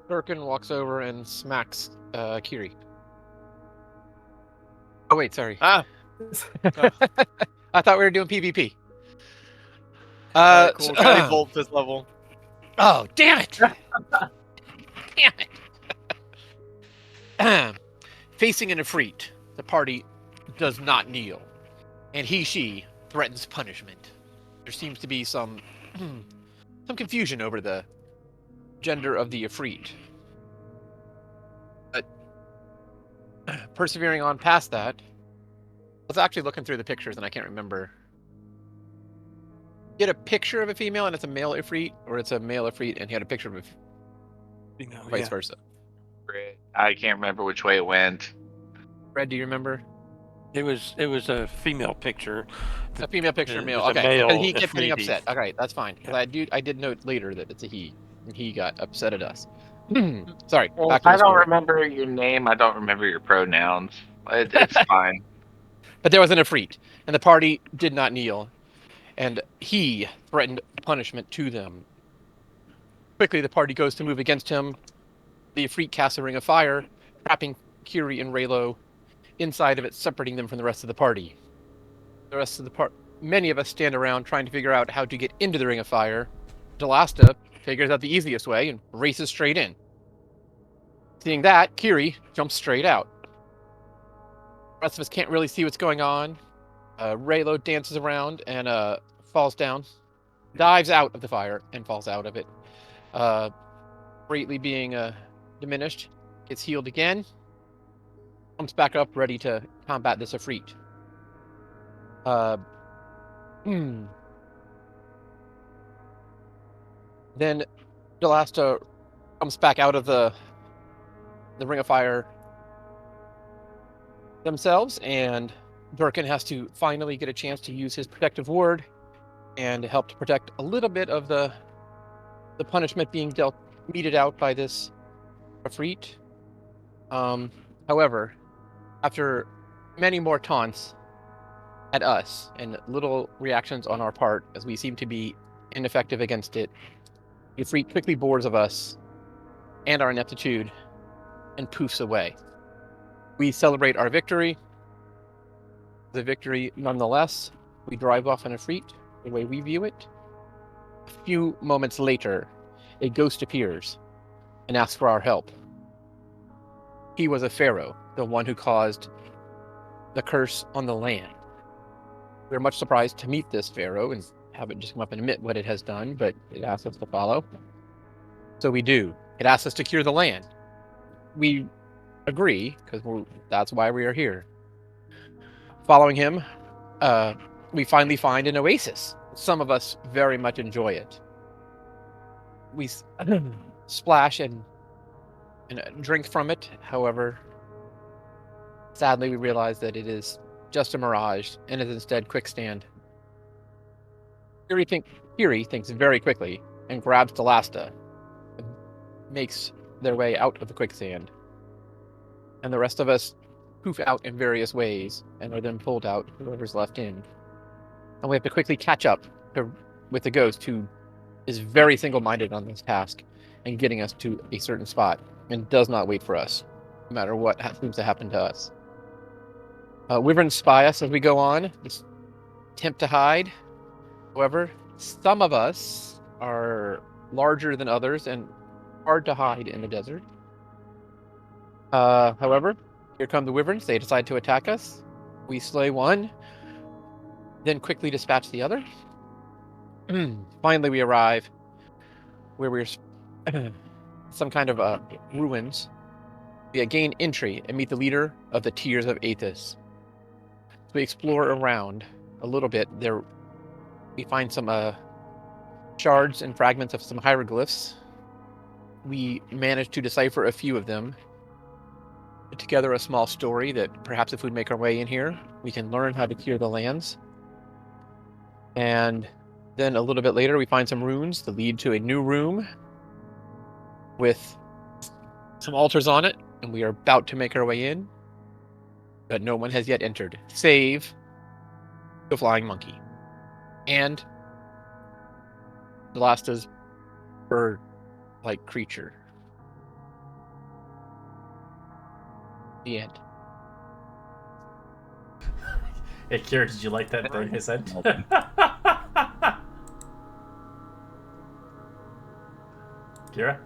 Durkin walks over and smacks Kiri. Oh wait, sorry. Ah. I thought we were doing PvP. Alright, cool. Got any bolts this level? Oh, damn it! Damn it! Facing an Ifrit, the party does not kneel, and she threatens punishment. There seems to be some confusion over the gender of the Ifrit. But persevering on past that, I was actually looking through the pictures and I can't remember. Get a picture of a female and it's a male Ifrit, or it's a male Ifrit and he had a picture of a female, vice versa. I can't remember which way it went. Red, do you remember? It was a female picture. A female picture, male. It was a Okay, male and he kept getting Ifriti. upset. All right, that's fine. Because I did note later that it's a he, and he got upset at us. Sorry. Well, back to I the don't story. remember your name. I don't remember your pronouns. It's fine. But there was an Ifrit, and the party did not kneel, and he threatened punishment to them. Quickly, the party goes to move against him. The Ifrit casts a ring of fire, trapping Kiri and Raylo inside of it, separating them from the rest of the party. The rest of the many of us stand around trying to figure out how to get into the ring of fire. Delasta figures out the easiest way and races straight in. Seeing that, Kiri jumps straight out. The rest of us can't really see what's going on. Raylo dances around and falls down, dives out of the fire and falls out of it, greatly being diminished. Gets healed again. Comes back up, ready to combat this Ifrit. Then Delasta comes back out of the ring of fire themselves, and Durkin has to finally get a chance to use his protective word and help to protect a little bit of the punishment being meted out by this Ifrit. However, after many more taunts at us and little reactions on our part, as we seem to be ineffective against it, the Ifrit quickly boards of us and our ineptitude and poofs away. We celebrate our victory. The victory, nonetheless, we drive off an Ifrit, the way we view it. A few moments later, a ghost appears and asks for our help. He was a pharaoh, the one who caused the curse on the land. We're much surprised to meet this pharaoh and have it just come up and admit what it has done, but it asks us to follow. So we do. It asks us to cure the land. We agree, because that's why we are here. Following him, we finally find an oasis. Some of us very much enjoy it. We splash and drink from it. However, sadly, we realize that it is just a mirage and is instead quicksand. Kiri thinks very quickly and grabs Delasta and makes their way out of the quicksand. And the rest of us poof out in various ways and are then pulled out, whoever's left in. And we have to quickly catch up with the ghost, who is very single-minded on this task and getting us to a certain spot and does not wait for us, no matter what seems to happen to us. Wyverns spy us as we go on, just attempt to hide. However, some of us are larger than others and hard to hide in the desert. However, here come the Wyverns. They decide to attack us. We slay one, then quickly dispatch the other. Finally, we arrive where we're some kind of ruins. We gain entry and meet the leader of the Tears of Aethys. So we explore around a little bit. There, we find some shards and fragments of some hieroglyphs. We manage to decipher a few of them, put together a small story that perhaps if we make our way in here, we can learn how to cure the lands. And then a little bit later, we find some runes that lead to a new room with some altars on it, and we are about to make our way in, but no one has yet entered, save the flying monkey and Delasta's bird like creature. The end. Hey, Kira, did you like that thing I said? Kira?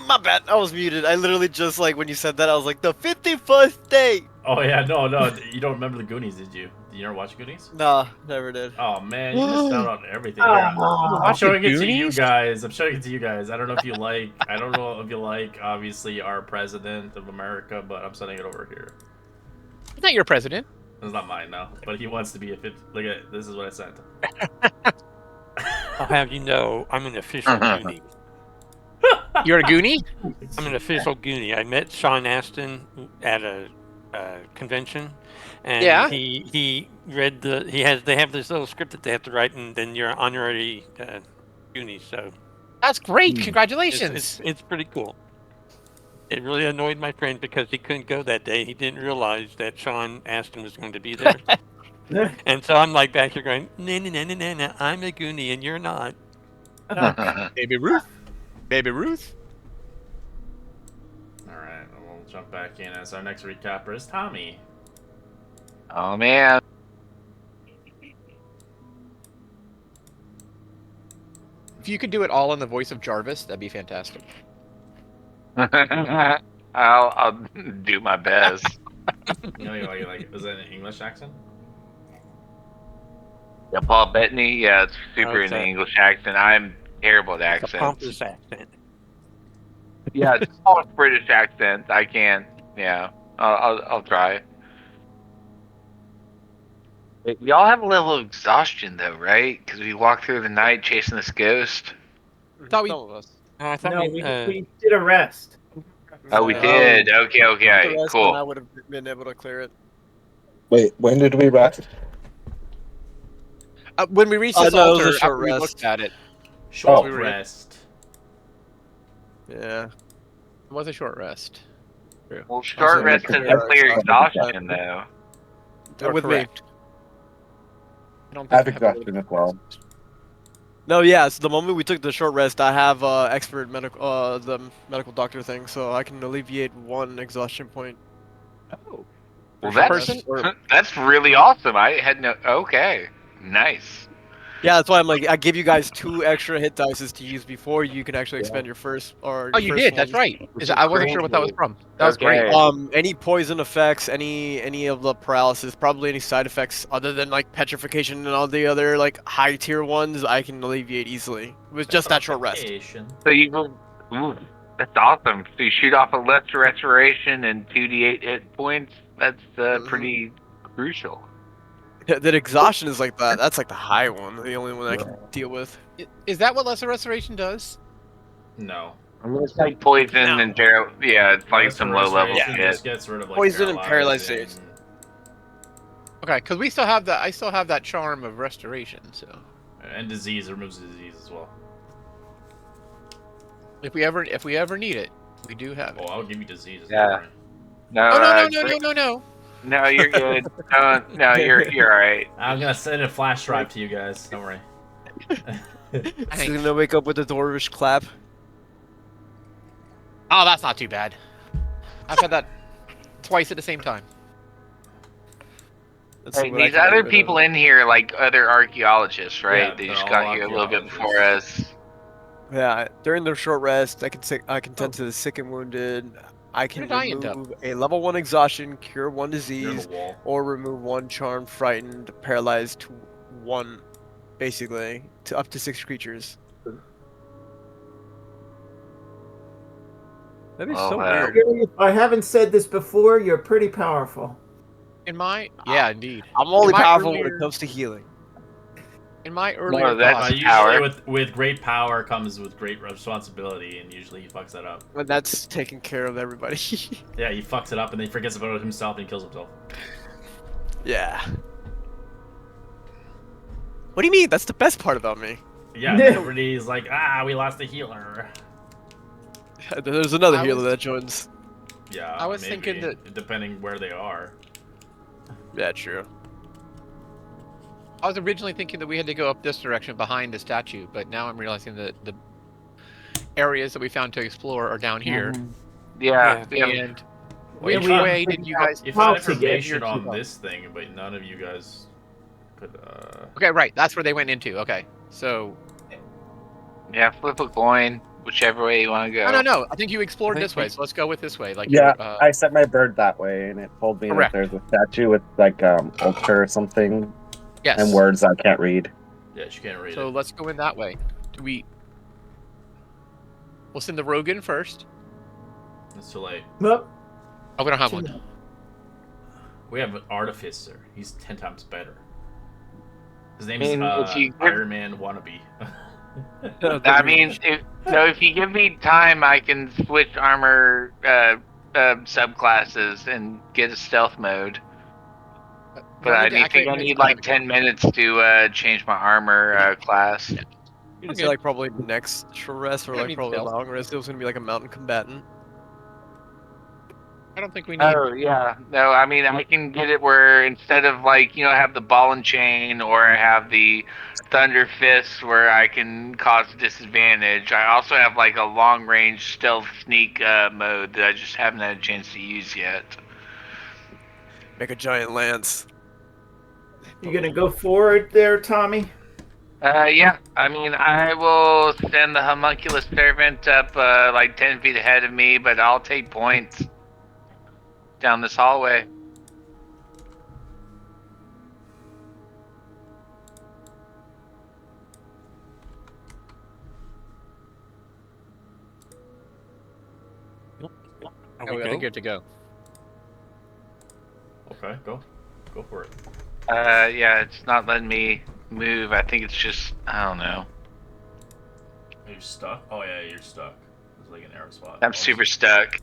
My bad. I was muted. I literally just like when you said that, I was like the 51st day. Oh yeah, no, you don't remember the Goonies, did you? Did you ever watch Goonies? Nah, never did. Oh man, you missed out on everything. Here, I'm Watch showing the it to you Goonies? guys. I'm showing it to you guys. I don't know if you like. I don't know if you like. Obviously, our president of America, but I'm sending it over here. He's not your president. It's not mine now, but he wants to be a 50. Look at this is what I sent. I'll have you know, I'm an official Goonie. You're a Goonie? I'm an official Goonie. I met Sean Astin at a convention, and Yeah. he read they have this little script that they have to write, and then you're honorary Goonie. So That's great. Congratulations. it's pretty cool. It really annoyed my friend because he couldn't go that day. He didn't realize that Sean Astin was going to be there. And so I'm like back here going, no, I'm a Goonie and you're not. Baby Ruth. Baby Ruth. All right, we'll jump back in as our next recapper is Tommy. Oh man. If you could do it all in the voice of Jarvis, that'd be fantastic. I'll do my best. You know, like is that an English accent? Yeah, Paul Bettany. Yeah, it's super in the Okay. English accent. I'm terrible at It's a accents. pompous accent. Yeah, it's all British accents. I can't. Yeah, I'll try. We all have a level of exhaustion, though, right? Because we walked through the night chasing this ghost. Thought we- Some of us. No, I thought No, we, we did a rest. Oh, we Yeah. did. Okay, The okay, rest, and I cool. would have been able to clear it. Wait, when did we rest? When we reached Oh, this no, it was altar, a short after we rest. looked at it, Short Oh. rest. Yeah. it was a short rest. Well, short Also, rest yeah, doesn't clear yeah. exhaustion, though. You're With me. correct. I don't I have think I have exhaustion as well. No, yeah. So the moment we took the short rest, I have expert medical, the medical doctor thing, so I can alleviate one exhaustion point. Oh. Well, Short that's rest? that's really awesome. I had no. Okay, nice. Yeah, that's why I'm like, I give you guys 2 extra hit dice to use before you can actually expend your first or. Oh, your you first did. That's one. right. I wasn't sure what that was from. That was Okay. great. Any poison effects, any of the paralysis, probably any side effects other than like petrification and all the other like high tier ones, I can alleviate easily with just that short rest. Petrification. So you. Ooh, that's awesome. So you shoot off a lesser restoration and 2d8 hit points. That's pretty crucial. That exhaustion is like that. That's like the high one, the only one I can deal with. Is that what Lesser Restoration does? No. It's like poison No. and yeah, it's like Lesser some low level restoration shit. just gets rid of like Poison and paralyzed paralyzed and- Okay, because we still have that. I still have that charm of restoration. So and disease removes disease as well. if we ever need it, we do have Oh, it. I'll give you disease. it's Yeah. different. No, Oh no! no, you're good. No, you're alright. I'm gonna send a flash drive to you guys. Don't worry. She's gonna wake up with a dwarvish clap. Oh, that's not too bad. I've had that twice at the same time. Let's see Hey, what I these can get other rid of. people in here, like other archaeologists, right? Yeah, they they're just all got here a little bit before us. Yeah, during their short rest, I can tend to the sick and wounded. I can What did I end up? remove a level 1 exhaustion, cure 1 You're disease, the wall. or remove 1 charm, frightened, paralyzed to 1, basically, to up to 6 creatures. That'd be Oh, so wow. weird. If I haven't said this before, you're pretty powerful. Yeah, indeed. I'm only In my powerful when earlier- it comes to healing. In my earlier that's thoughts, Usually power. with great power comes with great responsibility, and usually he fucks that up. And that's taking care of everybody. Yeah, he fucks it up and then he forgets about it himself and kills himself. Yeah. What do you mean? That's the best part about me. Yeah, everybody's like, we lost a healer. There's another I healer was- that joins. Yeah, I was maybe, thinking that- depending where they are. Yeah, true. I was originally thinking that we had to go up this direction behind the statue, but now I'm realizing that the areas that we found to explore are down here. Yeah. And We which have way to did you figure out guys? You how found to get information here on to- this thing, but none of you guys could. Okay, right. That's where they went into. Okay, so Yeah, flip a coin, whichever way you want to go. no. I think you explored I think this way, we- so let's go with this way. Like Yeah, you're, I set my bird that way, and it told me Correct. that there's a statue with like altar or something yes. and words I can't read. Yeah, she can't read So it. let's go in that way. We'll send the rogue in first. It's too late. Well, Oh, we don't have one. We have an artificer. He's 10 times better. His name And is if you give- Iron Man wannabe. I mean, if you give me time, I can switch armor subclasses and get a stealth mode. But I need like 10 minutes to change my armor class. You can say Okay. like probably next rest or We don't like need probably stealth. long rest. It was gonna be like a mountain combatant. I don't think we need. Oh yeah, no. I mean, I can get it where instead of like have the ball and chain or have the thunder fist where I can cause disadvantage. I also have like a long range stealth sneak mode that I just haven't had a chance to use yet. Make a giant lance. you gonna go forward there, Tommy? Yeah. I mean, I will send the homunculus servant up like 10 feet ahead of me, but I'll take points down this hallway. Are Oh, we I think go? you have to go. Okay, go for it. Yeah, it's not letting me move. I think it's just, I don't know. Are you stuck? Oh yeah, you're stuck. It's like an arrow spot. I'm super stuck.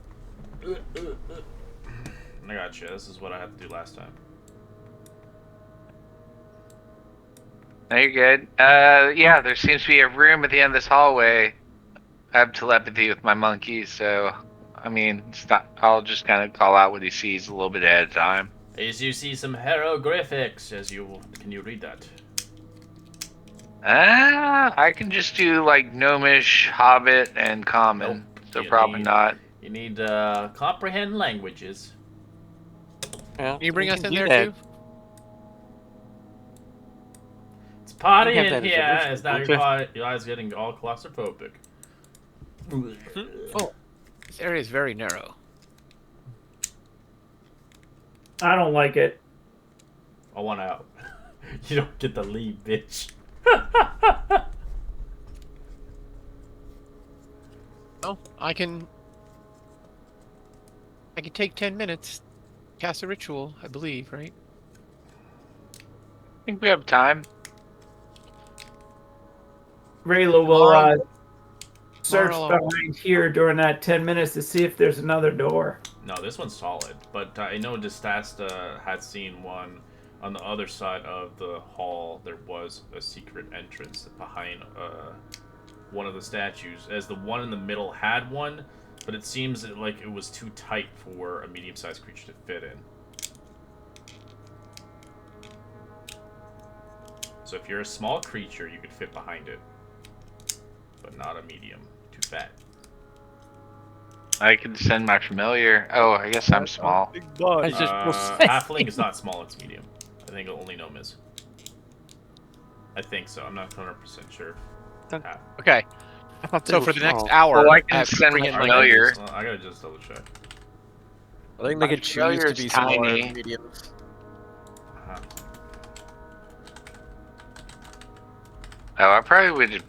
I got you. This is what I had to do last time. No, you're good. Yeah, there seems to be a room at the end of this hallway. I have telepathy with my monkey, so I mean, it's not. I'll just kind of call out what he sees a little bit ahead of time. As you see some hieroglyphics, can you read that? I can just do like gnomish, hobbit, and common. Nope. So You probably need- not. You need comprehend languages. Well, Can you bring we us can in do there that. too? It's party We have in that as a here. ritual, It's now don't your eyes getting all claustrophobic. This area is very narrow. I don't like it. I want out. You don't get to leave, bitch. Oh, I can take 10 minutes, cast a ritual, I believe, right? I think we have time. Rayla will search Tomorrow. behind here during that 10 minutes to see if there's another door. No, this one's solid. But I know Distasta had seen one on the other side of the hall. There was a secret entrance behind one of the statues, as the one in the middle had one, but it seems like it was too tight for a medium-sized creature to fit in. So if you're a small creature, you could fit behind it, but not a medium. Too fat. I can send my familiar. Oh, I guess I'm small. Big body. I just will say. Halfling is not small; it's medium. I think only gnome is. I think so. I'm not 100% sure. Done. Half. Okay, I thought they so were for the next small. hour, Well, I can have to send bring my in I like gotta familiar. just- I gotta just double check. I think they could choose familiar to is be smaller tiny. than mediums. Uh-huh. Oh, I probably would.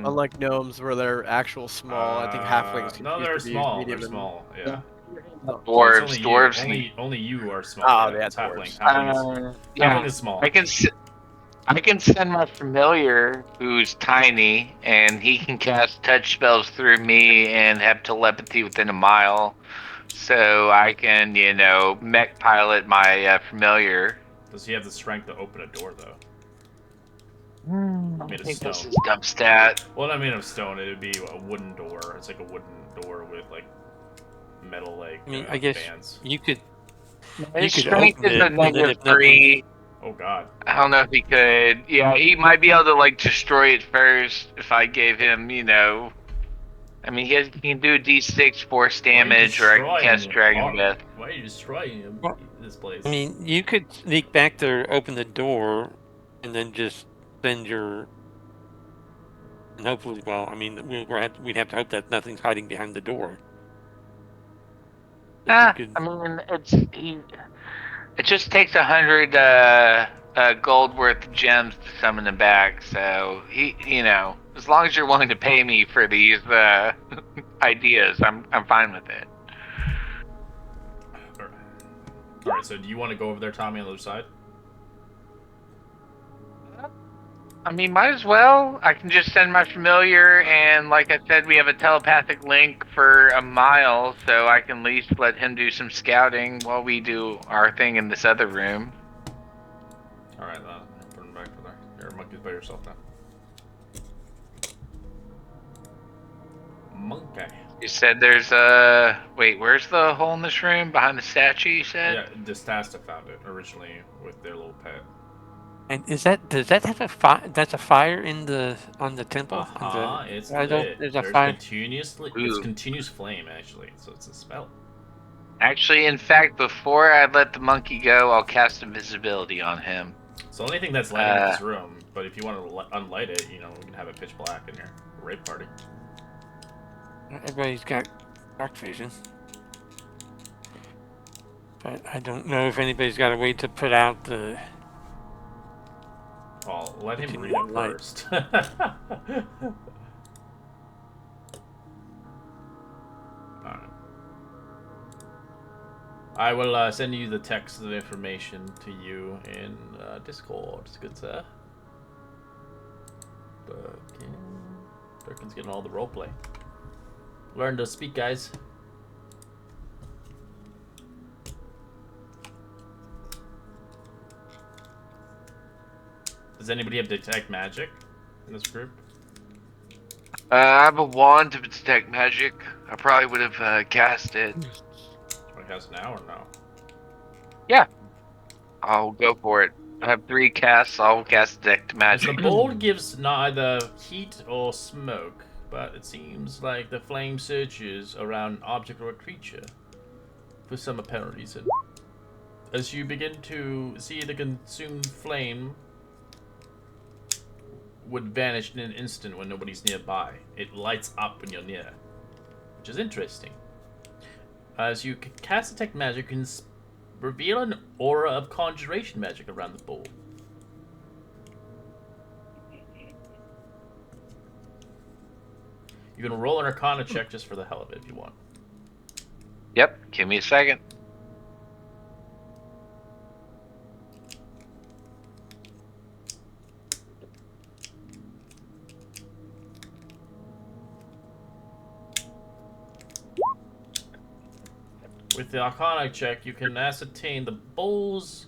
Unlike gnomes, where they're actual small, I think halflings can No, choose they're to be small. medium They're and- small. Yeah. Dwarves, It's dwarves. Only you are small. Oh, yeah, yeah, it's halfling. dwarves. Halfling Yeah, is small. I can send my familiar who's tiny, and he can cast touch spells through me and have telepathy within a mile. So I can, mech pilot my familiar. Does he have the strength to open a door, though? I Made of think this stone. is dumb stat. Well, not made of stone. It would be a wooden door. It's like a wooden door with like metal I mean, I guess bands. you could. His could strength open is it, a and then negative if nothing- 3. Oh God. I don't know if he could. Yeah, he might be able to like destroy it first if I gave him, I mean, he can do D6 force damage, or I can cast Dragon Breath. Why are you destroying him? Well, This place. I mean, you could sneak back there, open the door, and then just send your. And hopefully, well, I mean, we'd have to hope that nothing's hiding behind the door. But you could. I mean, it just takes 100 gold worth of gems to summon him back. So as long as you're willing to pay me for these ideas, I'm fine with it. All right. So do you want to go over there, Tommy, on the other side? I mean, might as well. I can just send my familiar, and like I said, we have a telepathic link for a mile, so I can at least let him do some scouting while we do our thing in this other room. All right. Put him back to there. You're monkeys by yourself now. Monkey. You said there's wait, where's the hole in this room? Behind the statue, you said? Yeah, Distasta found it originally with their little pet. And does that have a fire? That's a fire on the temple. It's lit. There's fire. It's continuous flame actually, so it's a spell. Actually, in fact, before I let the monkey go, I'll cast invisibility on him. It's the only thing that's lighting up this room. But if you want to unlight it, we can have it pitch black in your raid party. Everybody's got dark vision, but I don't know if anybody's got a way to put out the. Well, let him read it light. first. Alright. I will send you the text of information to you in Discord, good sir. Durkin's getting all the roleplay. Learn to speak, guys. Does anybody have detect magic in this group? I have a wand to detect magic. I probably would have cast it. Do you want to cast now or no? Yeah. I'll go for it. I have 3 casts, I'll cast detect The magic. bowl gives neither heat or smoke, but it seems like the flame surges around an object or a creature for some apparent reason. As you begin to see the consumed flame would vanish in an instant when nobody's nearby. It lights up when you're near, which is interesting. As you cast detect magic, you can reveal an aura of conjuration magic around the bowl. You can roll an Arcana check just for the hell of it if you want. Yep, give me a second. With the Arcana check, you can ascertain the bowl's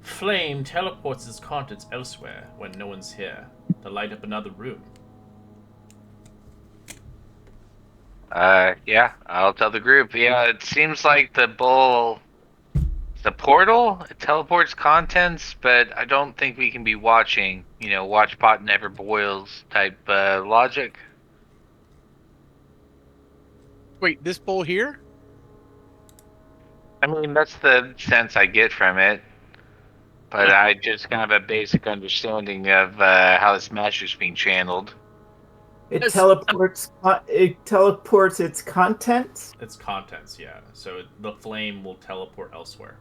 flame teleports its contents elsewhere when no one's here to light up another room. Yeah, I'll tell the group. Yeah, it seems like the bowl, the portal, it teleports contents, but I don't think we can be watching, watch pot never boils type logic. Wait, this bowl here? I mean, that's the sense I get from it. But I just kind of have a basic understanding of how this magic's being channeled. It teleports. It teleports its contents. Its contents, yeah. So the flame will teleport elsewhere.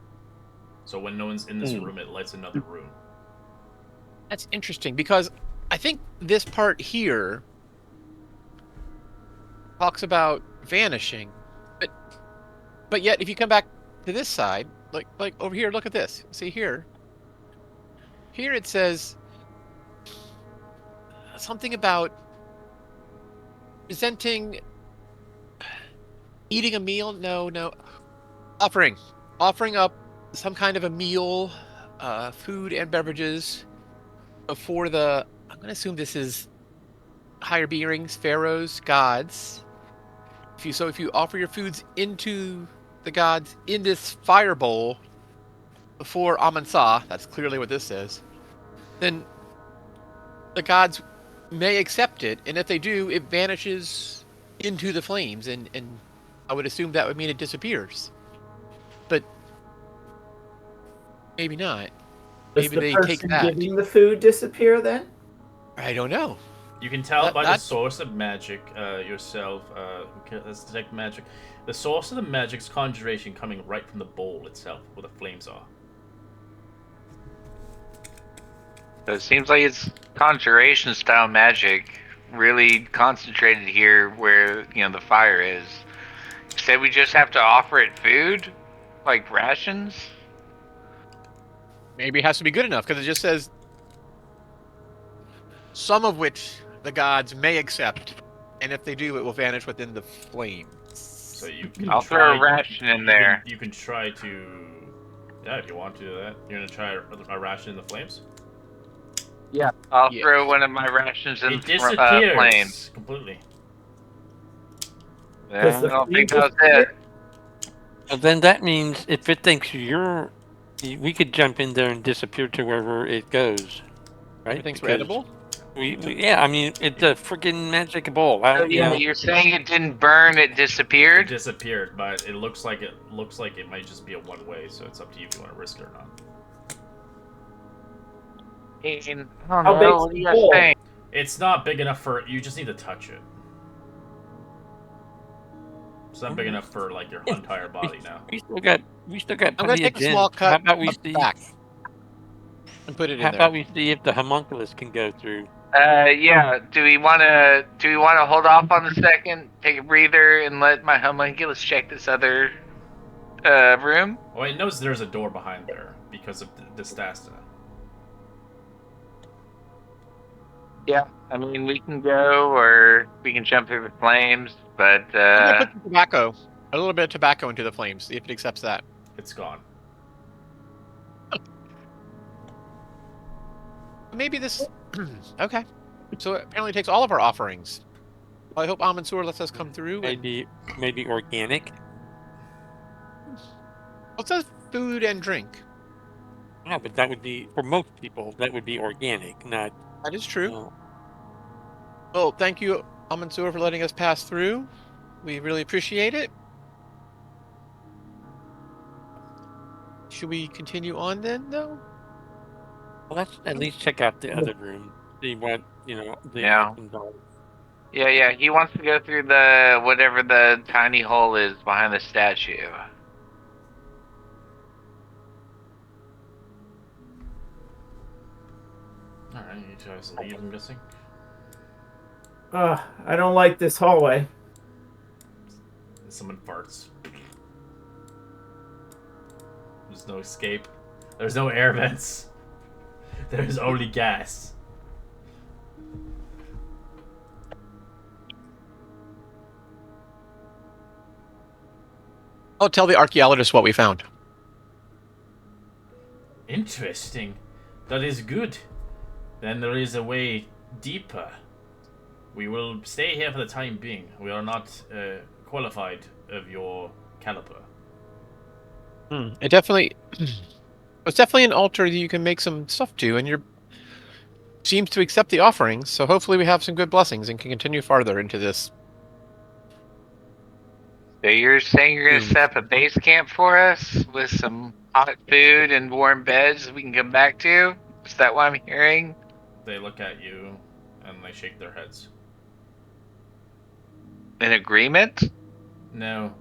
So when no one's in this room, it lights another room. That's interesting because I think this part here talks about vanishing, but yet if you come back to this side, like over here, look at this. See here. Here it says something about presenting, eating a meal. No, offering up some kind of a meal, food and beverages before the. I'm gonna assume this is higher beings, pharaohs, gods. If you offer your foods into the gods in this fire bowl, for Amansa, that's clearly what this says, then the gods may accept it, and if they do, it vanishes into the flames, and I would assume that would mean it disappears. But maybe not. Does Maybe the they take person that. giving the food disappear then? I don't know. You can tell by the that's- source of magic yourself. Let's detect magic. The source of the magic's conjuration coming right from the bowl itself, where the flames are. So it seems like it's conjuration style magic, really concentrated here where the fire is. You said we just have to offer it food, like rations. Maybe it has to be good enough, because it just says some of which the gods may accept, and if they do, it will vanish within the flames. So you can I'll try, throw a ration in there. You can try to, yeah, if you want to do that. You're gonna try a ration in the flames. Yeah. I'll Yeah. throw one of my rations in It the disappears flames. completely. Yeah, Does I the don't think flame that was it. So then that means if it thinks we could jump in there and disappear to wherever it goes, right? Everything's Because edible? yeah, I mean, it's a freaking magic ball. So, yeah, you're saying it didn't burn; it It disappeared. disappeared, but it looks like it might just be a one-way. So it's up to you if you want to risk it or not. I don't How know. big's What do the you guys bowl? think? It's not big enough for you. Just need to touch it. It's not big enough for like your entire body now. we still got I'm gonna plenty of take a gin. small cut How about we up see? back and put it How in there. about we see if the homunculus can go through? Yeah. Do we wanna hold off on a second, take a breather, and let my homunculus check this other room? Well, it knows there's a door behind there because of the Stasta. Yeah. I mean, we can go, or we can jump through the flames. But I'm gonna put some tobacco, a little bit of tobacco into the flames, see if it accepts that. It's gone. Maybe this. Okay. So it apparently takes all of our offerings. Well, I hope Amansur lets us come through. And... Maybe organic. Well, it says food and drink. Yeah, but that would be for most people. That would be organic, not. That is true. Uh, Well, thank you, Amansur, for letting us pass through. We really appreciate it. Should we continue on then, though? well, let's at least check out the other room. See what the Yeah. options are. yeah, he wants to go through the whatever the tiny hole is behind the statue. All right, you guys leave. I'm guessing. I don't like this hallway. Someone farts. There's no escape. There's no air vents. There's only gas. I'll tell the archaeologist what we found. Interesting. That is good. Then there is a way deeper. We will stay here for the time being. We are not qualified of your caliber. It definitely. It's definitely an altar that you can make some stuff to, and you're seems to accept the offerings. So hopefully we have some good blessings and can continue farther into this. So you're saying you're gonna set up a base camp for us with some hot food and warm beds we can come back to? Is that what I'm hearing? They look at you and they shake their heads. An agreement? No,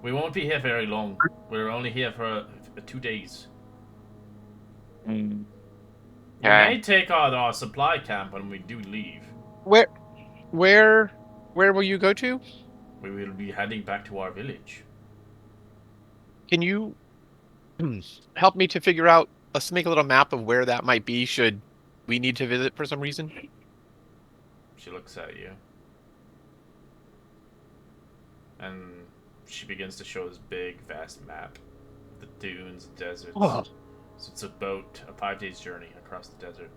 we won't be here very long. We're only here for 2 days. We may take our supply camp when we do leave. Where will you go to? We will be heading back to our village. Can you help me to figure out? Let's make a little map of where that might be. Should we need to visit for some reason? She looks at you. And she begins to show this big, vast map. The dunes, the deserts. Oh. So it's a 5 days journey across the desert.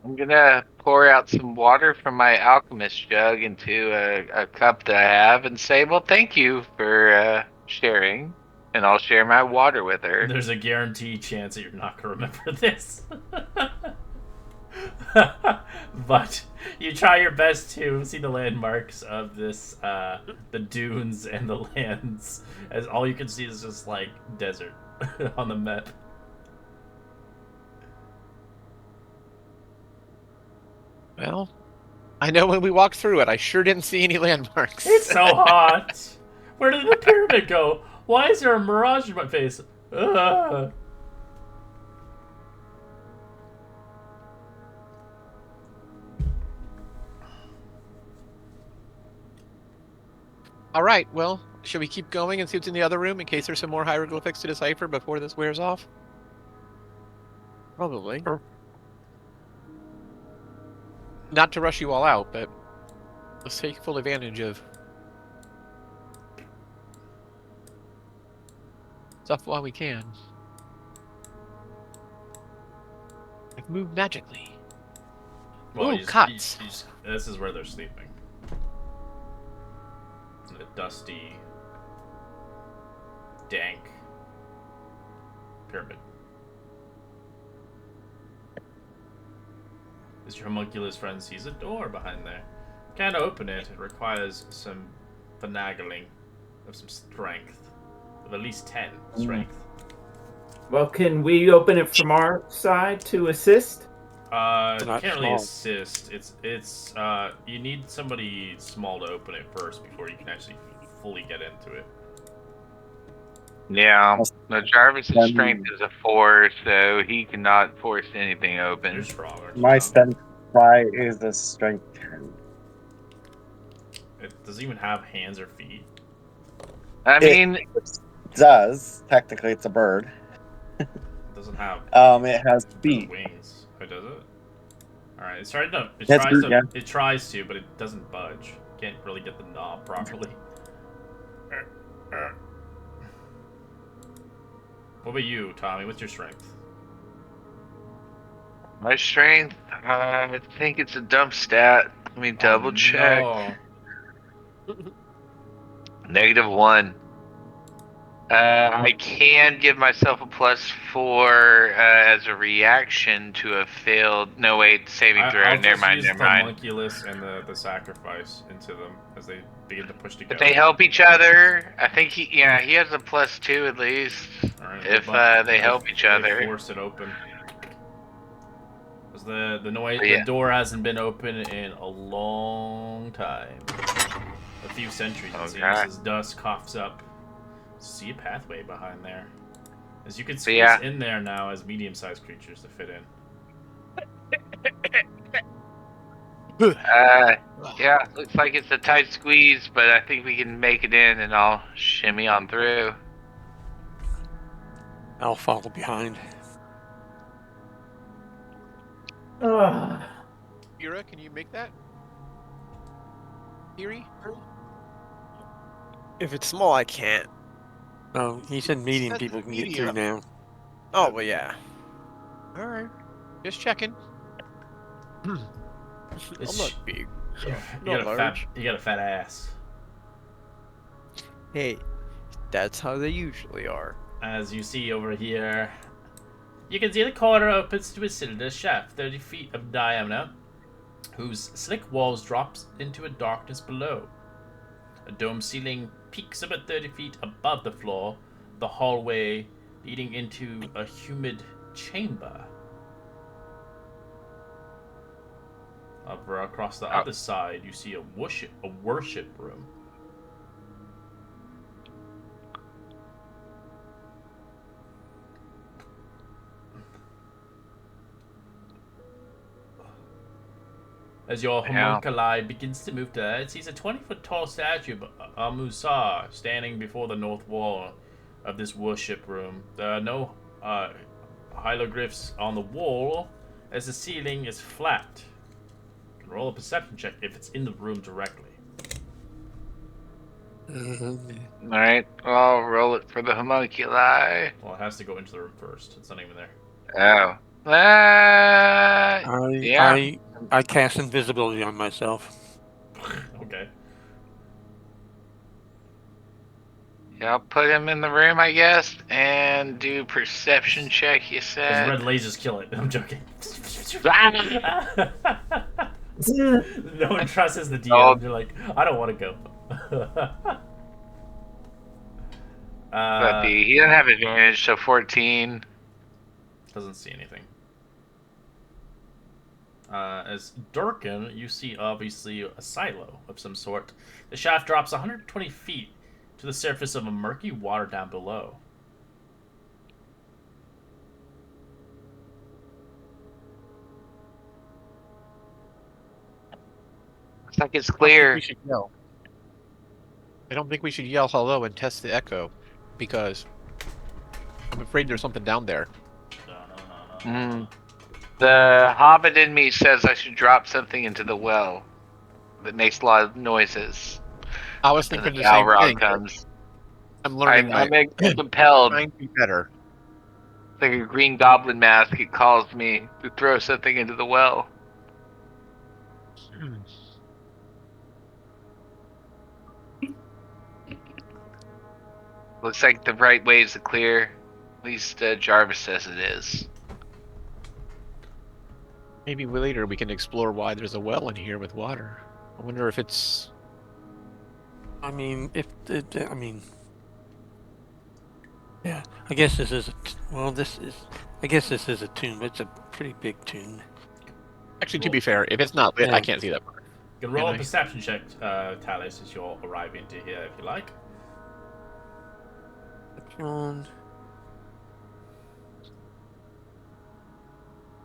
I'm gonna pour out some water from my alchemist jug into a cup that I have and say, well, thank you for sharing. and I'll share my water with her. There's a guaranteed chance that you're not going to remember this. But you try your best to see the landmarks of this, the dunes and the lands, as all you can see is just like desert on the map. Well, I know when we walked through it, I sure didn't see any landmarks. It's so hot. Where did the pyramid go? Why is there a mirage in my face? Ugh. All right, well, should we keep going and see what's in the other room in case there's some more hieroglyphics to decipher before this wears off? Probably. Sure. Not to rush you all out, but let's take full advantage of stuff while we can. Like move magically. Ooh, cots. This is where they're sleeping. The dusty, dank pyramid. As your homunculus friend sees a door behind there. Can't open it. It requires some finagling of some strength. Of at least 10 strength. Well, can we open it from our side to assist? You Not can't really small. assist. It's you need somebody small to open it first before you can actually fully get into it. Yeah. No, Jarvis's Then- strength is a 4, so he cannot force anything You're open. strong. aren't you, My Tom? strength fly is a strength 10. It doesn't even have hands or feet. I mean, It does. Technically, it's a bird. It doesn't have It has feet. wings. Oh, does it? Alright, it's trying to. It That's tries good, to. yeah. It tries to, but it doesn't budge. Can't really get the knob properly. What about you, Tommy? What's your strength? my strength, I think it's a dump stat. Let me double check. No. -1. I can give myself a +4 as a reaction to a failed. No, wait, saving throw. I'll Never just mind, use never the mind. homunculus and the sacrifice into them as they begin to push together. If they help each other, I think he has a +2 at least. Alright, If they help each they other. force it open. Because the noise, Oh, yeah. the door hasn't been open in a long time. A few centuries, it Okay. seems, as dust coughs up. See a pathway behind there. As you can squeeze yeah. in there now as medium-sized creatures to fit in. Yeah, looks like it's a tight squeeze, but I think we can make it in, and I'll shimmy on through. I'll follow behind. Ira, can you make that? Eerie? If it's small, I can't. Oh, he said medium Said people can get through medium. now. Oh, well, yeah. All right, just checking. I'm It's- not big. You Not got large. a fat ass. Hey, that's how they usually are. As you see over here, you can see the corner opens to a cylinder shaft 30 feet of diameter, whose slick walls drops into a darkness below. A dome ceiling peaks about 30 feet above the floor, the hallway leading into a humid chamber. Over across the other side, you see a worship room. As your homunculi begins to move to it sees a 20-foot tall statue of Musa standing before the north wall of this worship room. There are no hieroglyphs on the wall, as the ceiling is flat. You can roll a perception check if it's in the room directly. Alright, I'll roll it for the homunculi. Well, it has to go into the room first. It's not even there. Oh. I cast invisibility on myself. Okay. I'll put him in the room, I guess, and do perception check. You Because said. red lasers kill it. I'm joking. Ah! No one trusts the Oh. DM. They're like, I don't want to go. He doesn't have advantage, so 14. Doesn't see anything. As Durkin, you see obviously a silo of some sort. The shaft drops 120 feet to the surface of a murky water down below. Looks like it's I don't think clear. we should yell. I don't think we should yell hello and test the echo, because I'm afraid there's something down there. Mm. The hobbit in me says I should drop something into the well that makes a lot of noises. I was And thinking the the same Balrog thing. comes. I'm learning I'm my compelled. trying to be better. Like a green goblin mask, it calls me to throw something into the well. Looks like the right way is clear. At least Jarvis says it is. Maybe later we can explore why there's a well in here with water. I wonder if it's. I mean, yeah. I guess this is I guess this is a tomb. It's a pretty big tomb. Actually, to be fair, if it's not lit, Yeah. I can't see that part. You can roll Can a I? perception check, Talis, as you're arriving to here, if you like. John.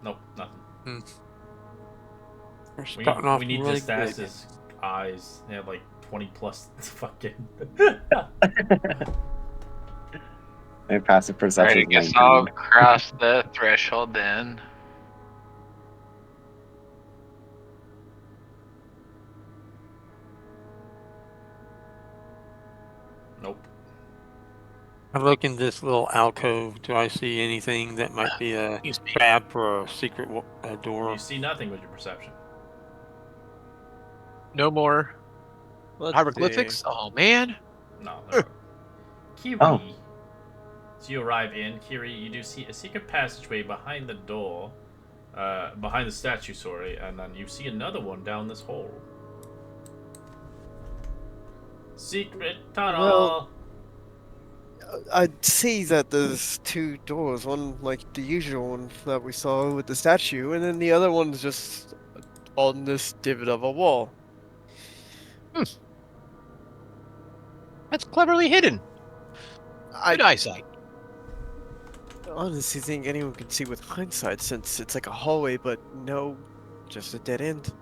Nope, nothing. We're starting off We need really to good. Stas's eyes. They have like 20 plus fucking. My passive Alright, perception I is guess 19. I'll cross the threshold then. Nope. I look in this little alcove. Do I see anything that might be a trap or a secret door? You see nothing with your perception. No more hieroglyphics? Oh, man. No. Kiri. Oh. So you arrive in Kiri. You do see a secret passageway behind the door, behind the statue. Sorry, and then you see another one down this hole. Secret tunnel. Well, I'd see that there's two doors. One like the usual one that we saw with the statue, and then the other one's just on this divot of a wall. That's cleverly hidden. Good I eyesight. honestly think anyone can see with hindsight, since it's like a hallway, but no, just a dead end.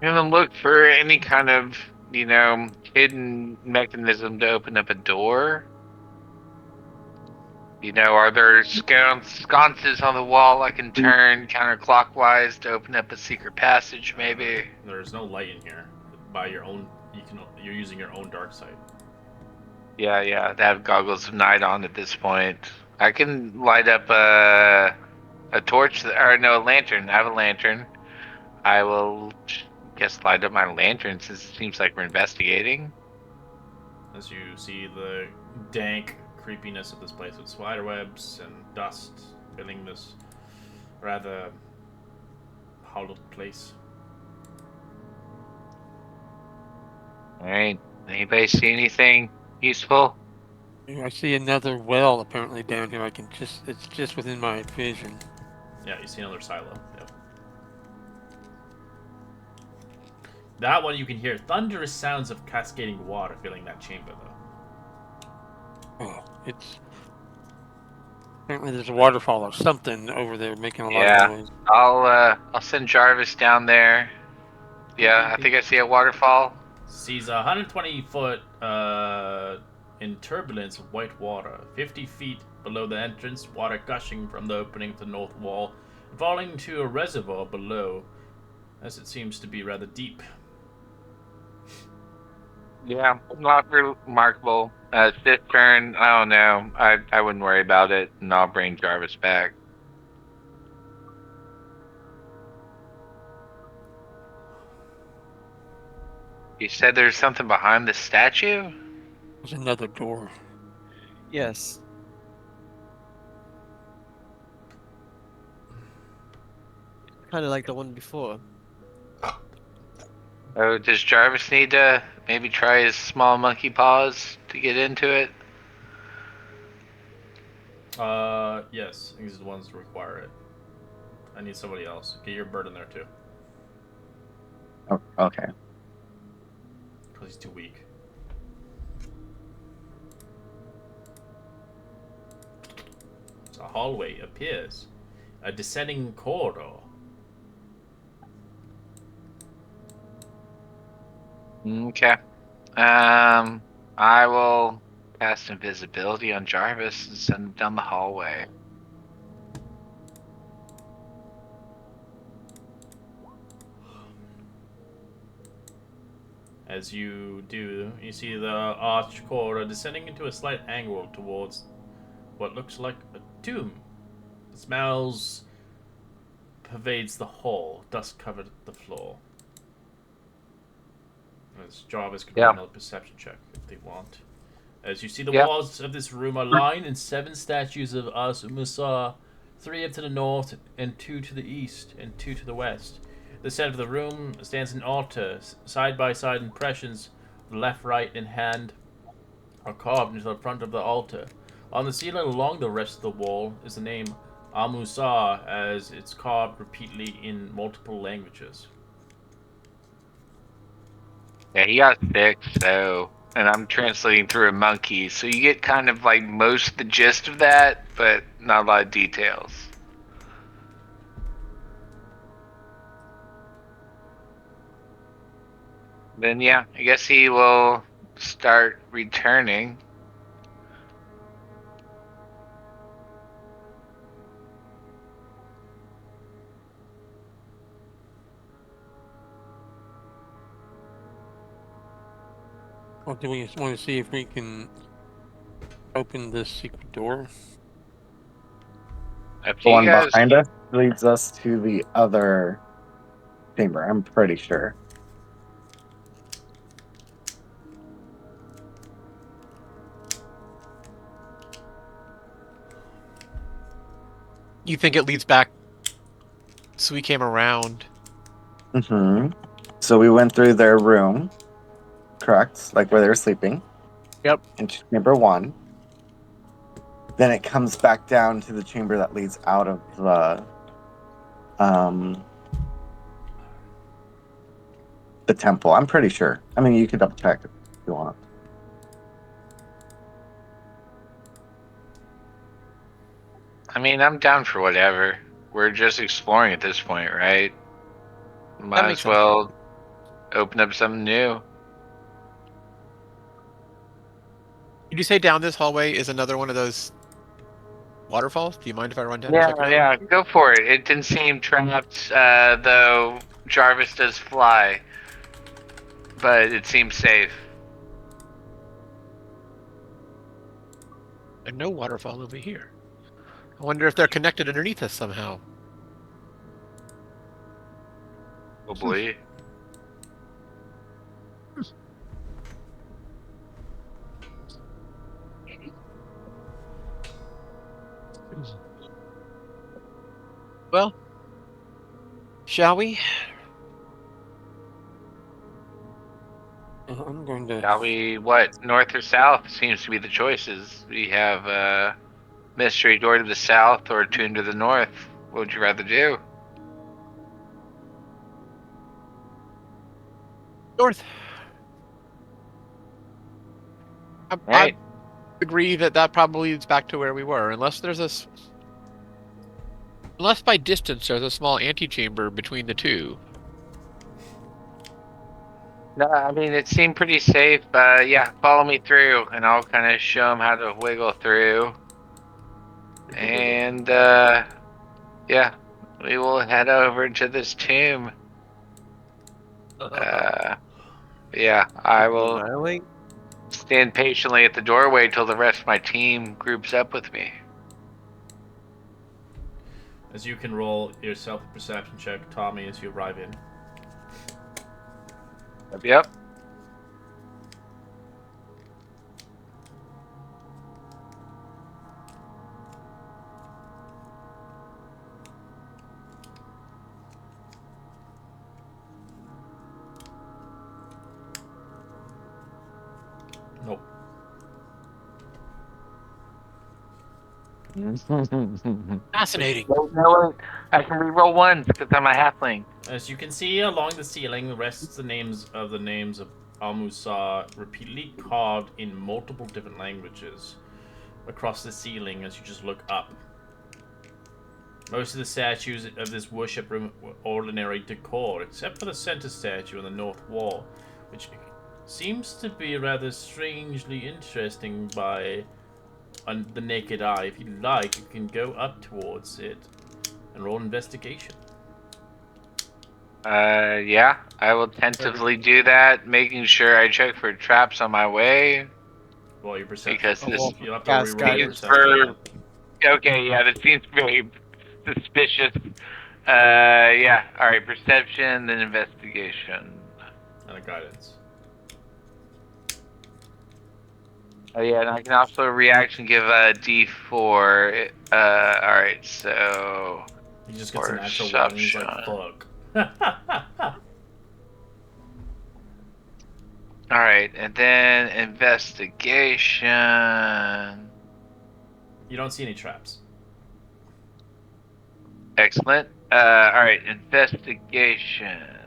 I'm gonna look for any kind of, hidden mechanism to open up a door. Are there sconces on the wall I can turn counterclockwise to open up a secret passage, maybe? There's no light in here. By your own, you're using your own dark sight. Yeah, I have goggles of night on at this point. I can light up a torch, or no, a lantern. I have a lantern. I will guess light up my lantern since it seems like we're investigating. As you see the dank creepiness of this place with spider webs and dust filling this rather hallowed place. Alright, anybody see anything useful? I see another well apparently down here. It's just within my vision. Yeah, you see another silo. Yep. That one you can hear thunderous sounds of cascading water filling that chamber, though. Oh, it's apparently there's a waterfall or something over there making a lot Yeah. of noise. I'll send Jarvis down there. Yeah, I think I see a waterfall. Sees 120 foot in turbulence of white water, 50 feet below the entrance, water gushing from the opening of the north wall, falling into a reservoir below, as it seems to be rather deep. Yeah, not remarkable. This turn, I don't know. I wouldn't worry about it, and I'll bring Jarvis back. You said there's something behind the statue? There's another door. Yes. Kind of like the one before. Oh, does Jarvis need to maybe try his small monkey paws to get into it? Yes. These are the ones that require it. I need somebody else. Get your bird in there too, Oh, okay. because he's too weak. A hallway appears. A descending corridor. Okay. I will cast invisibility on Jarvis and send him down the hallway. As you do, you see the arched corridor descending into a slight angle towards what looks like a tomb. The smells pervades the hall, dust covered the floor. As Jarvis could roll another perception check if they want. As you see, the walls of this room are lined in 7 statues of Musa, 3 up to the north, and 2 to the east, and 2 to the west. The center of the room stands an altar. Side-by-side impressions of left, right, and hand are carved into the front of the altar. On the ceiling along the rest of the wall is the name Amusa, as it's carved repeatedly in multiple languages. Yeah, he got sick, so, and I'm translating through a monkey, so you get kind of like most of the gist of that, but not a lot of details. Then yeah, I guess he will start returning. Well, do we want to see if we can open this secret door? Up to The you one guys. behind us leads us to the other chamber, I'm pretty sure. You think it leads back? So we came around. So we went through their room, correct? Like where they were sleeping. Yep. Into chamber 1. Then it comes back down to the chamber that leads out of the temple. I'm pretty sure. I mean, you could double check if you want. I mean, I'm down for whatever. We're just exploring at this point, right? Might makes as sense. well open up something new. Did you say down this hallway is another one of those waterfalls? Do you mind if I run down? Yeah, go for it. It didn't seem trapped, though Jarvis does fly. But it seems safe. There's no waterfall over here. I wonder if they're connected underneath us somehow. Probably. Well, shall we? I'm going to. Shall we, what, north or south seems to be the choices. We have mystery door to the south or tomb to the north. What would you rather do? North. Right. I agree that probably leads back to where we were, unless there's unless by distance there's a small antechamber between the two. No, I mean, it seemed pretty safe. Yeah, follow me through, and I'll kind of show them how to wiggle through. And, yeah, we will head over to this tomb. Yeah, I will Annihilate? stand patiently at the doorway till the rest of my team groups up with me. As you can roll yourself a perception check, Tommy, as you arrive in. Yep. Fascinating. You know what? I can reroll one because I'm a halfling. As you can see along the ceiling rests the names of Al-Musa, repeatedly carved in multiple different languages across the ceiling as you just look up. Most of the statues of this worship room were ordinary decor, except for the center statue on the north wall, which seems to be rather strangely interesting by the naked eye. If you like, you can go up towards it and roll investigation. Yeah, I will tentatively do that, making sure I check for traps on my way. Well, your perception. Because this You'll have to Cast reroll guidance. your perception. Okay, yeah, that seems very suspicious. Yeah, alright, perception, then investigation. And a guidance. Oh yeah, and I can also reaction give a D4. Alright, so... He just gets a natural one and he's like, fuck. Alright, and then investigation. You don't see any traps. Excellent. Alright, investigation.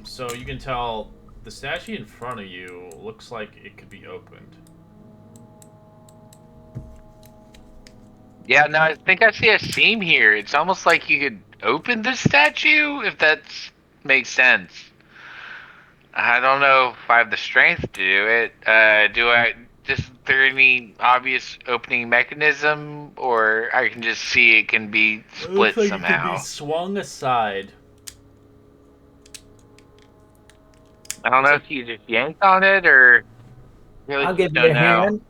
So you can tell the statue in front of you looks like it could be opened. Yeah, no, I think I see a seam here. It's almost like you could open the statue, if that makes sense. I don't know if I have the strength to do it. Is there any obvious opening mechanism, or I can just see it can be split It looks like somehow? it can be swung aside. I don't know if you just yanked on it, or really I'll give you don't a know. hand.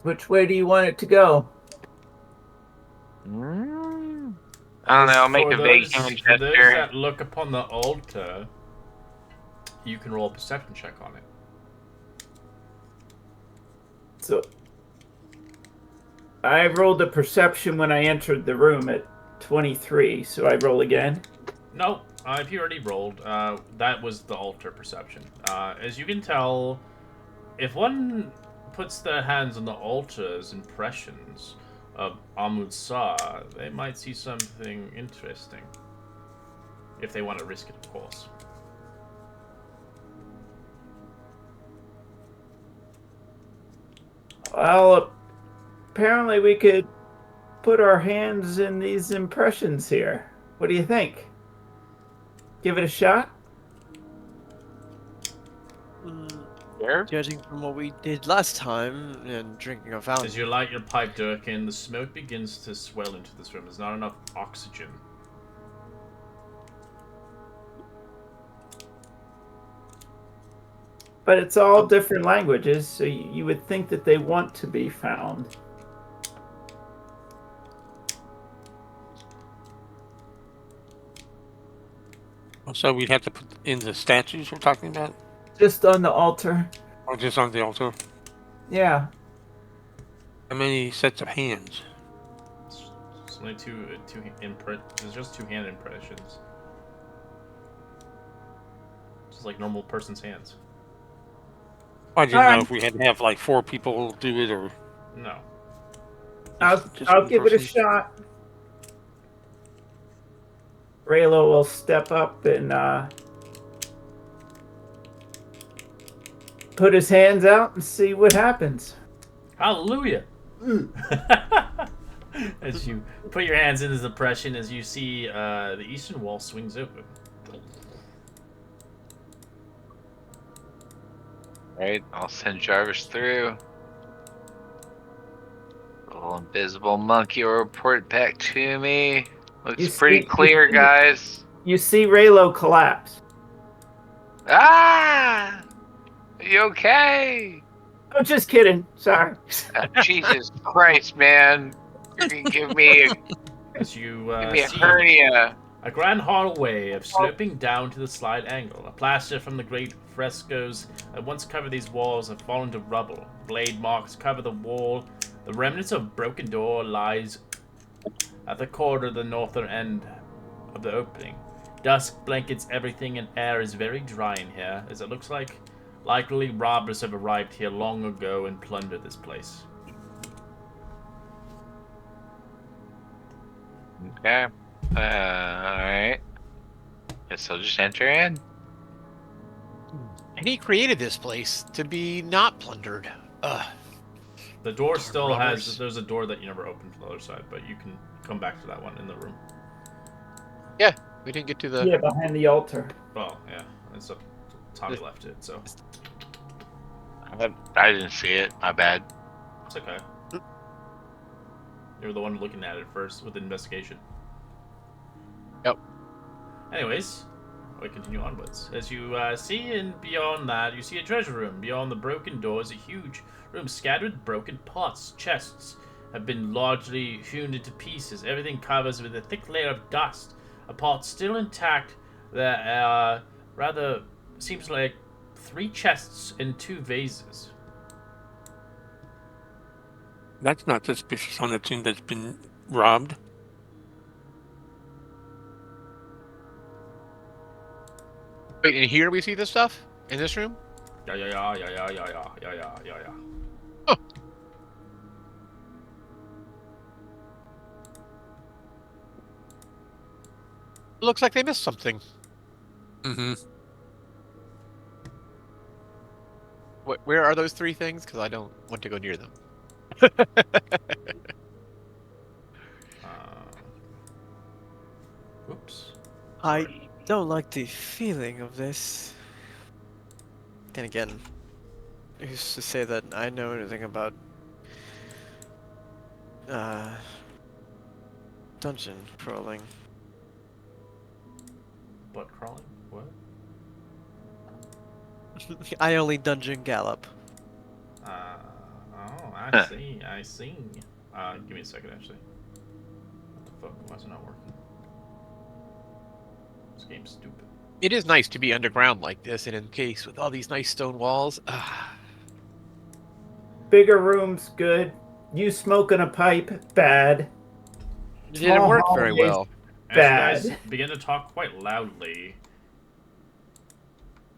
Which way do you want it to go? I don't know. I'll make a vague hand For those gesture. that look upon the altar, you can roll a perception check on it. So I rolled a perception when I entered the room at 23, so I roll again. No, if you already rolled, that was the altar perception. As you can tell, if one puts their hands on the altar's impressions of Amud-Sa, they might see something interesting. If they want to risk it, of course. Well, apparently we could put our hands in these impressions here. What do you think? Give it a shot? Sure. Judging from what we did last time and drinking a fountain. As you light your pipe, Durkin, the smoke begins to swell into this room. There's not enough oxygen. But it's all different languages, so you would think that they want to be found. So we'd have to put in the statues we're talking about? Just on the altar. Or just on the altar? Yeah. How many sets of hands? It's only there's just two hand impressions. Just like normal person's hands. I didn't know if we had to have like 4 people do it or... No. just I'll one give it a person. shot. Raylo will step up and put his hands out and see what happens. Hallelujah! As you put your hands in this depression, as you see the eastern wall swings open. Right, I'll send Jarvis through. Little invisible monkey will report back to me. Looks pretty clear, guys. You see Raylo collapse. Ah! Are you okay? Oh, just kidding. Sorry. Jesus Christ, man. You're gonna give me As you a see hernia. a grand hallway of sloping down to the slight angle. A plaster from the great frescoes that once covered these walls have fallen to rubble. Blade marks cover the wall. The remnants of a broken door lies at the corner of the northern end of the opening. Dusk blankets everything and air is very dry in here, as it looks like Likely robbers have arrived here long ago and plundered this place. Okay. Alright. Guess I'll just enter in. And he created this place to be not plundered. The door Darn still robbers. has... There's a door that you never opened from the other side, but you can come back to that one in the room. Yeah, we didn't get to the. Yeah, behind the altar. Well, yeah. It's up. Tommy left it, so I didn't see it. My bad. it's okay. You were the one looking at it first with the investigation. Yep. Anyways, we continue onwards. As you see, and beyond that, you see a treasure room. Beyond the broken door is a huge room scattered with broken pots. Chests have been largely hewn into pieces. Everything covers with a thick layer of dust. A pot still intact that rather seems like 3 chests and 2 vases. That's not suspicious on a tomb that's been robbed. Wait, and here we see this stuff in this room. Yeah. Looks like they missed something. Mm-hmm. Where are those 3 things? Because I don't want to go near them. Oops. I don't like the feeling of this. Then again, who's to say that I know anything about dungeon crawling? Butt crawling? What? I only dungeon gallop. I see. Give me a second, actually. What the fuck? Why is it not working? This game's stupid. It is nice to be underground like this and encased with all these nice stone walls. Bigger rooms, good. You smoking a pipe, bad. It didn't work very hallways. well. As Bad. you guys begin to talk quite loudly,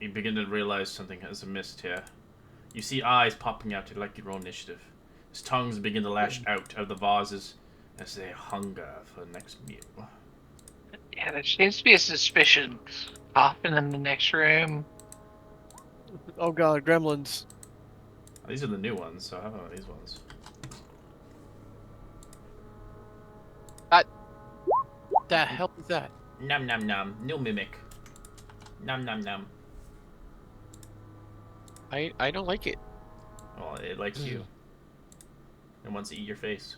you begin to realize something is amiss here. You see eyes popping out to like your own initiative. His tongues begin to lash out of the vases as they hunger for the next meal. Yeah, there seems to be a suspicion coffin in the next room. Oh god, gremlins. These are the new ones, so how about these ones? The hell is that? Nom nom nom. New mimic. Nom nom nom. I don't like it. Well, it likes you. It wants to eat your face.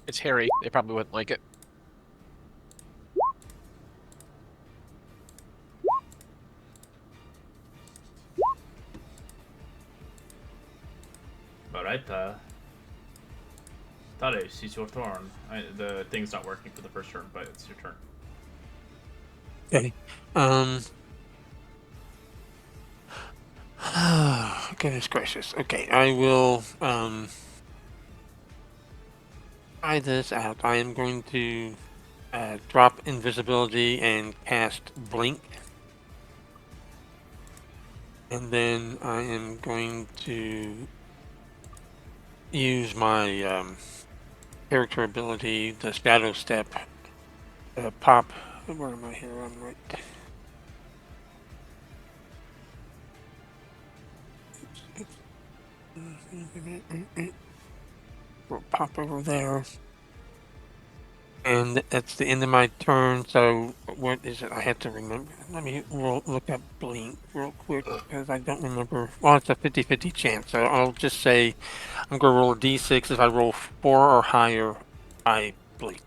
It's hairy. They probably wouldn't like it. Alright, Thales, it's your turn. The thing's not working for the first turn, but it's your turn. Okay. Goodness gracious. Okay, I will try this out. I am going to drop invisibility and cast blink. And then I am going to use my character ability, the shadow step, pop. Where am I here? I'm right. We'll pop over there. And that's the end of my turn, so what is it? I have to remember. Let me look up blink real quick, because I don't remember. Well, it's a 50-50 chance, so I'll just say I'm going to roll a d6. If I roll 4 or higher, I blink.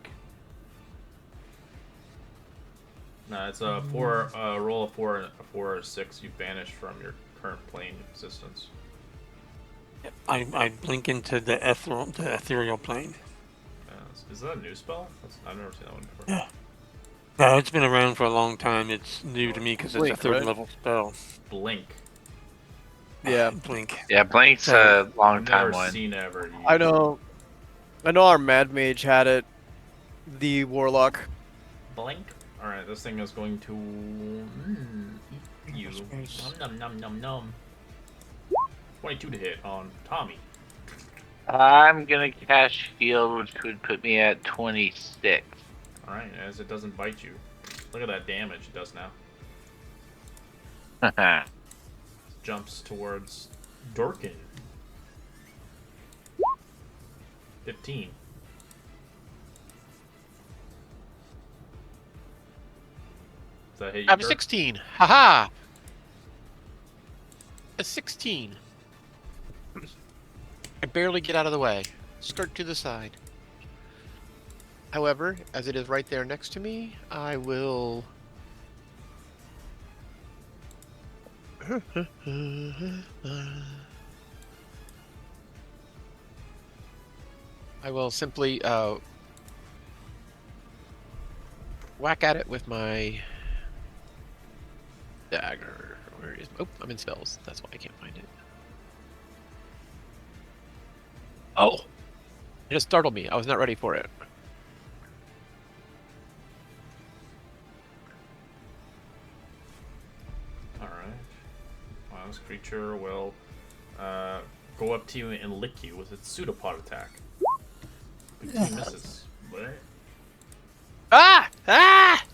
No, it's a 4, roll a 4 and a 4 or a 6. You vanish from your current plane of existence. I blink into the ethereal plane. Is that a new spell? I've never seen that one before. Yeah. No, it's been around for a long time. It's new to me because it's Blink, a 3rd right? level spell. Blink. Yeah. Blink. Yeah, Blink's a long time Never one. seen ever. I know. I know our Mad Mage had it. The Warlock. Blink. Alright, this thing is going to eat you. Nom nom nom nom. 22 to hit on Tommy. I'm gonna cast shield, which would put me at 26. Alright, as it doesn't bite you. Look at that damage it does now. Jumps towards Dorkin. 15. Does that hit you, I'm Dirk? 16. Haha. A 16. I barely get out of the way. Skirt to the side. However, as it is right there next to me, I will. I will simply whack at it with my dagger. Where is? Oh, I'm in spells. That's why I can't find it. Oh, it just startled me. I was not ready for it. Alright. Well, this creature will go up to you and lick you with its pseudopod attack. 15 misses. What? Ah! Ah!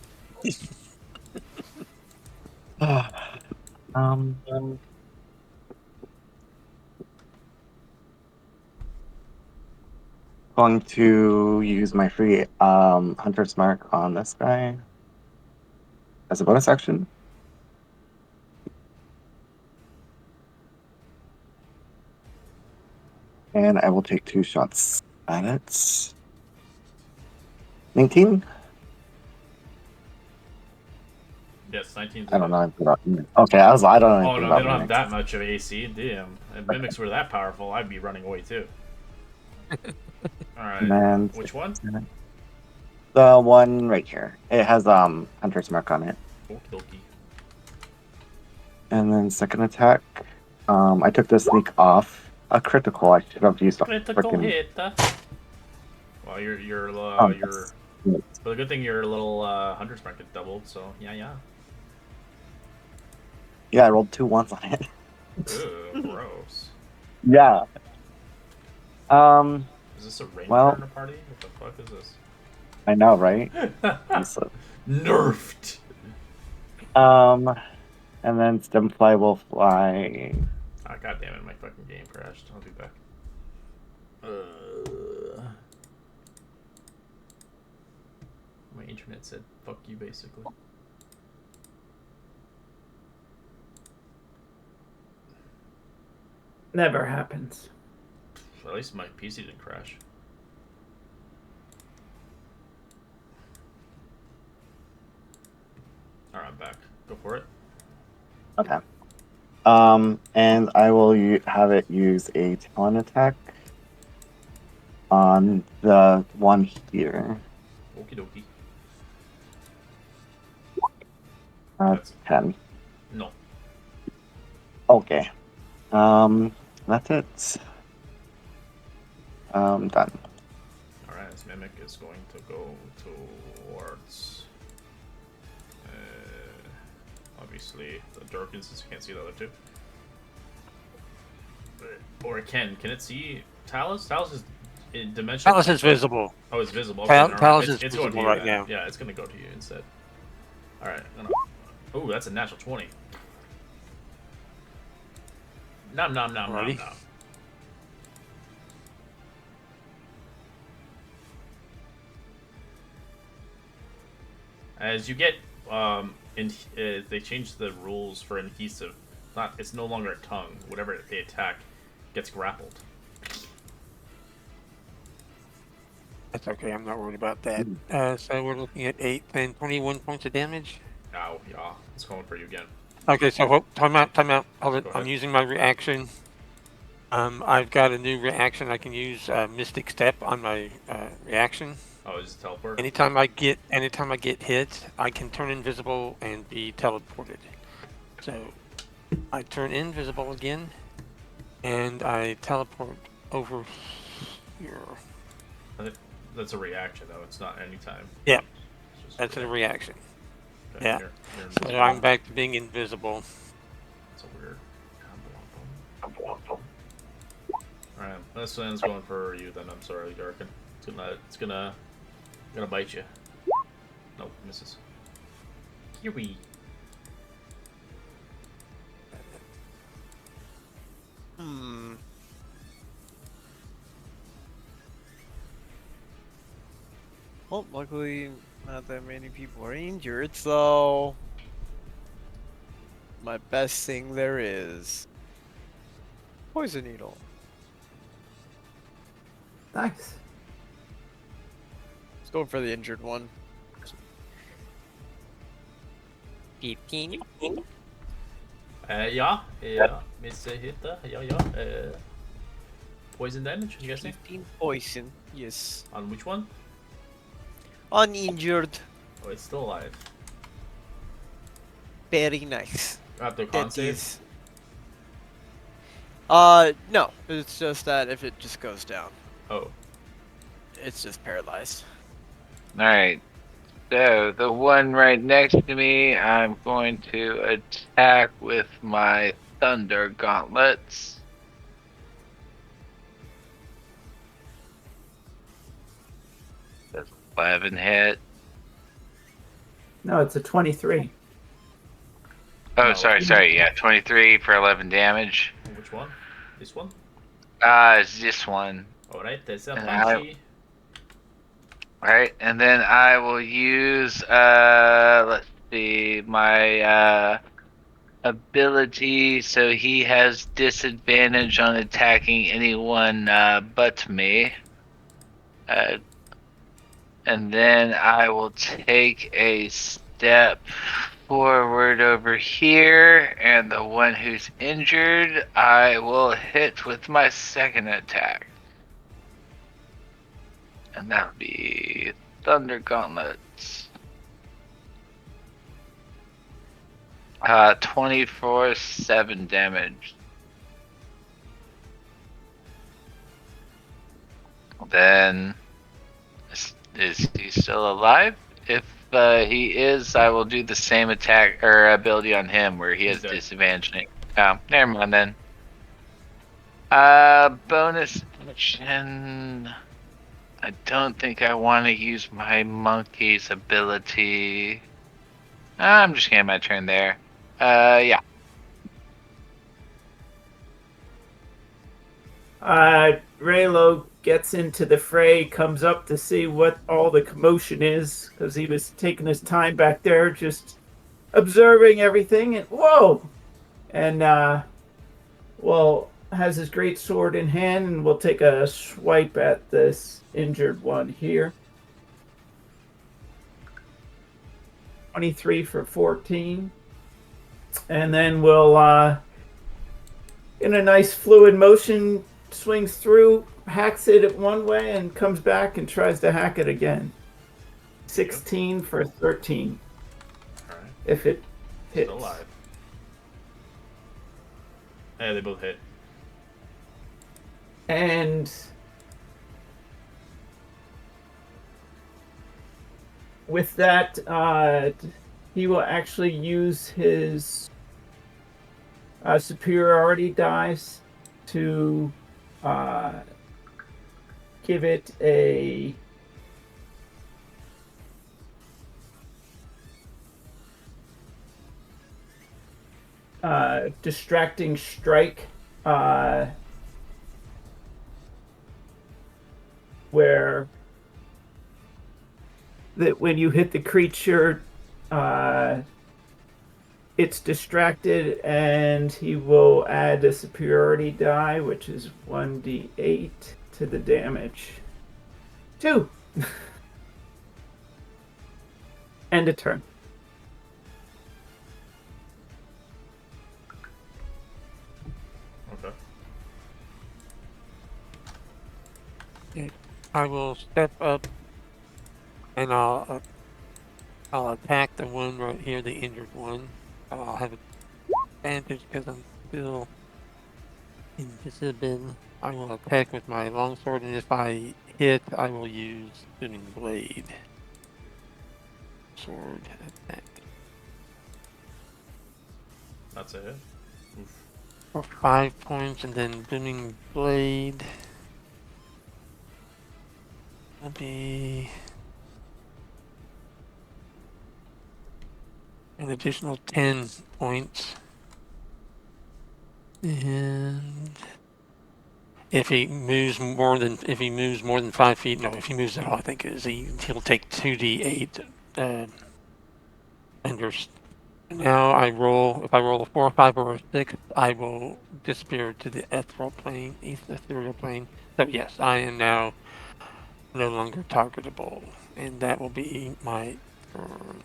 Going to use my free Hunter's Mark on this guy as a bonus action. And I will take 2 shots at it. 19? Yes, 19. I don't know. Okay, I don't know Oh anything no, about they don't have mimics. that much of AC. Damn. If mimics were that powerful, I'd be running away too. Alright. And Which one? the one right here. It has Hunter's Mark on it. Okie dokie. And then second attack. I took the sneak off. A critical. I should have used a Critical frickin' hit. Well, your yes. but the good thing your little Hunter's Mark get doubled. So yeah. Yeah, I rolled 2 ones on it. Ew, gross. Yeah. Is this a ranger Well- in a party? What the fuck is this? I know, right? So, Nerfed. and then Stemfly will fly. Ah, god damn it, my fucking game crashed. I'll be back. My internet said fuck you, basically. Never happens. At least my PC didn't crash. Alright, I'm back. Go for it. Okay. And I will have it use a talent attack on the one here. Okie dokie. That's 10. No. Okay. That's it. Done. Alright, this mimic is going to go towards. Obviously, the Durkins, since you can't see the other two. Or it can. Can it see Talus? Talus is in dimensional. Talus is visible. Oh, it's visible. Talus is it's going to visible you right then. now. Yeah, it's going to go to you instead. Alright. Oh, that's a natural 20. Nom nom nom nom Alrighty. nom. As you get, they changed the rules for adhesive. It's no longer a tongue. Whatever they attack gets grappled. That's okay. I'm not worried about that. So we're looking at 8 and 21 points of damage. Ow, yeah. It's going for you again. Okay, so time out. Hold it. Go I'm ahead. using my reaction. I've got a new reaction. I can use Mystic Step on my reaction. Oh, is it teleport? Anytime I get hit, I can turn invisible and be teleported. So I turn invisible again, and I teleport over here. I think that's a reaction, though. It's not anytime. Yeah, It's just that's a reaction. Okay, Yeah. You're So invisible. I'm back to being invisible. It's a weird combo. Alright, this one's going for you then. I'm sorry, Garkin. It's gonna bite you. Nope, misses. Kiwi. Well, luckily, not that many people are injured, so my best thing there is poison needle. Nice. Let's go for the injured one. 15. Yeah, miss a hit there. Yeah. Poison damage, I'm guessing? 15 poison, yes. On which one? Uninjured. Oh, it's still alive. Very nice. After con That save? is. No. It's just that if it just goes down, Oh. it's just paralyzed. Alright. So, the one right next to me, I'm going to attack with my Thunder Gauntlets. That's 11 hit. No, it's a 23. Oh, No. sorry. Yeah, 23 for 11 damage. Which one? This one? It's this one. Alright, there's a And I- punchy. Right, and then I will use, let's see, my, ability, so he has disadvantage on attacking anyone, but me. And then I will take a step forward over here, and the one who's injured, I will hit with my second attack. And that would be Thunder Gauntlets. 24/7 damage. Then, is he still alive? If he is, I will do the same attack or ability on him where he has He's dead. disadvantage. Oh, never mind then. Bonus action. I don't think I want to use my monkey's ability. I'm just gonna end my turn there. Yeah. Raylo gets into the fray, comes up to see what all the commotion is, because he was taking his time back there, just observing everything, and whoa! And, well, has his great sword in hand, and will take a swipe at this injured one here. 23 for 14. And then we'll, in a nice fluid motion, swings through, hacks it at one way, and comes back and tries to hack it again. 16 for 13. Alright. If it hits. Still alive. Yeah, they both hit. And with that, he will actually use his superiority dice to give it a distracting strike, where that when you hit the creature, it's distracted, and he will add a superiority die, which is 1d8 to the damage. 2. End of turn. Okay. I will step up and I'll attack the one right here, the injured one. I'll have advantage because I'm still invisible. I will attack with my longsword, and if I hit, I will use Spinning Blade. Sword attack. That's a hit. Oof. For 5 points, and then Booming Blade will be an additional 10 points. And if he moves more than 5 feet, no, if he moves at all, I think it is he'll take 2d8. Now I roll. If I roll a 4, a 5, or a 6, I will disappear to the ethereal plane. So yes, I am now no longer targetable, and that will be my turn.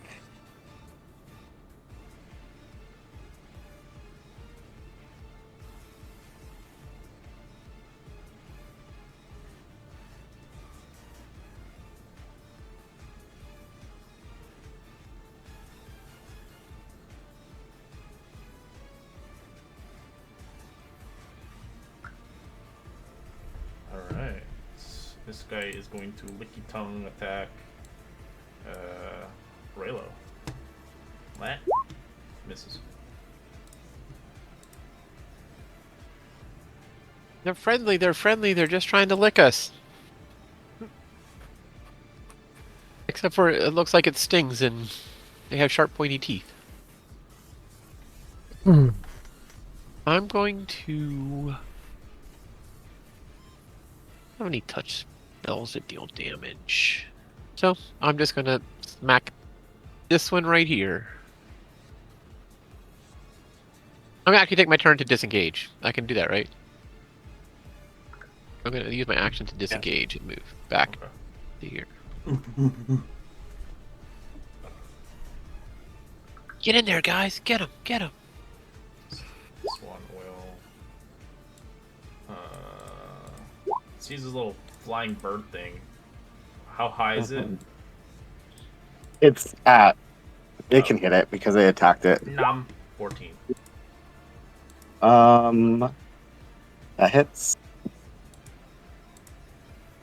Alright. This guy is going to licky tongue attack Raylo. What? Misses. They're friendly. They're friendly. They're just trying to lick us. Except for it looks like it stings and they have sharp, pointy teeth. I'm going to. How many touch spells that deal damage? So I'm just gonna smack this one right here. I'm gonna actually take my turn to disengage. I can do that, right? I'm gonna use my action to disengage and move back Okay. to here. Get in there, guys! Get him! Get him! This one will. Sees this little flying bird thing. How high is it? It's at. It can hit it because they attacked it. 14. That hits.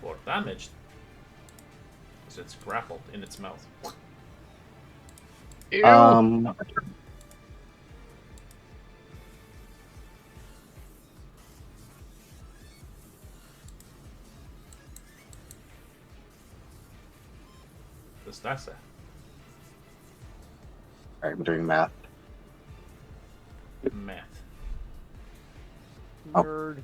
For damage. Because it's grappled in its mouth. Ew. Does that say? Alright, I'm doing math. Math. Oh. Nerd.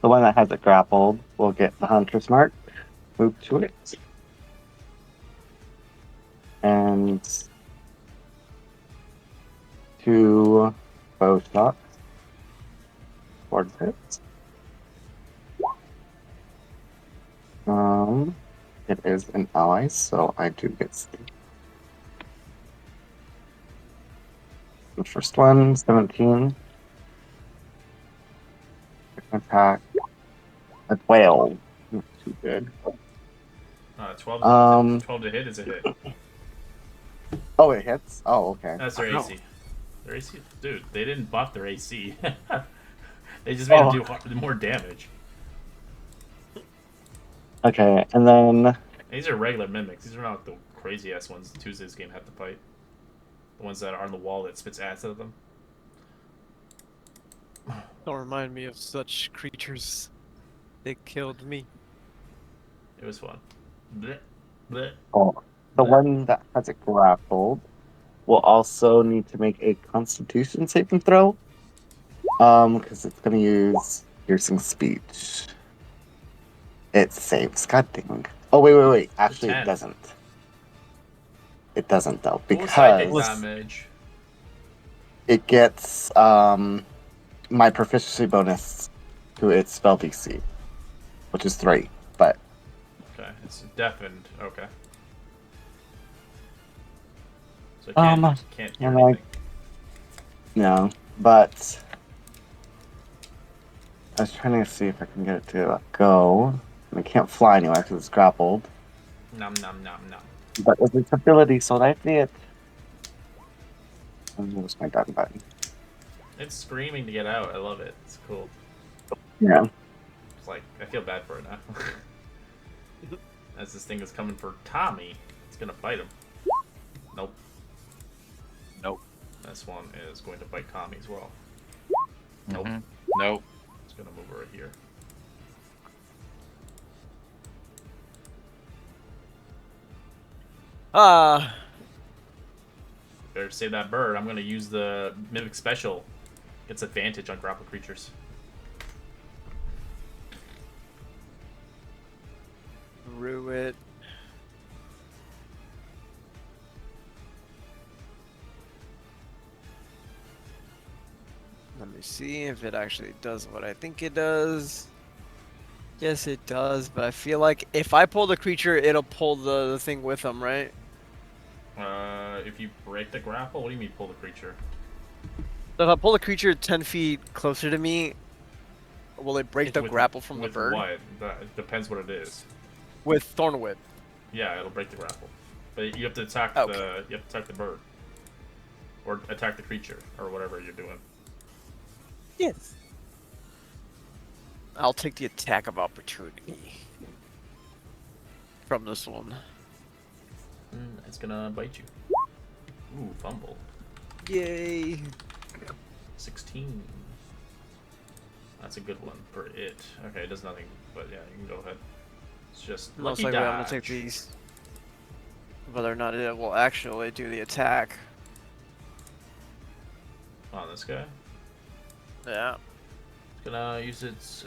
The one that has it grappled will get the hunter's mark. Move to it. And 2 bow shots towards it. It is an ally, so I do get saved. The first one, 17. Attack. A 12. Not too good. 12 to hit is a hit. Oh, it hits? Oh, okay. That's their Wow. AC. Their AC, dude, they didn't buff their AC. They just made them do more damage. Okay, and then And these are regular mimics. These are not the crazy ass ones Tuesday's game had to fight. The ones that are on the wall that spits acid at them. Don't remind me of such creatures. They killed me. It was fun. Blech, blech. the one that has it grappled will also need to make a Constitution saving throw. Because it's going to use piercing speech. It saves. God dang. Oh, wait. Actually, it 10. doesn't. It doesn't, though. Full psychic Because damage. it gets my proficiency bonus to its spell DC, which is 3. But Okay, it's deafened. Okay. So it can't hear and I- anything. no. But I was trying to see if I can get it to go. And it can't fly anywhere because it's grappled. Nom nom nom nom. But with its ability, so I see it. Where's my done button? It's screaming to get out. I love it. It's cool. Yeah. It's like, I feel bad for it now. As this thing is coming for Tommy, it's gonna bite him. Nope. Nope. This one is going to bite Tommy as well. Nope. Nope. It's gonna move right here. Better save that bird. I'm gonna use the Mimic Special. Gets advantage on grapple creatures. Rue it. Let me see if it actually does what I think it does. Yes, it does, but I feel like if I pull the creature, it'll pull the thing with them, right? If you break the grapple, what do you mean pull the creature? So if I pull the creature 10 feet closer to me, will it break It's the with- grapple from the with bird? what? That depends what it is. With Thorn Whip. Yeah, it'll break the grapple. But you have to attack Okay. you have to attack the bird. Or attack the creature, or whatever you're doing. Yes. I'll take the attack of opportunity from this one. It's gonna bite you. Ooh, fumble. Yay. 16. That's a good one for it. Okay, it does nothing, but yeah, you can go ahead. It's just Most lucky likely I'm gonna dodge. take these. Whether or not it will actually do the attack. On this guy. Yeah. It's gonna use its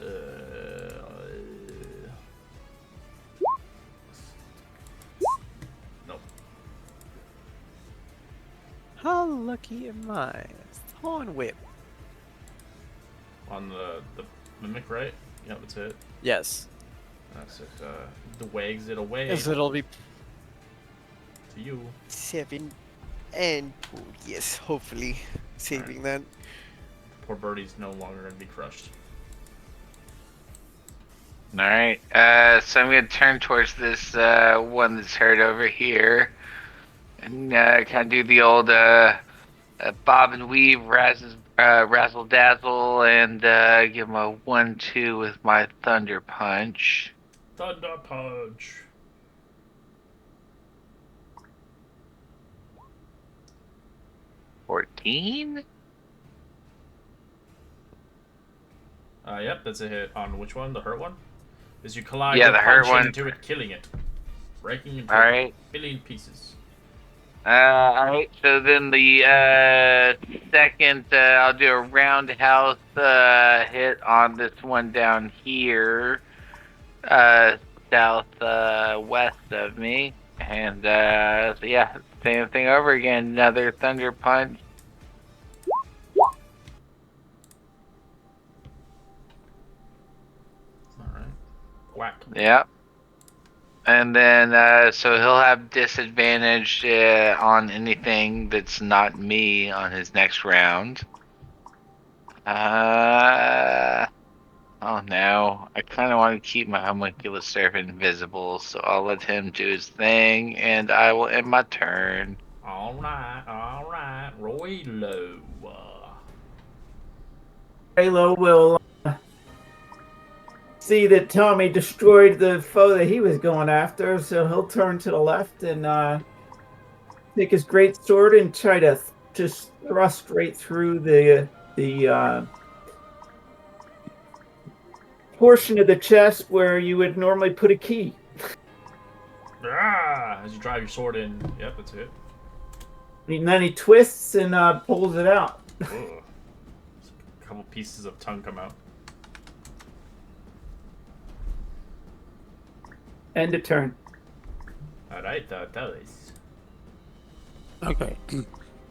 nope. How lucky am I? Thorn Whip. On the mimic, right? Yep, that's it. Yes. That's it. The wags it away Yes, it'll be to you. 7 and 2. Yes, hopefully saving that. Poor birdie's no longer gonna be crushed. Alright, so I'm gonna turn towards this one that's hurt over here. And kind of do the old bob and weave, razzle dazzle, and give him a 1-2 with my thunder punch. Thunder punch. $14? Yep, that's a hit. On which one? The hurt one? As you collide Yeah, your the hurt punch one. into it, killing it. Breaking into Alright. a billion pieces. Alright, so then the second, I'll do a roundhouse hit on this one down here, southwest of me. And so yeah, same thing over again, another thunder punch. Alright. Whack. Yep. And then, so he'll have disadvantage on anything that's not me on his next round. Oh no. I kind of want to keep my homunculus servant invisible, so I'll let him do his thing, and I will end my turn. Alright. Roylo. Raylo will see that Tommy destroyed the foe that he was going after, so he'll turn to the left and take his great sword and try to just thrust right through the portion of the chest where you would normally put a key. As you drive your sword in. Yep, that's it. And then he twists and pulls it out. Ugh. A couple pieces of tongue come out. End of turn. Alright, that is. Okay.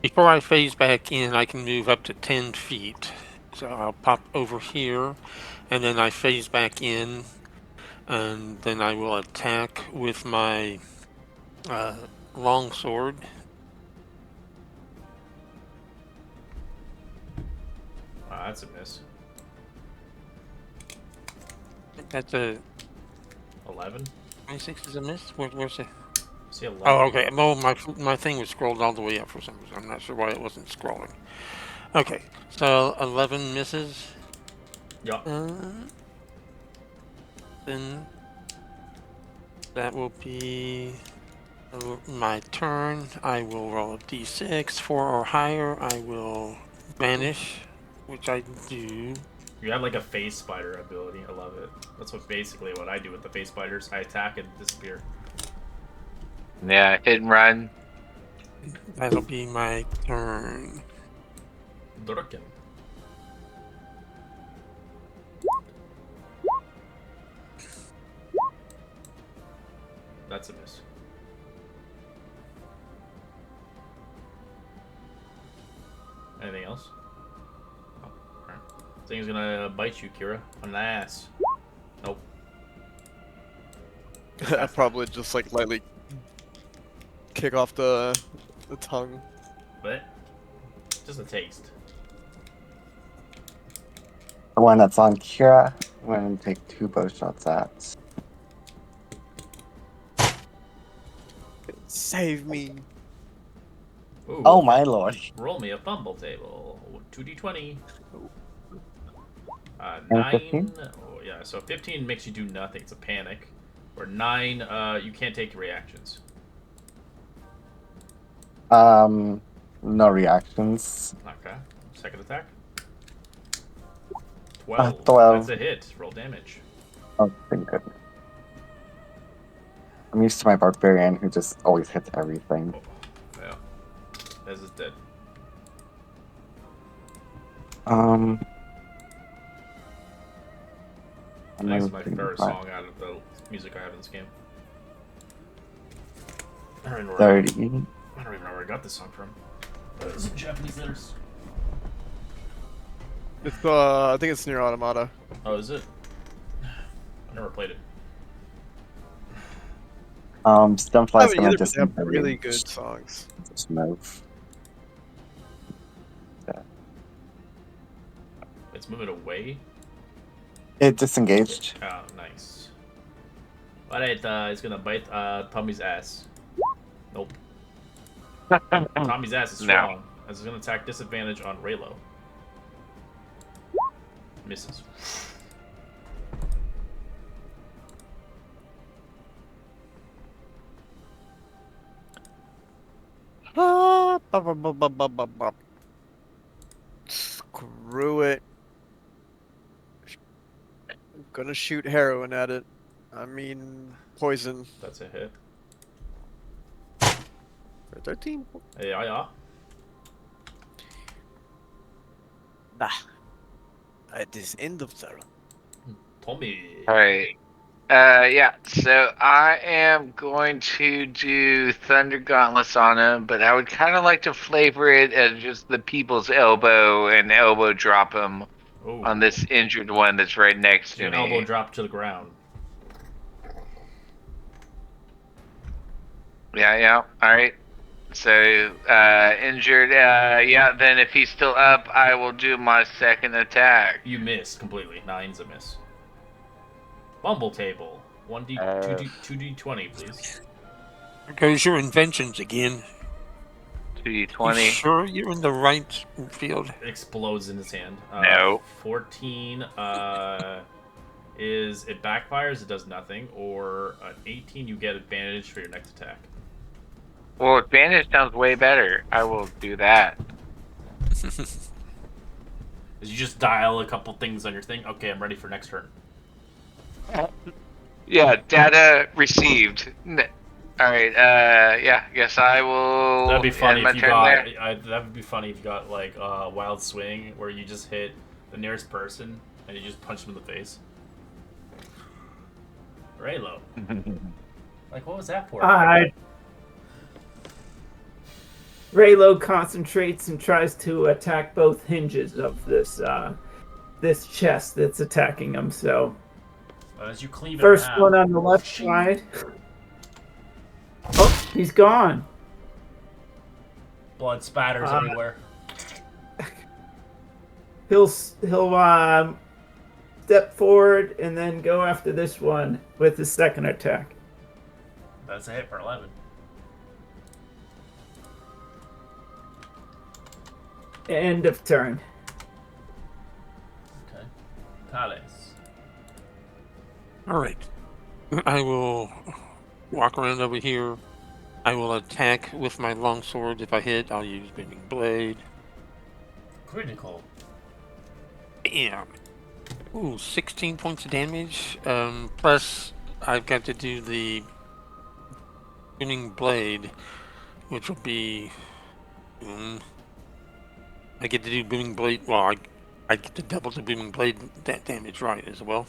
Before I phase back in, I can move up to 10 feet. So I'll pop over here, and then I phase back in, and then I will attack with my long sword. That's a miss. That's a 11? 26 is a miss. Where's it? See 11. Oh, okay. Well, my thing was scrolled all the way up for some reason. I'm not sure why it wasn't scrolling. Okay, so 11 misses. Yeah. Then that will be my turn. I will roll a d6, 4 or higher. I will vanish, which I do. You have like a phase spider ability. I love it. That's basically what I do with the phase spiders. I attack and disappear. Yeah, hit and run. That'll be my turn. Lurkin. That's a miss. Anything else? Oh, alright. Thing's gonna bite you, Kira, on the ass. Nope. I probably just like lightly kick off the tongue. But just a taste. The one that's on Kira, I'm going to take 2 bow shots at. Save me. Ooh, Oh my lord. roll me a fumble table. 2d20. And 9. 15? Oh, yeah, so 15 makes you do nothing. It's a panic. Or 9, you can't take reactions. No reactions. Okay. Second attack. 12. 12. That's a hit. Roll damage. Oh, thank goodness. I'm used to my barbarian who just always hits everything. Oh, yeah. As is dead. I'm That's gonna my take favorite 5. song out of the music I have in this game. I don't even know 30. I don't even know where I got this song from. It's Japanese letters. It's I think it's near Automata. Oh, is it? I never played it. Stunfly's I mean, gonna either, but they just have really good songs. Just move. It's moving away. It disengaged. Oh, nice. Alright, it's gonna bite Tommy's ass. Nope. Tommy's ass is strong. It's gonna attack disadvantage on Raylo. Misses. Screw it. I'm gonna shoot heroin at it. I mean, poison. That's a hit. For 13? Yeah. Bah. It is end of turn. Tommy. Alright. Yeah, so I am going to do Thunder Gauntlets on him, but I would kind of like to flavor it as just the people's elbow and elbow drop him Ooh. on this injured one that's right next to Your me. elbow drop to the ground. Yeah. Alright. So, injured, yeah, then if he's still up, I will do my second attack. You miss completely. 9's a miss. Bumble table. 2d20, please. There goes your inventions again. 2d20. You sure you're in the right field? Explodes in his hand. No. 14 is it backfires, it does nothing, or an 18 you get advantage for your next attack. Well, advantage sounds way better. I will do that. Is you just dial a couple things on your thing? Okay, I'm ready for next turn. Yeah, data received. Alright, yeah, guess I will. That'd be funny end my if you turn got. there. That would be funny if you got like a wild swing where you just hit the nearest person and you just punch them in the face. Raylo. Like, what was that for? Raylo concentrates and tries to attack both hinges of this this chest that's attacking him. So, As you cleave it first in one half, on the left side. Oh, he's gone. blood spatters everywhere. He'll step forward and then go after this one with his second attack. That's a hit for 11. End of turn. Okay. Thales. All right. I will walk around over here. I will attack with my longsword. If I hit, I'll use Booming Blade. Critical. Bam. Ooh, 16 points of damage. Plus, I've got to do the Booming Blade, which will be. I get to do Booming Blade. Well, I get to double the Booming Blade damage, right, as well.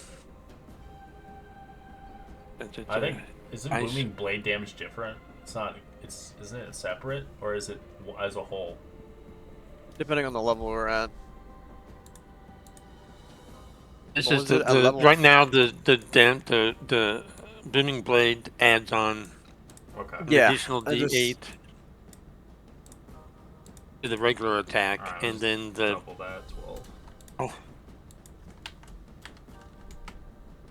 I think isn't Nice. booming blade damage different? It's not. Isn't it separate or is it as a whole? Depending on the level we're at. This What is was the, it, at the level right now the Booming Blade adds on Okay. an Yeah, additional I just- D8 to the regular attack, Alright, and let's then the double that 12.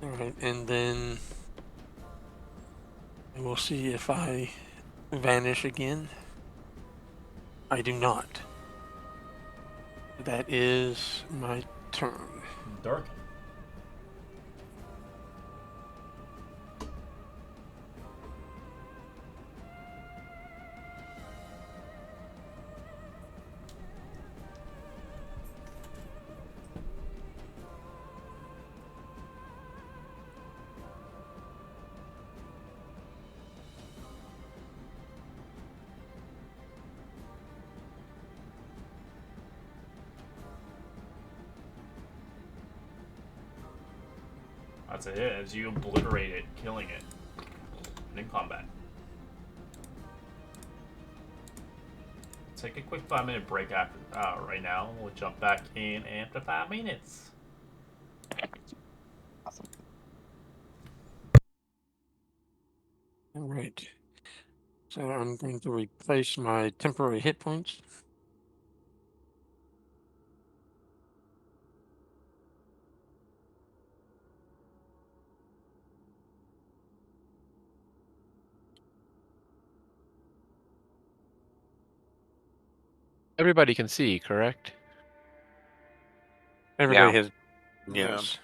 all right, and then we'll see if I vanish again. I do not. That is my turn. Dark. That's a hit as you obliterate it, killing it. And in combat. Take a quick 5-minute break after right now. We'll jump back in after 5 minutes. Awesome. All right. So I'm going to replace my temporary hit points. Everybody can see, correct? Everybody Yeah. has. Yes.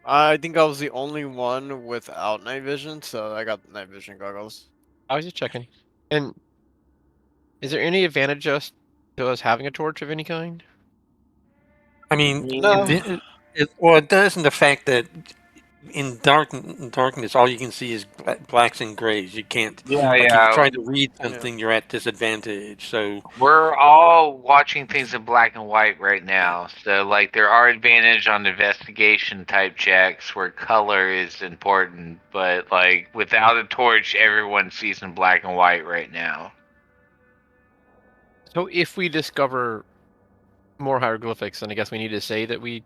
I think I was the only one without night vision, so I got night vision goggles. I was just checking. And is there any advantage to us having a torch of any kind? I mean, No. it does in the fact that in darkness, all you can see is blacks and grays. You can't. Yeah, Like if yeah. you try to read something, you're at disadvantage. So We're all watching things in black and white right now. So, like, there are advantage on investigation type checks where color is important, but, like, without a torch, everyone sees in black and white right now. So if we discover more hieroglyphics, then I guess we need to say that we.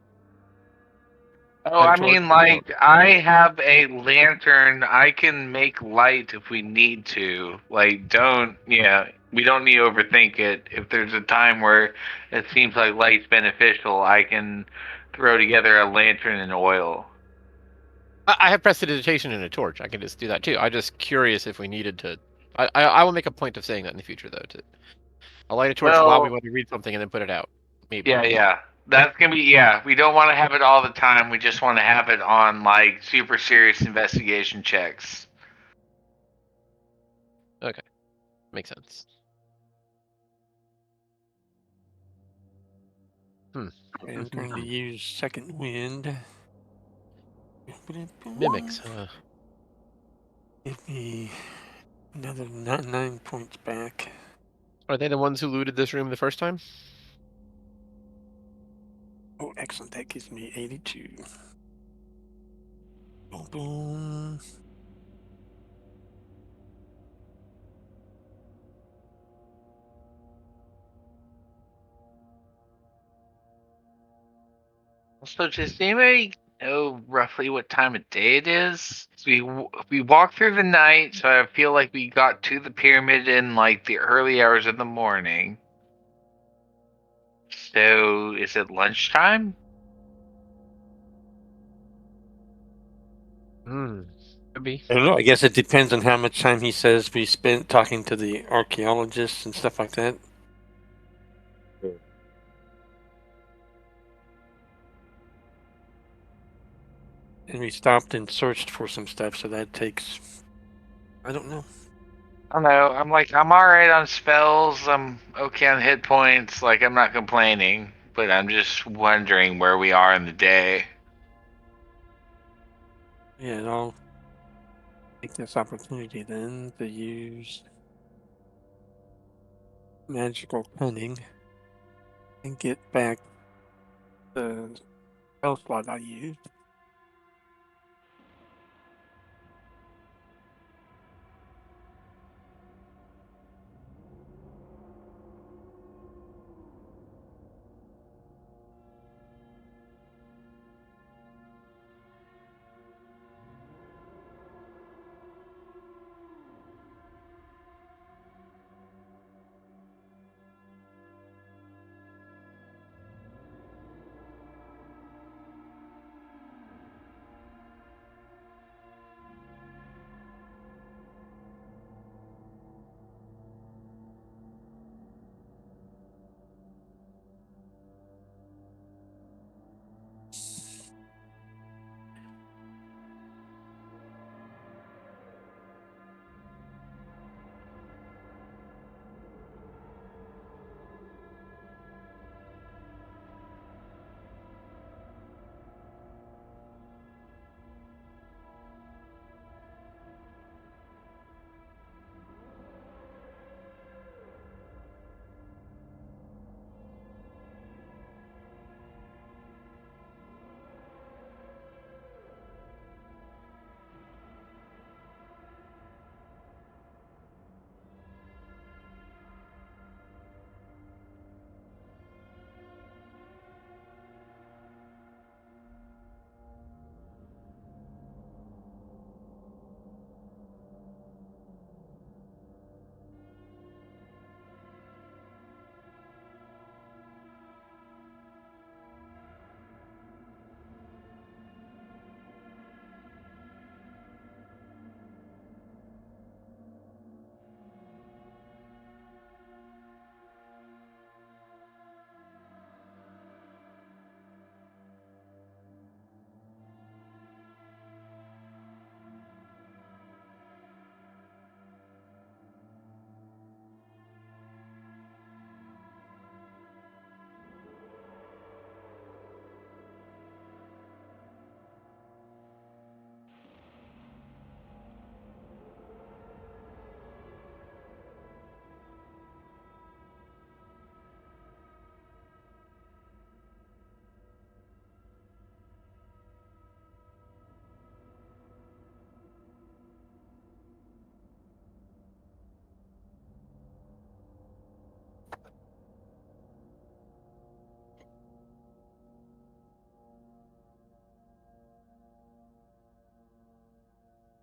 Oh, Have I torch mean, or like, I have a lantern. I can make light if we need to. Like, we don't need to overthink it. If there's a time where it seems like light's beneficial, I can throw together a lantern and oil. I have prestidigitation in a torch. I can just do that too. I'm just curious if we needed to. I will make a point of saying that in the future, though. I'll light a torch while we Well, want to read something and then put it out. Maybe. yeah. That's gonna be, yeah. We don't want to have it all the time. We just want to have it on, like, super serious investigation checks. Okay. Makes sense. I'm going to use second wind. Mimics. Give me another 9 points back. Are they the ones who looted this room the first time? Oh, excellent. That gives me 82. Boom, boom. So does anybody know roughly what time of day it is? So we walked through the night, so I feel like we got to the pyramid in, like, the early hours of the morning. So is it lunchtime? Could be. I don't know. I guess it depends on how much time he says we spent talking to the archaeologists and stuff like that. And we stopped and searched for some stuff, so that takes... I don't know. I don't know. I'm alright on spells. I'm okay on hit points. Like, I'm not complaining, but I'm just wondering where we are in the day. Yeah, and I'll take this opportunity then to use magical cunning and get back the spell slot I used.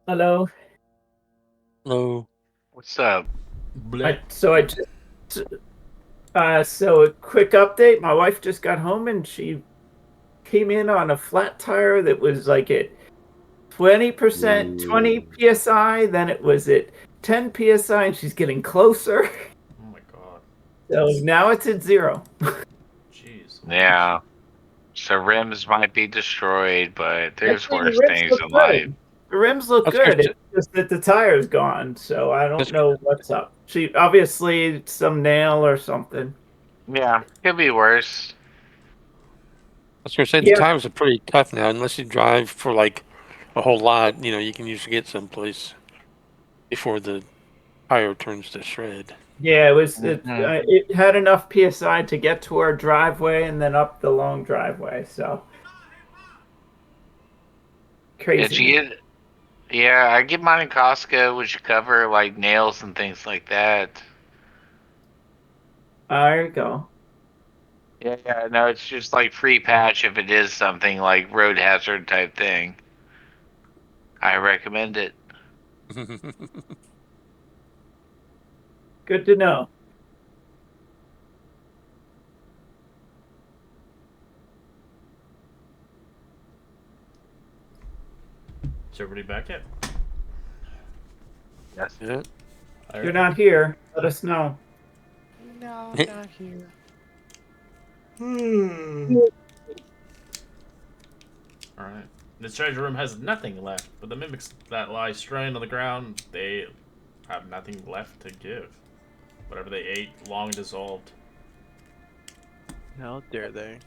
Hello. Hello. What's up? So a quick update. My wife just got home and she came in on a flat tire that was like at 20%, 20 psi. Then it was at 10 psi, and she's getting closer. Oh my god. So now it's at 0. Jeez. Yeah. So rims might be destroyed, but there's Actually, worse the rims things look in good. life. The rims look That's good. good. It's just that the tire's gone, so I don't know what's up. She obviously some nail or something. Yeah, could be worse. I was going to say, the Yeah. tires are pretty tough now. Unless you drive for like a whole lot, you can usually get someplace before the tire turns to shred. Yeah, Mhm. it had enough psi to get to our driveway and then up the long driveway. So Did crazy. you get? Yeah, I get mine in Costco, which cover like nails and things like that. There you go. Yeah, no, it's just like free patch if it is something like road hazard type thing. I recommend it. Good to know. Is everybody back yet? Yes. Yeah. If you're not here, let us know. No, not here. Alright. This treasure room has nothing left, but the mimics that lie strewn on the ground, they have nothing left to give. Whatever they ate, long dissolved. How dare they?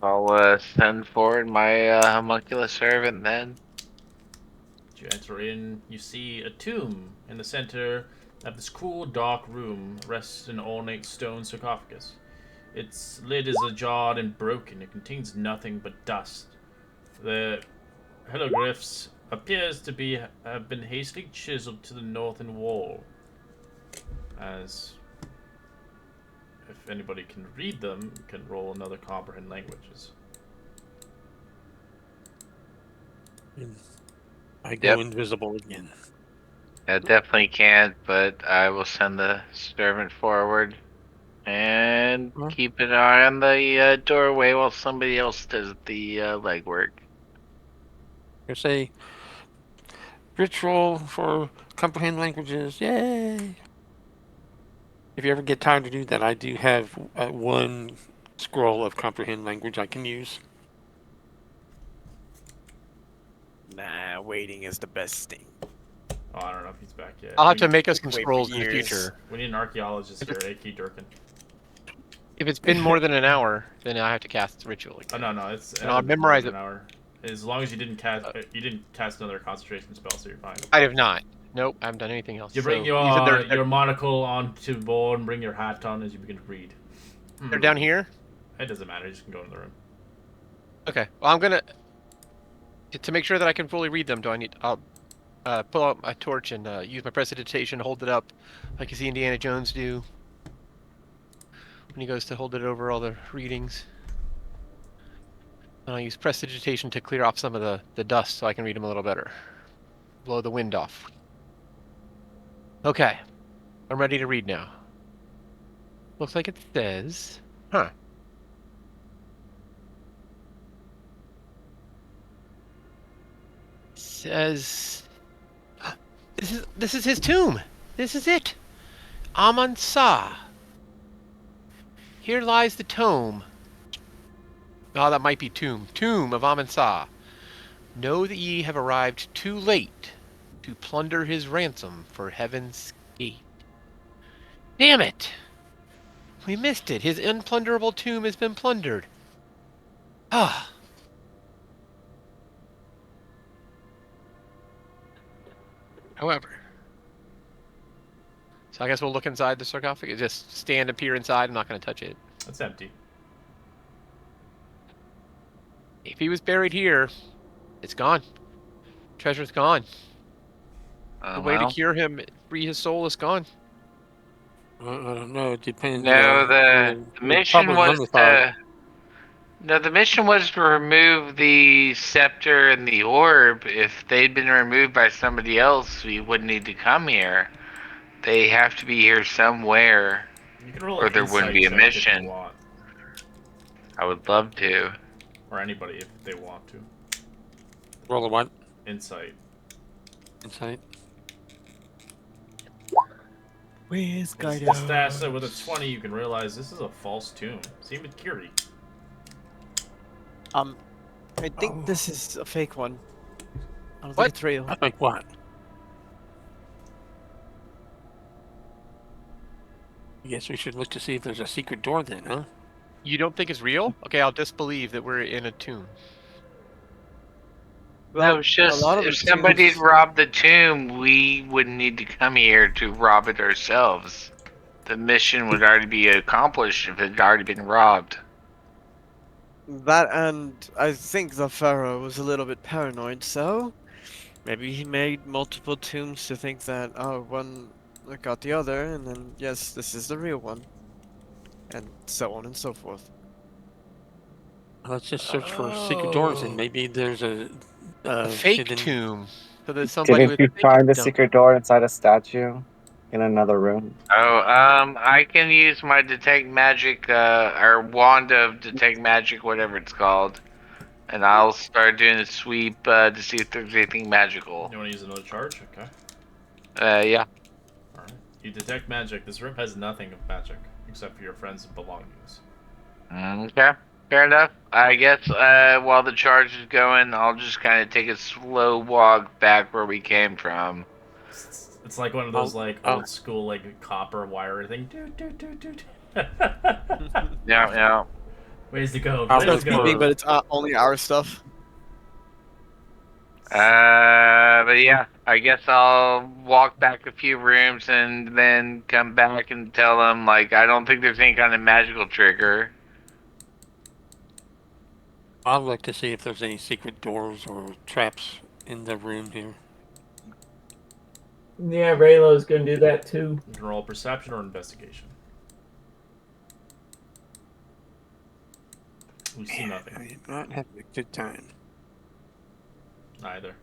I'll send forward my homunculus servant then. As you enter in, you see a tomb. In the center of this cool, dark room rests an ornate stone sarcophagus. Its lid is ajar and broken. It contains nothing but dust. The hieroglyphs appears to have been hastily chiseled to the northern wall. As if anybody can read them, you can roll another comprehend languages. I go Yep. invisible again. I definitely can't, but I will send the servant forward and Huh? keep an eye on the doorway while somebody else does the legwork. There's a ritual for comprehend languages. Yay! If you ever get time to do that, I do have one scroll of comprehend language I can use. Nah, waiting is the best thing. Oh, I don't know if he's back yet. I'll have to make us some wait for scrolls in the years. future. We need an archaeologist here, A.K. Durkin. If it's been more than an hour, then I have to cast ritual Oh again. no, it's And I'll memorize an hour. As long as you didn't cast another concentration spell, so you're fine. I have not. Nope, I haven't done anything else. You bring So you said your monocle onto board and bring your hat on as you begin to read. they're down here? It doesn't matter. You just can go in the room. Okay. Well, I'm gonna to make sure that I can fully read them. I'll pull out my torch and use my prestidigitation, hold it up, like you see Indiana Jones do when he goes to hold it over all the readings. And I'll use prestidigitation to clear off some of the dust so I can read them a little better. Blow the wind off. Okay. I'm ready to read now. Looks like it says, huh. Says this is his tomb. This is it. Amun Sa. Here lies the tome. Oh, that might be tomb. Tomb of Amun Sa. Know that ye have arrived too late to plunder his ransom for heaven's gate. Damn it! We missed it. His unplunderable tomb has been plundered. Ah. However, so I guess we'll look inside the sarcophagus. Just stand and peer inside. I'm not going to touch it. It's empty. If he was buried here, it's gone. Treasure's gone. The way to Well, cure him, free his soul, is gone. I don't know. It depends. no, the mission probably was mummified. the mission was to remove the scepter and the orb. If they'd been removed by somebody else, we wouldn't need to come here. They have to be here somewhere, You can roll or an there wouldn't insight be a check if you mission. want, I would love to. or anybody if they want to. Roll a what? Insight. Insight. Where's Guido? Stassa, with a 20, you can realize this is a false tomb. Same with Kiri. I think this is a fake one. I don't What? think it's real. I think what? I guess we should look to see if there's a secret door then, huh? You don't think it's real? Okay, I'll disbelieve that we're in a tomb. No, it's just lot of if the somebody had tombs- robbed the tomb, we wouldn't need to come here to rob it ourselves. The mission would already be accomplished if it had already been robbed. That, and I think the pharaoh was a little bit paranoid, so maybe he made multiple tombs to think that, oh, one got the other, and then, yes, this is the real one. And so on and so forth. Let's just search for secret doors and maybe there's a Fake hidden... tomb. So that somebody Didn't would you think find the it's dumb. secret door inside a statue in another room? Oh, I can use my detect magic, or wand of detect magic, whatever it's called, and I'll start doing a sweep to see if there's anything magical. You want to use another charge? Okay. Yeah. Alright. You detect magic. This room has nothing of magic except for your friends and belongings. Okay. Fair enough. I guess while the charge is going, I'll just kind of take a slow walk back where we came from. It's like one of those like old school like copper wire thing. Doot, doot, doot, doot. Yeah. Ways to go. I'll Ways Starts to look go. beeping, but it's only our stuff. But yeah, I guess I'll walk back a few rooms and then come back and tell them, like, I don't think there's any kind of magical trigger. I'll look to see if there's any secret doors or traps in the room here. Yeah, Raylo's gonna do that too. You can roll perception or investigation. We see nothing. I am not having a good time. Neither.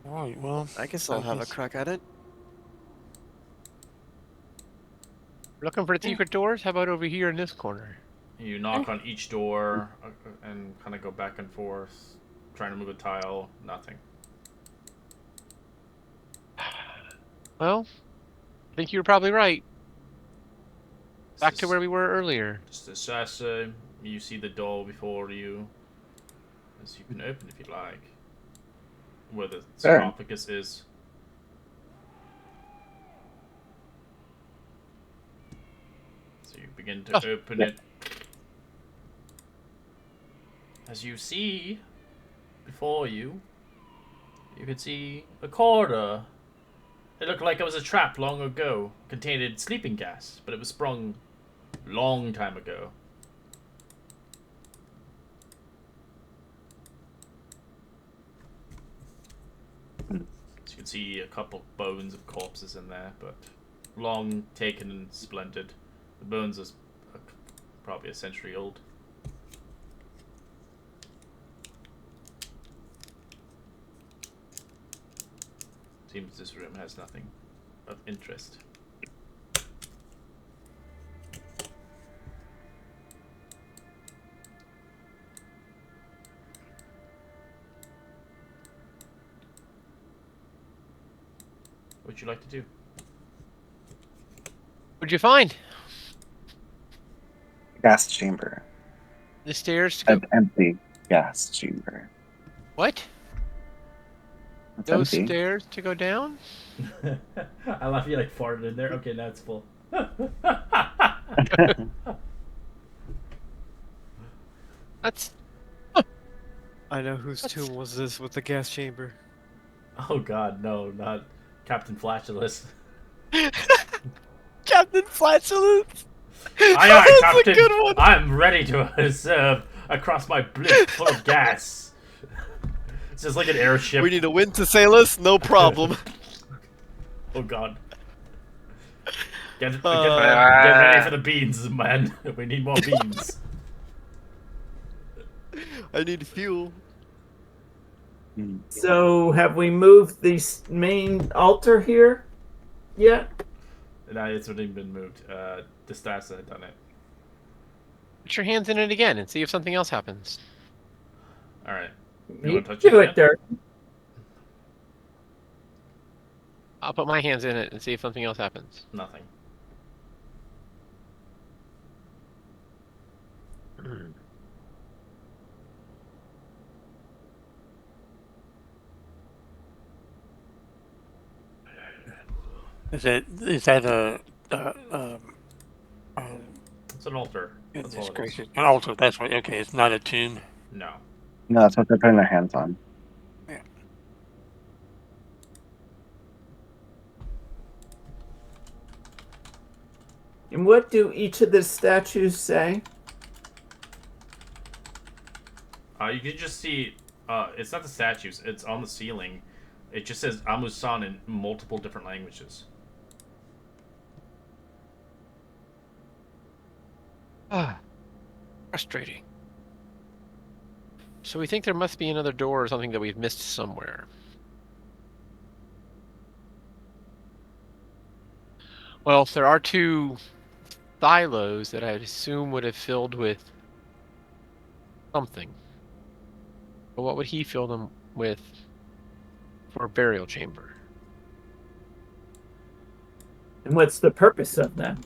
Alright, well, I guess I'll have a guess- crack at it. Looking for the secret doors? How about over here in this corner? You knock on each door and kind of go back and forth, trying to move a tile. Nothing. Well, I think you were probably right. Back to where we were earlier. Just assess. You see the door before you, as you can open if you like. Where the Sure. sarcophagus is. So you begin to open it. As you see before you, you can see a corridor. It looked like it was a trap long ago, contained sleeping gas, but it was sprung long time ago. So you can see a couple bones of corpses in there, but long taken and splendid. The bones are probably a century old. Seems this room has nothing of interest. What would you like to do? What'd you find? Gas chamber. The stairs to go. An empty gas chamber. What? It's Those empty. stairs to go down? I laugh, you like farted in there. Okay, now it's full. That's I know whose tomb was this with the gas chamber. Oh god, no, not Captain Flatulous. Captain Flatulence! Aye, aye, That's Captain. a good one! I'm ready to serve across my bliss full of gas. It's just like an airship. We need a wind to sail us? No problem. Oh god. Get Uh, ready for the beans, man. We need more beans. I need fuel. Hmm. So, have we moved the main altar here yet? No, it's already been moved. Distasa had done it. put your hands in it again and see if something else happens. Alright. You wanna touch do it it, Dirk. I'll put my hands in it and see if something else happens. Nothing. Is that a It's an altar. That's goodness all it is. gracious, an altar? That's right. Okay, it's not a tomb. No. No, that's what they're putting their hands on. And what do each of the statues say? You can just see, it's not the statues, it's on the ceiling. It just says Amusan in multiple different languages. Ah, frustrating. So we think there must be another door or something that we've missed somewhere. Well, there are two silos that I'd assume would have filled with something. But what would he fill them with for a burial chamber? And what's the purpose of them?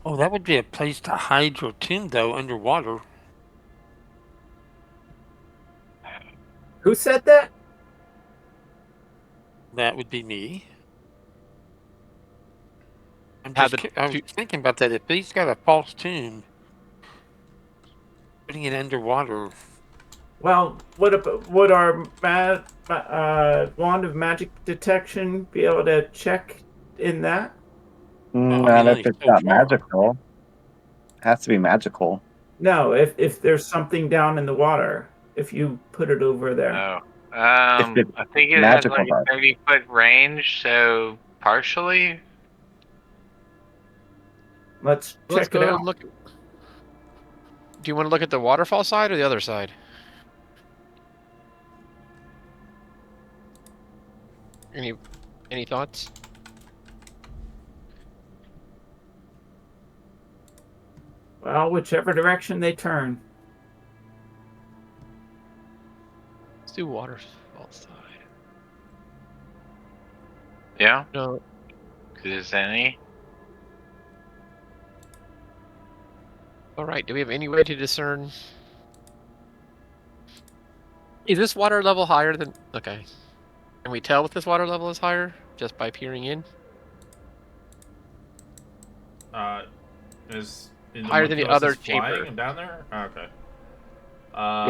Oh, that would be a place to hide your tin, though, underwater. Who said that? That would be me. Have I was thinking about that. If he's got a false tomb, putting it underwater. Well, would our wand of magic detection be able to check in that? Well, I Not mean, if only it's so not far. magical. It has to be magical. No, if there's something down in the water, if you put it over there. Oh. If it's I think it has magical, like but a 30-foot range, so partially. Let's Let's check it go out. look. Do you want to look at the waterfall side or the other side? Any thoughts? Well, whichever direction they turn. Let's do waterfall side. Yeah. No. Is any? All right. Do we have any way to discern? Is this water level higher than? Okay. Can we tell if this water level is higher just by peering in? Is the Higher than monkey the license other flying chamber. down there? Oh, okay.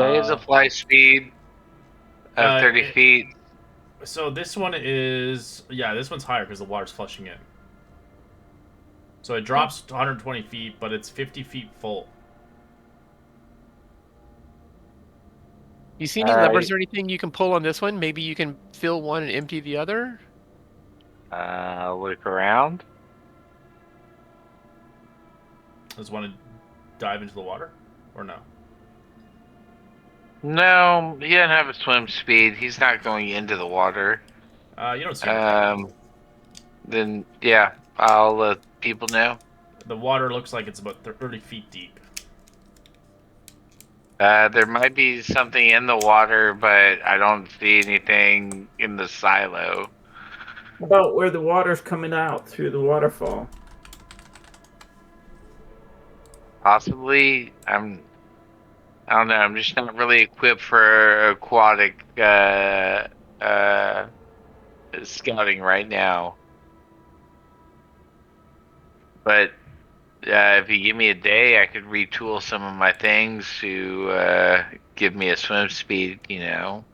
There is a fly speed of 30 It, feet. so this one is this one's higher because the water's flushing in. So it drops to 120 feet, but it's 50 feet full. You see any levers or anything you can pull on this one? Maybe you can fill one and empty the other? Look around. Does one to dive into the water, or no? No, he doesn't have a swim speed. He's not going into the water. You don't see anything. Then yeah, I'll let people know. The water looks like it's about 30 feet deep. There might be something in the water, but I don't see anything in the silo. About where the water's coming out through the waterfall. Possibly, I don't know. I'm just not really equipped for aquatic scouting right now. But if you give me a day, I could retool some of my things to give me a swim speed. You know.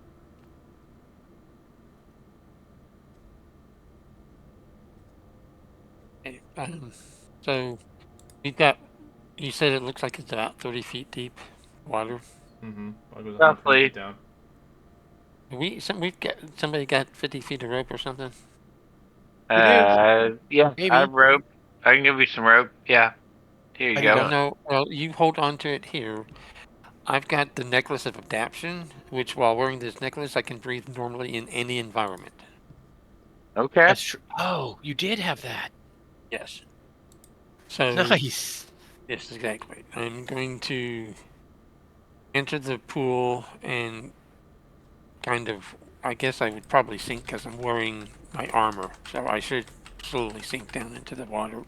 Okay, so we've got. You said it looks like it's about 30 feet deep water. Mm-hmm. I'll go 120 Roughly. feet down. We've got somebody got 50 feet of rope or something. Yeah, Maybe. I have rope. I can give you some rope. Yeah. Here you I go. got- No, well, you hold on to it here. I've got the necklace of adaptation, which while wearing this necklace, I can breathe normally in any environment. Okay. That's true. Oh, you did have that. Yes. So Nice. yes, exactly. I'm going to enter the pool and kind of. I guess I would probably sink because I'm wearing my armor, so I should slowly sink down into the water.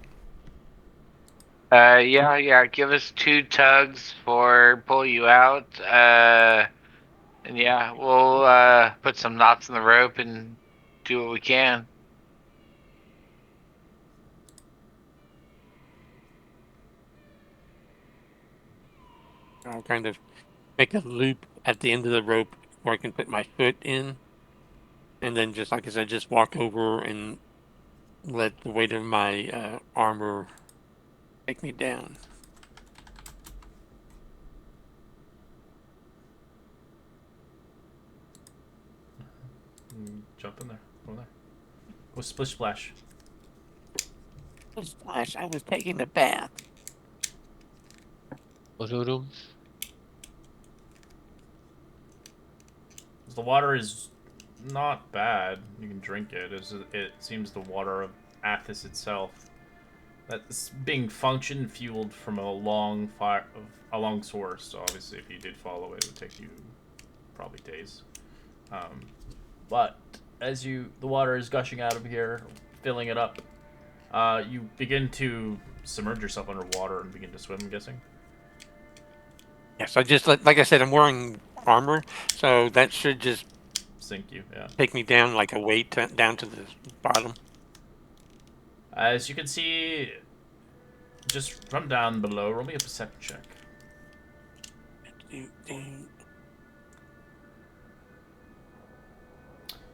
Yeah. Give us 2 tugs for pull you out. And yeah, we'll put some knots in the rope and do what we can. I'll kind of make a loop at the end of the rope where I can put my foot in, and then just like I said, just walk over and let the weight of my armor take me down. Jump in there. Go there. Go splish splash. Splash! I was taking a bath. The water is not bad. You can drink it. It seems the water of Athos itself that's being fueled from a long source. So obviously, if you did follow it, it would take you probably days. But as the water is gushing out of here, filling it up, You begin to submerge yourself underwater and begin to swim, I'm guessing? Yes, I just like I said, I'm wearing armor, so that should just Sink you, yeah. take me down like a weight down to the bottom. As you can see, just from down below, roll me a perception check. You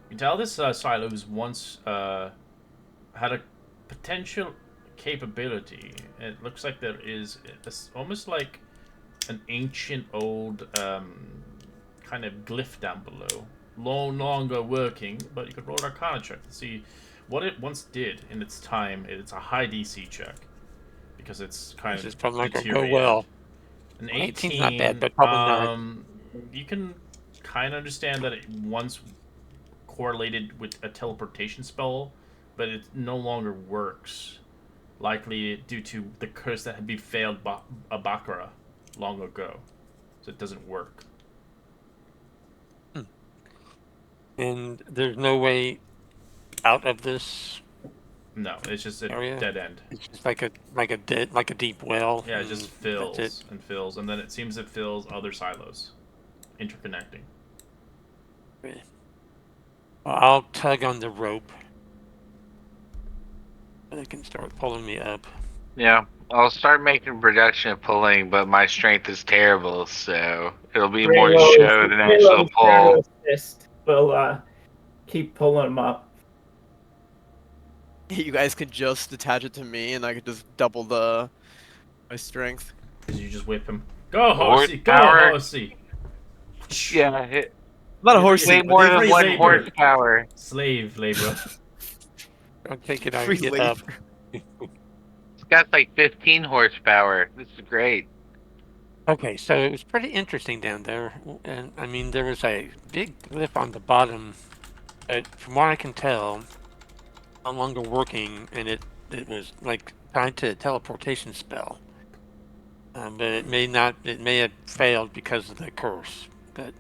can tell this silo was once had a potential capability. It looks like there is almost like an ancient old kind of glyph down below. No longer working, but you could roll an Arcana check to see what it once did in its time. It's a high DC check because it's kind This is of probably not gonna go deteriorated. well. An 18's 18, not bad, but probably not. You can kind of understand that it once correlated with a teleportation spell, but it no longer works. Likely due to the curse that had befaled Bakara long ago. So it doesn't work. And there's no way out of this No, it's just a area. dead end. It's just like a deep well. Yeah, it just fills that's it. and fills, and then it seems it fills other silos, interconnecting. Well, I'll tug on the rope. And it can start pulling me up. Yeah, I'll start making production of pulling, but my strength is terrible, so it'll be more show than actual pull. We'll keep pulling them up. You guys can just attach it to me, and I could just double my strength. Because you just whip him. Go, horsey! Go, horsey! Yeah, Not a horsey. way but more they than free one labor. horsepower. Slave labor. I'll take it out Free and get labor. up. It's got like 15 horsepower. This is great. Okay, so it was pretty interesting down there. And I mean, there was a big glyph on the bottom. But from what I can tell, no longer working, and it was like tied to a teleportation spell. But it may not. It may have failed because of the curse. But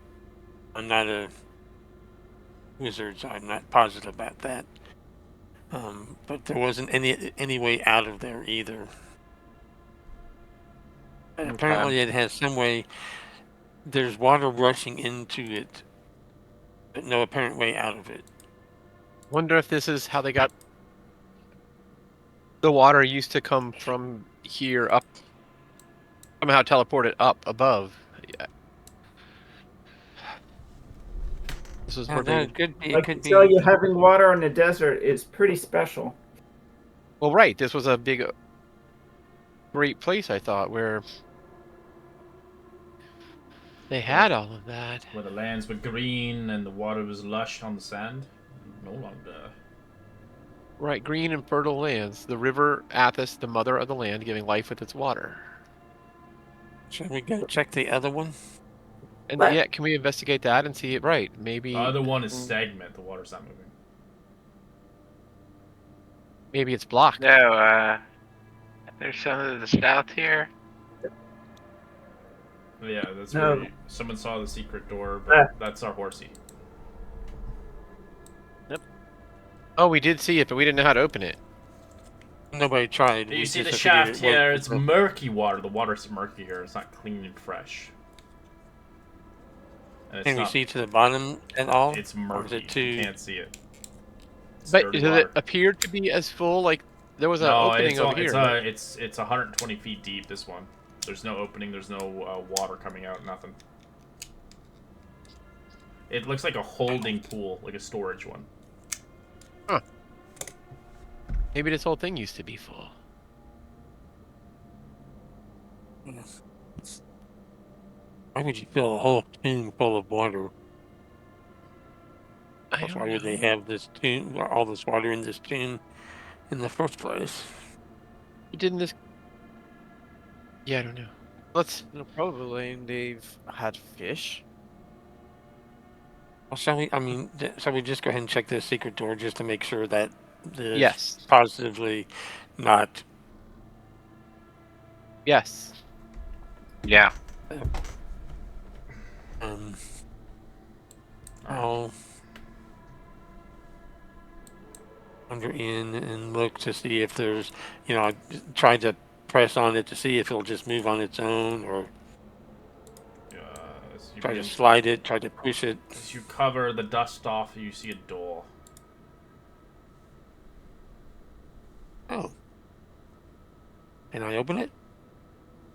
I'm not a wizard, so I'm not positive about that. But there wasn't any way out of there either. And apparently, it has some way. There's water rushing into it, but no apparent way out of it. Wonder if this is how they got. The water used to come from here up, somehow teleported up above. Yeah. This is where No, they. it could be. I It can could be. tell you, having water in the desert is pretty special. Well, right. This was a big, great place. I thought where they had all of that. Where the lands were green and the water was lush on the sand. No longer. Right, green and fertile lands. The river Athos, the mother of the land, giving life with its water. Should we go check the other one? And But- yeah, can we investigate that and see it? Right, maybe. The other one is stagnant. The water's not moving. Maybe it's blocked. No, there's some to the south here. Yeah, that's No. where someone saw the secret door, but that's our horsey. Oh, we did see it, but we didn't know how to open it. Nobody tried. You We see the just figured shaft it here, was- it's murky water. The water's murky here, it's not clean and fresh. And it's Can we not, see to the bottom at all? it's Or is murky. it too? You can't see it. It's But dirty does water. it appear to be as full? Like there was an No, opening it's, over here. it's 120 feet deep, this one. There's no opening, there's no water coming out, nothing. It looks like a holding pool, like a storage one. Maybe this whole thing used to be full. Why would you fill a whole tune full of water? I don't Why would they know. have this tune, all this water in this tune, in the first place? Didn't this? Yeah, I don't know. Let's. No, probably they've had fish. Well, shall we? I mean, shall we just go ahead and check this secret door just to make sure that it's Yes. positively not? Yes. Yeah. Oh, wander in and look to see if there's, I tried to press on it to see if it'll just move on its own, or As you try to begin, slide it, try to push it. as you cover the dust off, you see a door. Oh. Can I open it?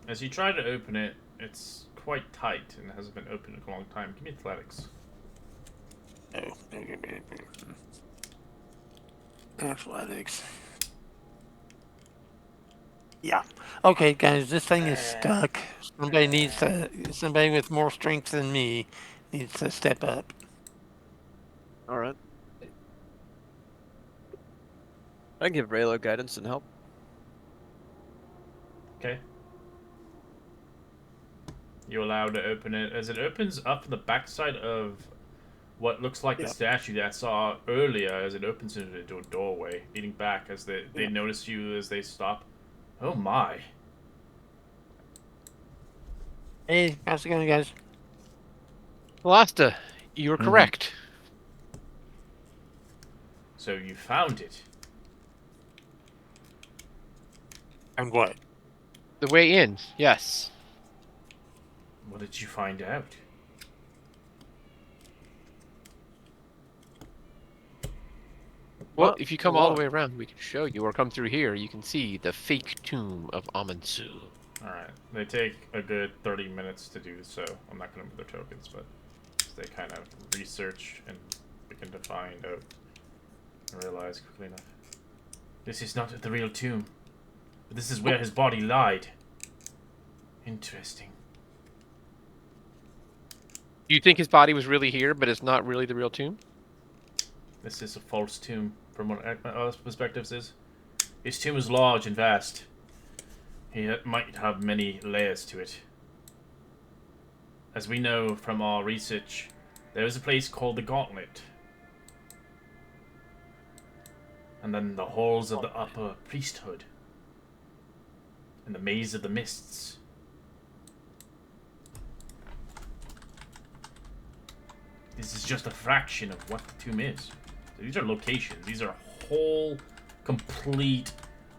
As you try to open it, it's quite tight and hasn't been opened in a long time. Give me athletics. Oh. Athletics. Yeah. Okay, guys, this thing is stuck. Somebody with more strength than me needs to step up. All right. I can give Raylo guidance and help. Okay. You're allowed to open it. As it opens up the backside of what looks like the statue that I saw earlier, as it opens into a doorway, leading back as they notice you as they stop. Oh my. Hey, how's it going, guys? Velasta, you were correct. So you found it. And what? The way in, yes. What did you find out? Well, if you come all the way around, we can show you, or come through here, you can see the fake tomb of Amansu. Alright. They take a good 30 minutes to do so. I'm not going to move their tokens, but they kind of research and begin to find out and realize quickly enough. This is not the real tomb. But this is where his body lied. Interesting. Do you think his body was really here, but it's not really the real tomb? This is a false tomb, from what our perspectives is. His tomb is large and vast. He might have many layers to it. As we know from our research, there is a place called the Gauntlet. And then the halls of the upper priesthood. And the maze of the mists. This is just a fraction of what the tomb is. So these are locations. These are whole, complete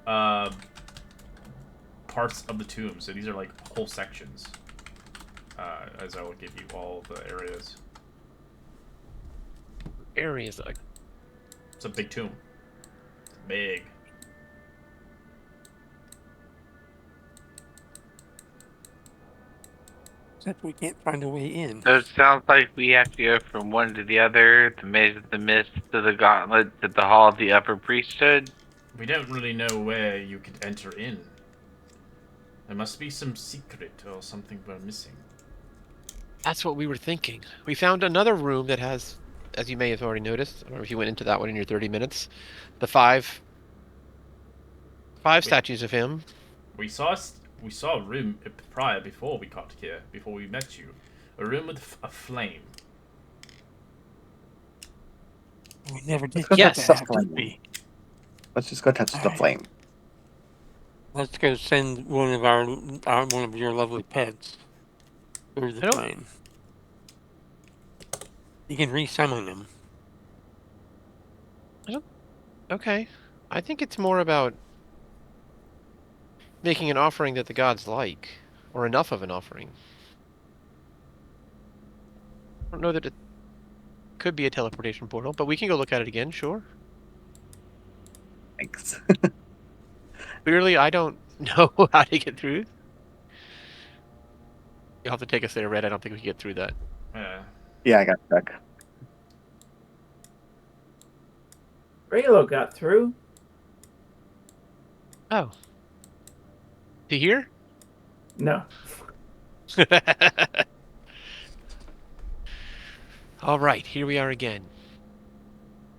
parts of the tomb. So these are like whole sections. As I will give you all the areas. Areas like It's a big tomb. It's big. Except we can't find a way in. So it sounds like we have to go from one to the other, the maze of the mist to the gauntlet to the hall of the upper priesthood. We don't really know where you could enter in. There must be some secret or something we're missing. That's what we were thinking. We found another room that has, as you may have already noticed, I don't know if you went into that one in your 30 minutes, the five statues of him. We saw a room prior before we got here, before we met you. A room with a flame. We never did. Yes. That, did we? Let's just go touch the Alright. flame. Let's go send one of one of your lovely pets through the flame. You can re-summon them. Okay. I think it's more about making an offering that the gods like, or enough of an offering. I don't know that it could be a teleportation portal, but we can go look at it again, sure. Thanks. Clearly, I don't know how to get through. You'll have to take us there, Red. I don't think we can get through that. Yeah, I got stuck. Raylo got through. Oh. To here? No. All right, here we are again.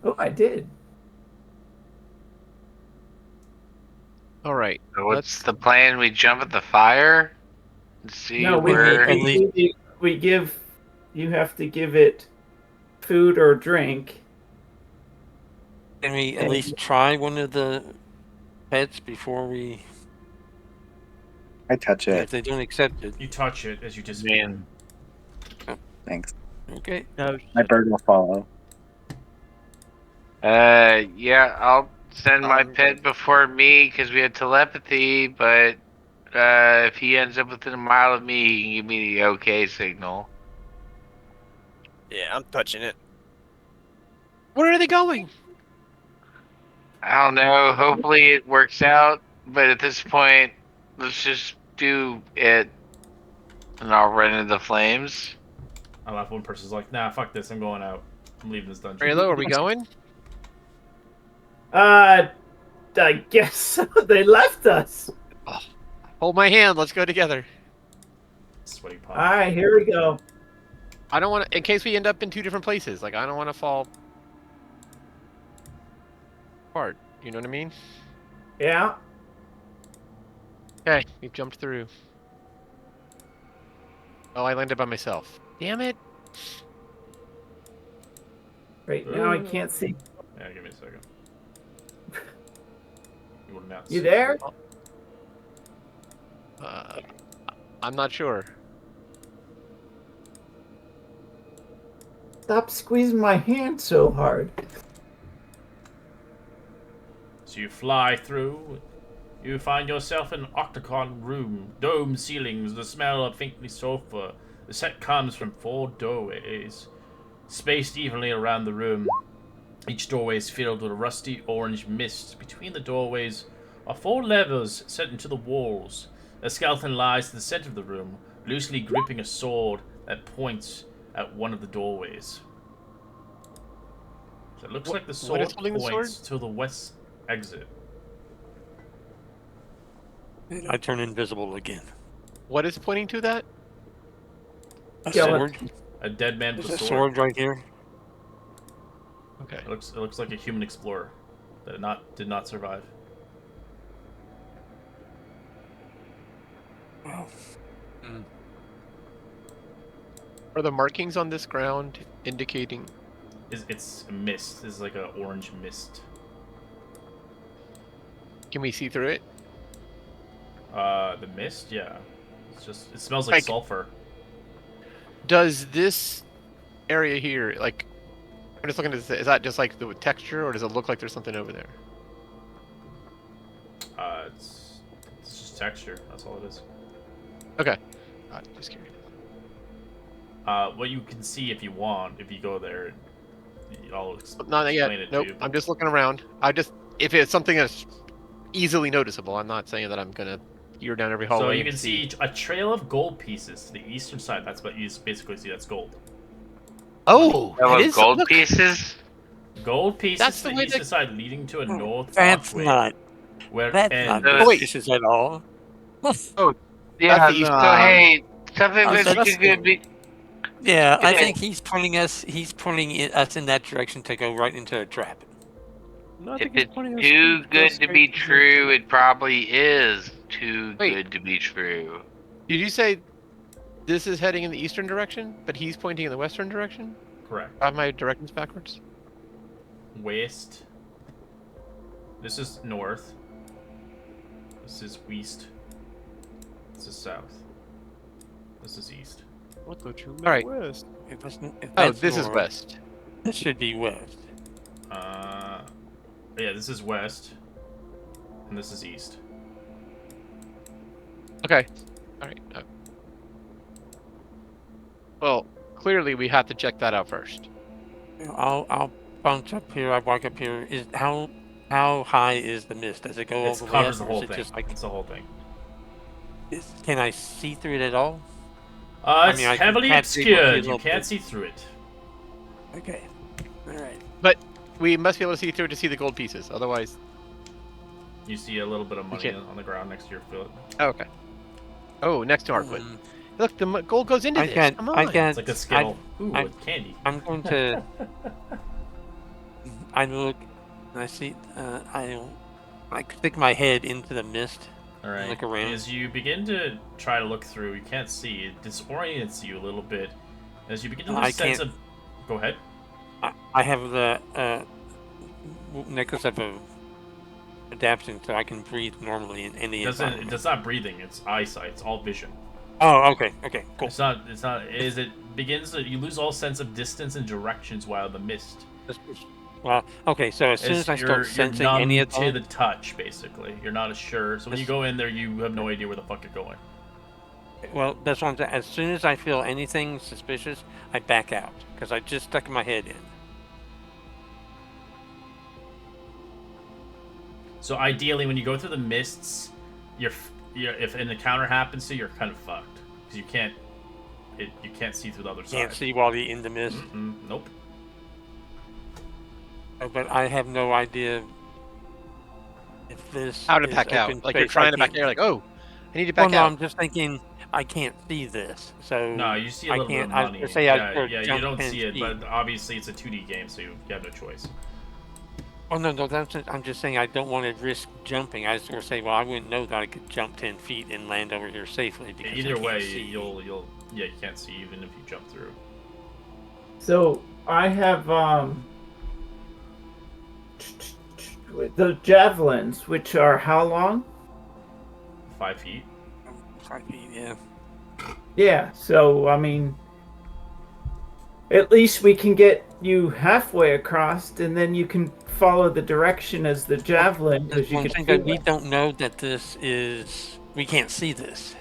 Oh, I did. All right. So what's the plan? We jump at the fire and see No, where. we give. You have to give it food or drink. Can we at least try one of the pets before we? I touch If it. they don't accept it, You touch it as you just Man. Thanks. okay. No, My bird will follow. Yeah, I'll send my I'm pet before me because we had telepathy, but if he ends up within a mile of me, he can give me the okay signal. Yeah, I'm touching it. Where are they going? I don't know. Hopefully it works out, but at this point, let's just do it, and I'll run into the flames. I laugh. One person's like, "Nah, fuck this. I'm going out. I'm leaving this dungeon." Raylo, are we going? I guess so. They left us. Hold my hand. Let's go together. Sweaty All pot. right, here we go. I don't want to, in case we end up in 2 different places. Like, I don't want to fall apart. You know what I mean? Yeah. Okay, we've jumped through. Oh, I landed by myself. Damn it. Right now I can't see. Yeah, give me a second. You were nuts. You there? I'm not sure. Stop squeezing my hand so hard. So you fly through. You find yourself in an octagon room, dome ceilings, the smell of faintly sulfur. The scent comes from 4 doorways, spaced evenly around the room. Each doorway is filled with a rusty orange mist. Between the doorways are 4 levers set into the walls. A skeleton lies in the center of the room, loosely gripping a sword that points at one of the doorways. So it looks like the what sword is holding the points to the west exit. I turn invisible again. What is pointing to that? A Skeleton. sword. A dead man with There's a a sword. sword right here. Okay. It looks like a human explorer that did not survive. Wow. Are the markings on this ground indicating... It's a mist. It's like an orange mist. Can we see through it? The mist, yeah. It smells like sulfur. Does this area here, like... I'm just looking at this, is that just like the texture, or does it look like there's something over there? It's just texture. That's all it is. Okay. Just curious. What you can see if you want, if you go there, I'll Not explain yet. it Nope. to you. I'm just looking around. If it's something that's easily noticeable, I'm not saying that I'm gonna peer down every hallway. So you and can see a trail of gold pieces to the eastern side. That's what you basically see. That's gold. Oh, that is gold look, pieces. Gold pieces That's to the the way eastern side, leading to a north That's walkway. not. Where it That's ends. not Oh, wait. suspicious at all. Yeah, That's the east- so hey, something Oh, that that's- could be. Yeah, I Yeah. think he's pointing us in that direction to go right into a trap. If it's too good to be true, it probably is too Wait. good to be true. Did you say this is heading in the eastern direction, but he's pointing in the western direction? Correct. I have my directions backwards. West. This is north. This is west. This is south. This is east. What the you All right. west? If Oh, that's this is north, west. This should be west. Yeah, this is west. And this is east. Okay. All right. Well, clearly we have to check that out first. I'll bounce up here. I walk up here. How high is the mist? Does it go It all the way covers up, the or is whole it thing. just like? It's the whole thing. Can I see through it at all? It's mean, I can heavily catch people obscured. a You little can't bit. see through it. Okay. All right. But we must be able to see through to see the gold pieces. Otherwise, You see a little bit of money can't- on the ground next to your foot. oh, okay. Oh, next to our foot. Um, Look, the gold goes into I this. got. Come on. I got. It's like a Skittle. Ooh, I- with candy. I'm going to. I look. I see. I stick my head into the mist. All right. Look around. As you begin to try to look through, you can't see. It disorients you a little bit. As you begin to lose I sense can't- of. Go ahead. I have the necklace of adaptation, so I can breathe normally in any environment. It's not breathing. It's eyesight. It's all vision. Oh, okay. Okay. Cool. It's not. As it begins to, you lose all sense of distance and directions while the mist. Well, okay, so as soon as I start You're sensing numb any of to that, the touch, basically. You're not as sure. So when you go in there, you have no idea where the fuck you're going. well, that's what I'm saying. As soon as I feel anything suspicious, I back out because I just stuck my head in. So ideally, when you go through the mists, if an encounter happens to you, you're kind of fucked because you can't see through the other side. Can't see while you're in the mist. Nope. But I have no idea if this How to is back out? open Like you're space. trying I to back can't out. You're see. like, oh, I need to Well, back no, out. I'm just thinking I can't see this, so No, you see a I little bit can't. of money. I say You jump don't 10 see it, feet. but obviously it's a 2D game, so you have no choice. Oh no, I'm just saying I don't want to risk jumping. I just want to say, well, I wouldn't know that I could jump 10 feet and land over here safely because Either I can't way, see. you can't see even if you jump through. So I have the javelins, which are how long? 5 feet. 5 feet, yeah. Yeah, so I mean, at least we can get you halfway across, and then you can follow the direction as the javelin because you One can thing feel that we it. don't know that this is, we can't see this,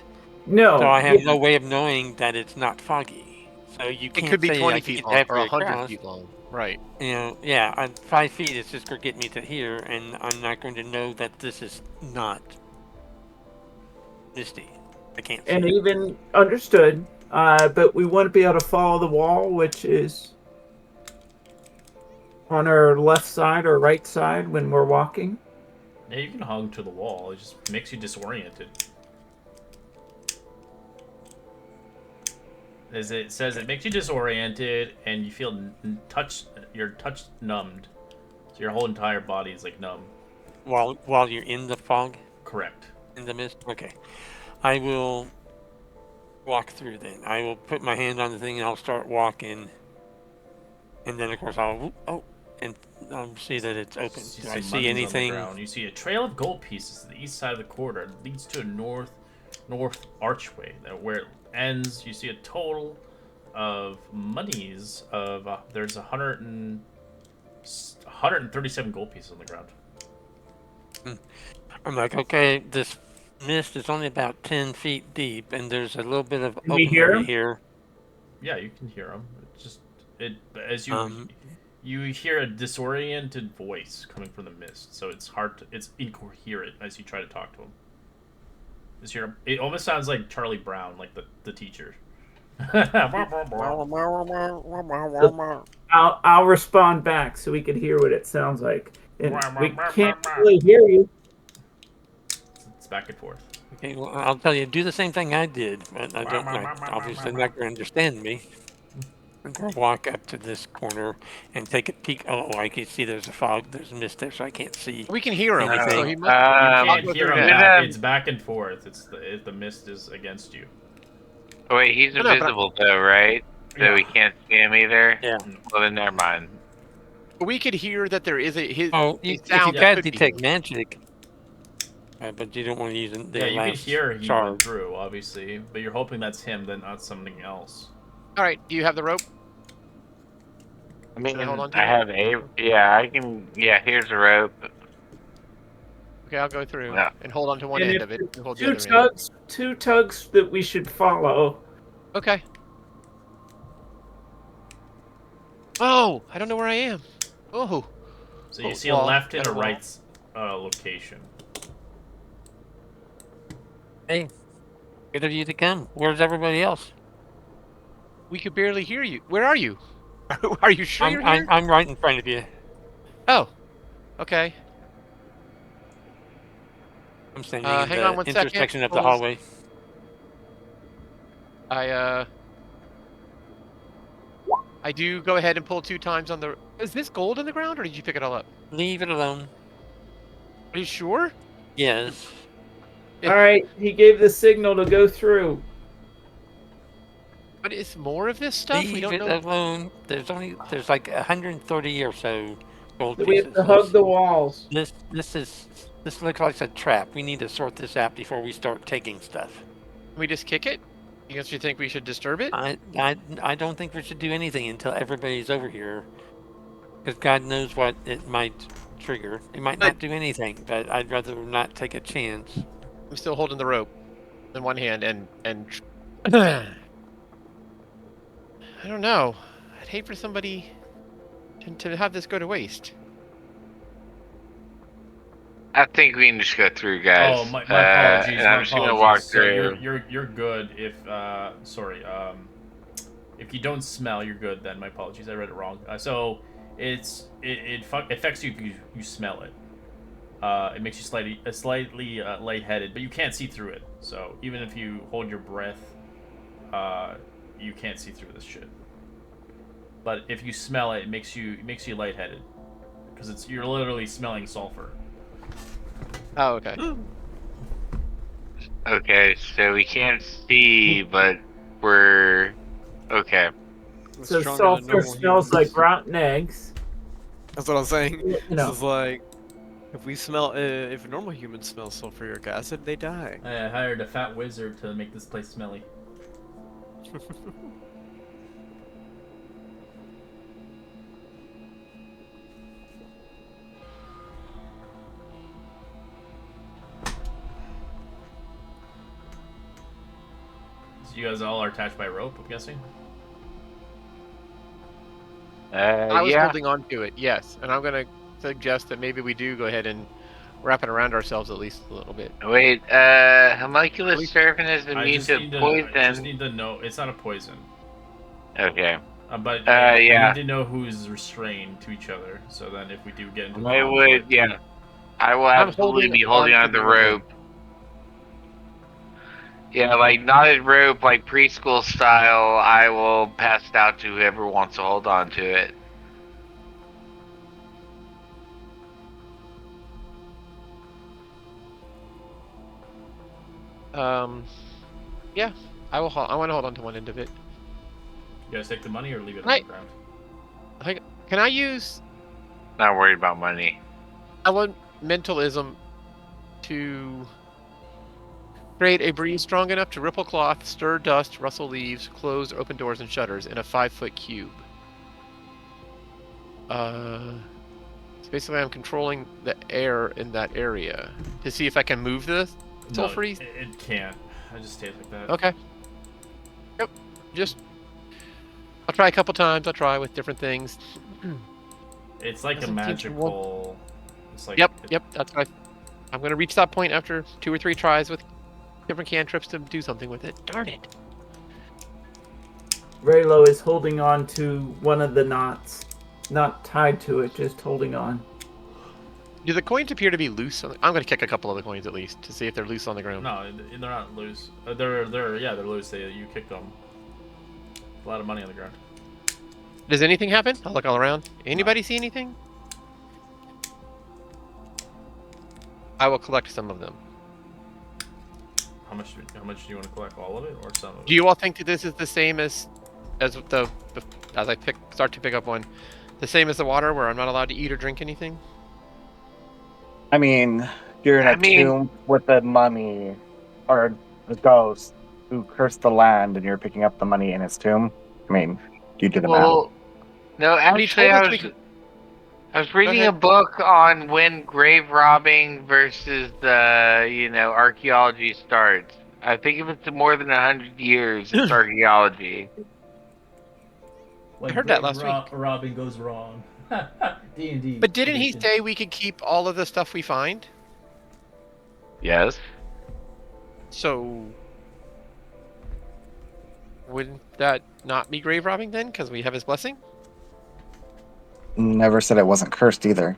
No, so I have yeah. no way of knowing that it's not foggy. So you It can't could be say 20 I can feet get long or halfway 100 across. feet long. Right. You know, yeah, 5 feet is just going to get me to here, and I'm not going to know that this is not misty. I can't see. And even understood, but we want to be able to follow the wall, which is on our left side or right side when we're walking. Yeah, you can hug to the wall. It just makes you disoriented. As it says, it makes you disoriented, and you feel your touch numbed. So your whole entire body is like numb. While you're in the fog, Correct. in the mist. Okay, I will walk through then. I will put my hand on the thing and I'll start walking, and then of course I'll see that it's open. You Do I some see monies on the anything? ground. You see a trail of gold pieces to the east side of the corridor. It leads to a north archway. Where it ends, you see a total of monies of there's 137 gold pieces on the ground. I'm like, okay, this mist is only about 10 feet deep, and there's a little bit of Can we open hear area 'em? here. Yeah, you can hear them. As you Um, you hear a disoriented voice coming from the mist, so it's incoherent as you try to talk to him. It almost sounds like Charlie Brown, like the teacher. I'll respond back so we can hear what it sounds like. And we can't really hear you. It's back and forth. Okay, well, I'll tell you, do the same thing I did, but I don't know. Obviously, not going to understand me. I'm going to walk up to this corner and take a peek. Oh, I can see there's a fog. There's a mist there, so I can't see. We can hear him. anything. So he must. You I'll can't go hear through him that. back. It's back and forth. The mist is against you. Oh, wait, he's No, but invisible though, right? So Yeah. we can't see him either? Yeah. Well, then never mind. We could hear that there is a Oh, if you sound that can could be detect here. magic, but you don't want to use the Yeah, you can last hear he charge. went through, obviously, but you're hoping that's him, then not something else. All right. Do you have the rope? I mean, Should I hold on to I it? have I can, here's a rope. Okay, I'll go through Yeah. and hold on to one And end if of it. And hold the Two other end. two tugs that we should follow. Okay. Oh, I don't know where I am. Oh. So you Oh, see wall. a left and Got a a wall. right location. Hey, good of you to come. Where's everybody else? We could barely hear you. Where are you? Are you sure you're here? I'm right in front of you. Oh. Okay. I'm standing in hang the on one second. intersection of the Hold- hallway. I do go ahead and pull 2 times on the. Is this gold in the ground, or did you pick it all up? Leave it alone. Are you sure? Yes. It- All right, he gave the signal to go through. But it's more of this stuff. We Leave don't it know. alone. There's like 130 or so gold So we pieces. have to hug the walls. This looks like a trap. We need to sort this out before we start taking stuff. Can we just kick it? You guys, you think we should disturb it? I don't think we should do anything until everybody's over here. Because God knows what it might trigger. It might not do anything, but I'd rather not take a chance. I'm still holding the rope in one hand and I don't know. I'd hate for somebody to have this go to waste. I think we can just go through, guys. Oh, my apologies. And I'm My just gonna walk apologies. So through. you're good if if you don't smell, you're good. Then my apologies. I read it wrong. So it affects you if you smell it. It makes you slightly lightheaded, but you can't see through it. So even if you hold your breath, you can't see through this shit. But if you smell it, it makes you lightheaded because you're literally smelling sulfur. Oh, okay. Okay, so we can't see, but we're okay. So Stronger than sulfur normal smells humans. like rotten eggs. That's what I'm saying. You This know. is like, if we smell, if normal humans smell sulfuric acid, they die. I hired a fat wizard to make this place smelly. So you guys all are attached by rope, I'm guessing? I was Yeah. holding on to it, yes, and I'm gonna suggest that maybe we do go ahead and wrap it around ourselves at least a little bit. Wait, homunculus serpent is I immune just to need to poison. know it's not a poison. Okay. But yeah. I need to know who's restrained to each other. So then, if we do get into I would, conflict, yeah. I will I'm absolutely holding be holding on on to the the rope. rope. Yeah, like knotted rope, like preschool style. I will pass it out to whoever wants to hold on to it. Yeah, I will. I want to hold on to one end of it. you guys take the money or leave it on Right. the ground. Can I use Not worried about money. elementalism to create a breeze strong enough to ripple cloth, stir dust, rustle leaves, close open doors and shutters in a 5-foot cube? So basically, I'm controlling the air in that area to see if I can move the soul No, freeze. it can't. I just stay like that. Okay. Yep. I'll try a couple times. I'll try with different things. It's like a Doesn't seem to magical. It's like Yep. That's right. I'm gonna reach that point after 2 or 3 tries with different cantrips to do something with it. Darn it. Raylo is holding on to one of the knots. Not tied to it, just holding on. Do the coins appear to be loose? I'm gonna kick a couple of the coins at least to see if they're loose on the ground. No, they're not loose. They're loose. You kicked them. A lot of money on the ground. Does anything happen? I'll look all around. Anybody see anything? I will collect some of them. How much do you want to collect? All of it or some of it? Do you all think that this is the same as as I start to pick up one, the same as the water where I'm not allowed to eat or drink anything? I mean, you're in a tomb with the mummy or the ghost who cursed the land, and you're picking up the money in his tomb. I mean, you do the math. No, actually, I was reading a book on when grave robbing versus the archaeology starts. I think if it's more than 100 years, it's archaeology. I heard that last week. Robbing goes wrong. D&D. But didn't he say we could keep all of the stuff we find? Yes. So wouldn't that not be grave robbing then? Because we have his blessing? Never said it wasn't cursed either.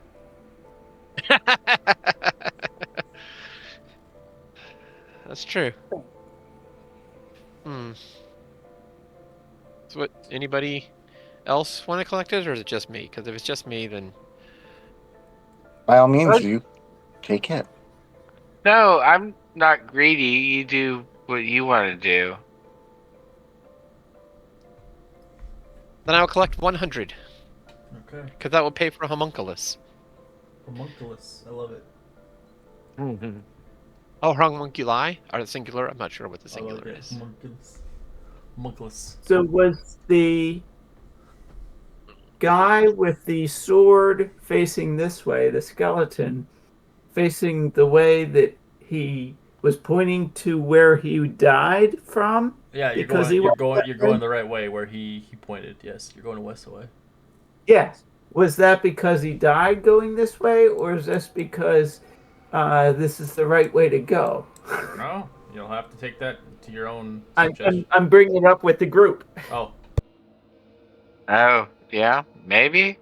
That's true. So what, anybody else want to collect it, or is it just me? Because if it's just me, then... By all means, you take it. No, I'm not greedy. You do what you want to do. Then I'll collect 100. Okay. Because that will pay for a homunculus. Homunculus. I love it. Mm-hmm. Oh, homunculi? Are the singular? I'm not sure what the singular is. Homunculus. Homunculus. So was the guy with the sword facing this way, the skeleton, facing the way that he was pointing to where he died from? Yeah, Because he you're went going that you're way? going the right way where he pointed. Yes, you're going west away. Yes. Was that because he died going this way, or is this because this is the right way to go? I don't know. You'll have to take that to your own I'm, suggestion. I'm, I'm bringing it up with the group. Oh, Oh, yeah, maybe.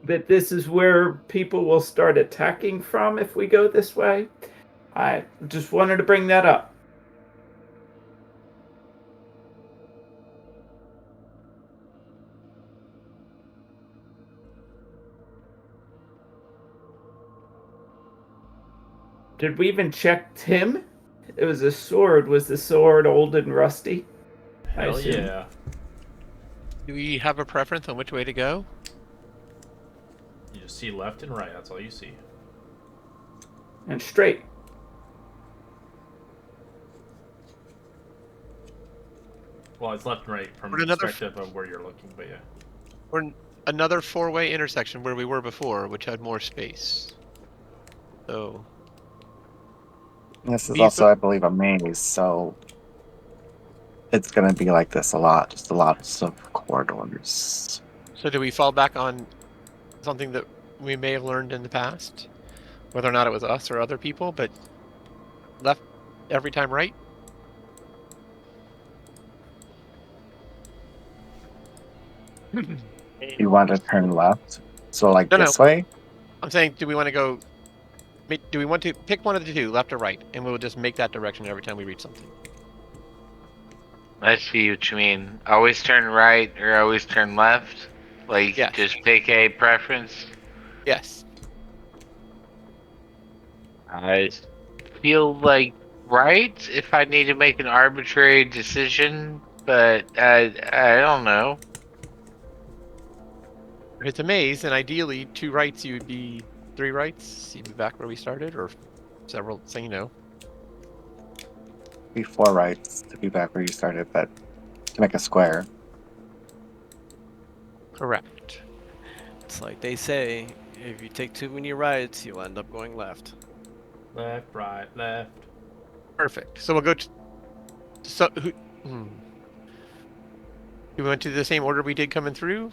That this is where people will start attacking from if we go this way. I just wanted to bring that up. Did we even check him? It was a sword. Was the sword old and rusty? I hell assume. yeah. Do we have a preference on which way to go? You just see left and right. That's all you see. And straight. Well, it's left and right from Or the another perspective of where you're looking, but yeah. Or another four-way intersection where we were before, which had more space. So This is These also, are- I believe, a maze, so it's gonna be like this a lot. Just lots of corridors. So do we fall back on something that we may have learned in the past? Whether or not it was us or other people, but left every time right? You want to turn left, so like No, this way. I'm saying, do we want to go... Do we want to pick one of the two, left or right, and we'll just make that direction every time we reach something? I see what you mean. Always turn right or always turn left? Like, Yes. just pick a preference? Yes. I feel like right if I need to make an arbitrary decision, but I don't know. If it's a maze, then ideally 2 rights, you would be 3 rights. You'd be back where we started, or several, so you know. Be 4 rights to be back where you started, but to make a square. Correct. It's like they say, if you take too many rights, you'll end up going left. Left, right, left. Perfect. So we'll go to... So, we went to the same order we did coming through?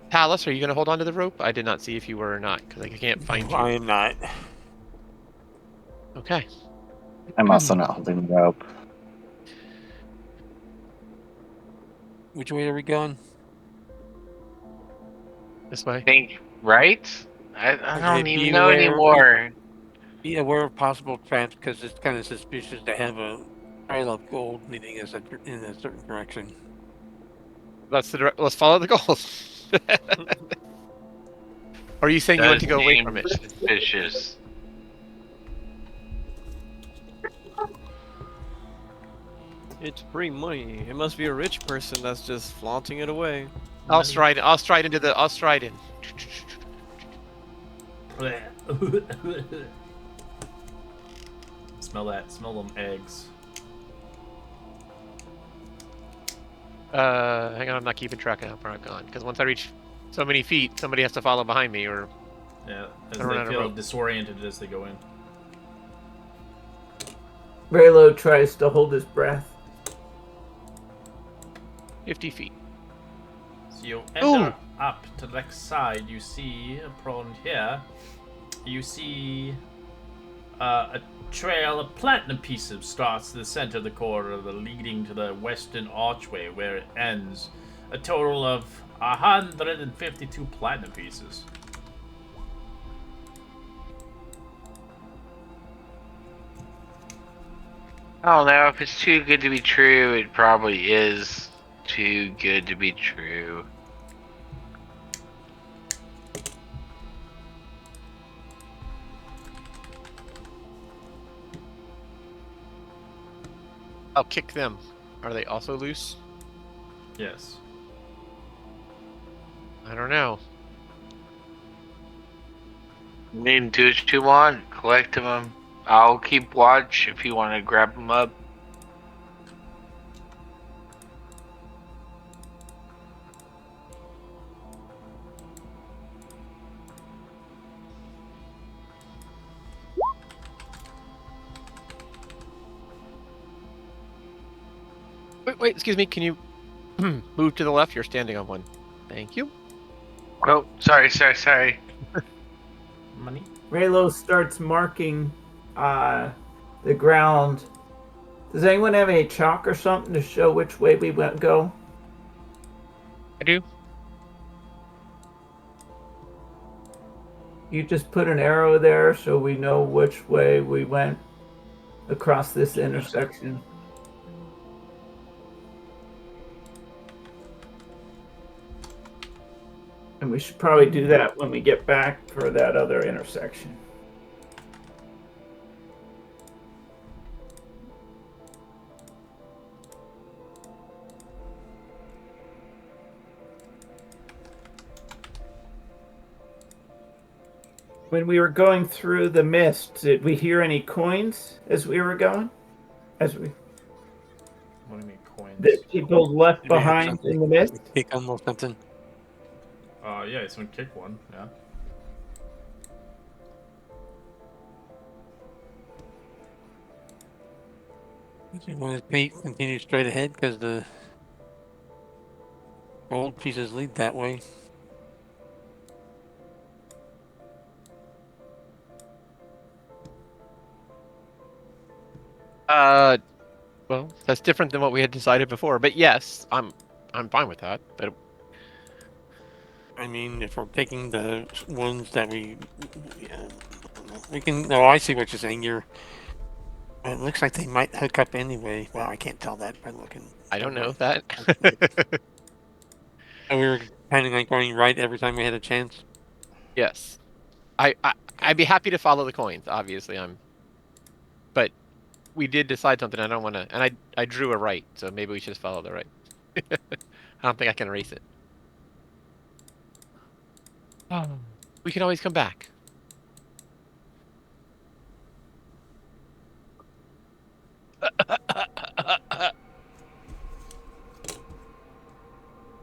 Talus, are you going to hold on to the rope? I did not see if you were or not, because I can't find you. I am not. Okay. I'm also not holding the rope. Which way are we going? This way. Think right? I Okay, don't be even know aware- anymore. Be aware of possible traps because it's kind of suspicious to have a trail of gold leading us in a certain direction. Let's follow the goals. Or are you saying you want to go away Seem from it? suspicious. It's free money. It must be a rich person that's just flaunting it away. I'll stride into the... I'll stride in. Smell that. Smell them eggs. Hang on, I'm not keeping track of how far I've gone. Because once I reach so many feet, somebody has to follow behind me, or... Yeah, as I don't they know, feel rope. disoriented as they go in. Raylo tries to hold his breath. 50 feet. So you enter up to the next side. You see, upon here, you see a trail of platinum pieces starts to the center of the corridor, leading to the western archway where it ends. A total of 152 platinum pieces. I don't know. If it's too good to be true, it probably is too good to be true. I'll kick them. Are they also loose? Yes. I don't know. You need to do what you want. Collect them. I'll keep watch if you want to grab them up. Wait, excuse me. Can you move to the left? You're standing on one. Thank you. Oh, sorry. Money. Raylo starts marking the ground. Does anyone have any chalk or something to show which way we went go? I do. You just put an arrow there so we know which way we went across this intersection. And we should probably do that when we get back for that other intersection. When we were going through the mist, did we hear any coins as we were going? What do you mean coins? That people left Maybe have behind in the mist? Kick 'em or something. Yeah, someone kick one. Yeah. You want to continue straight ahead because the gold pieces lead that way. Well, that's different than what we had decided before. But yes, I'm fine with that. But I mean, if we're taking the ones that we can. No, I see what you're saying. It looks like they might hook up anyway. Well, I can't tell that by looking. I don't know that. And we were planning on going right every time we had a chance. Yes, I'd be happy to follow the coins. Obviously, but we did decide something. I don't want to, and I drew a right, so maybe we should just follow the right. I don't think I can erase it. We can always come back.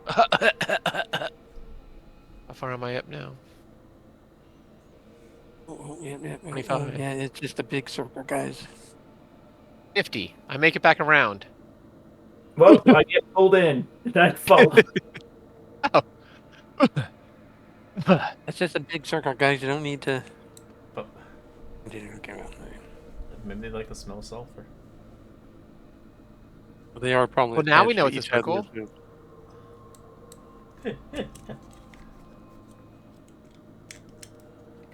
How far am I up now? Yeah, 25. yeah, it's just a big circle, guys. 50. I make it back around. Well, I get pulled in and I follow. It's just a big circle, guys. You don't need to. But Okay, well, maybe they like the smell of sulfur. they are probably. Well, now we attached know to it's a each other, circle. so-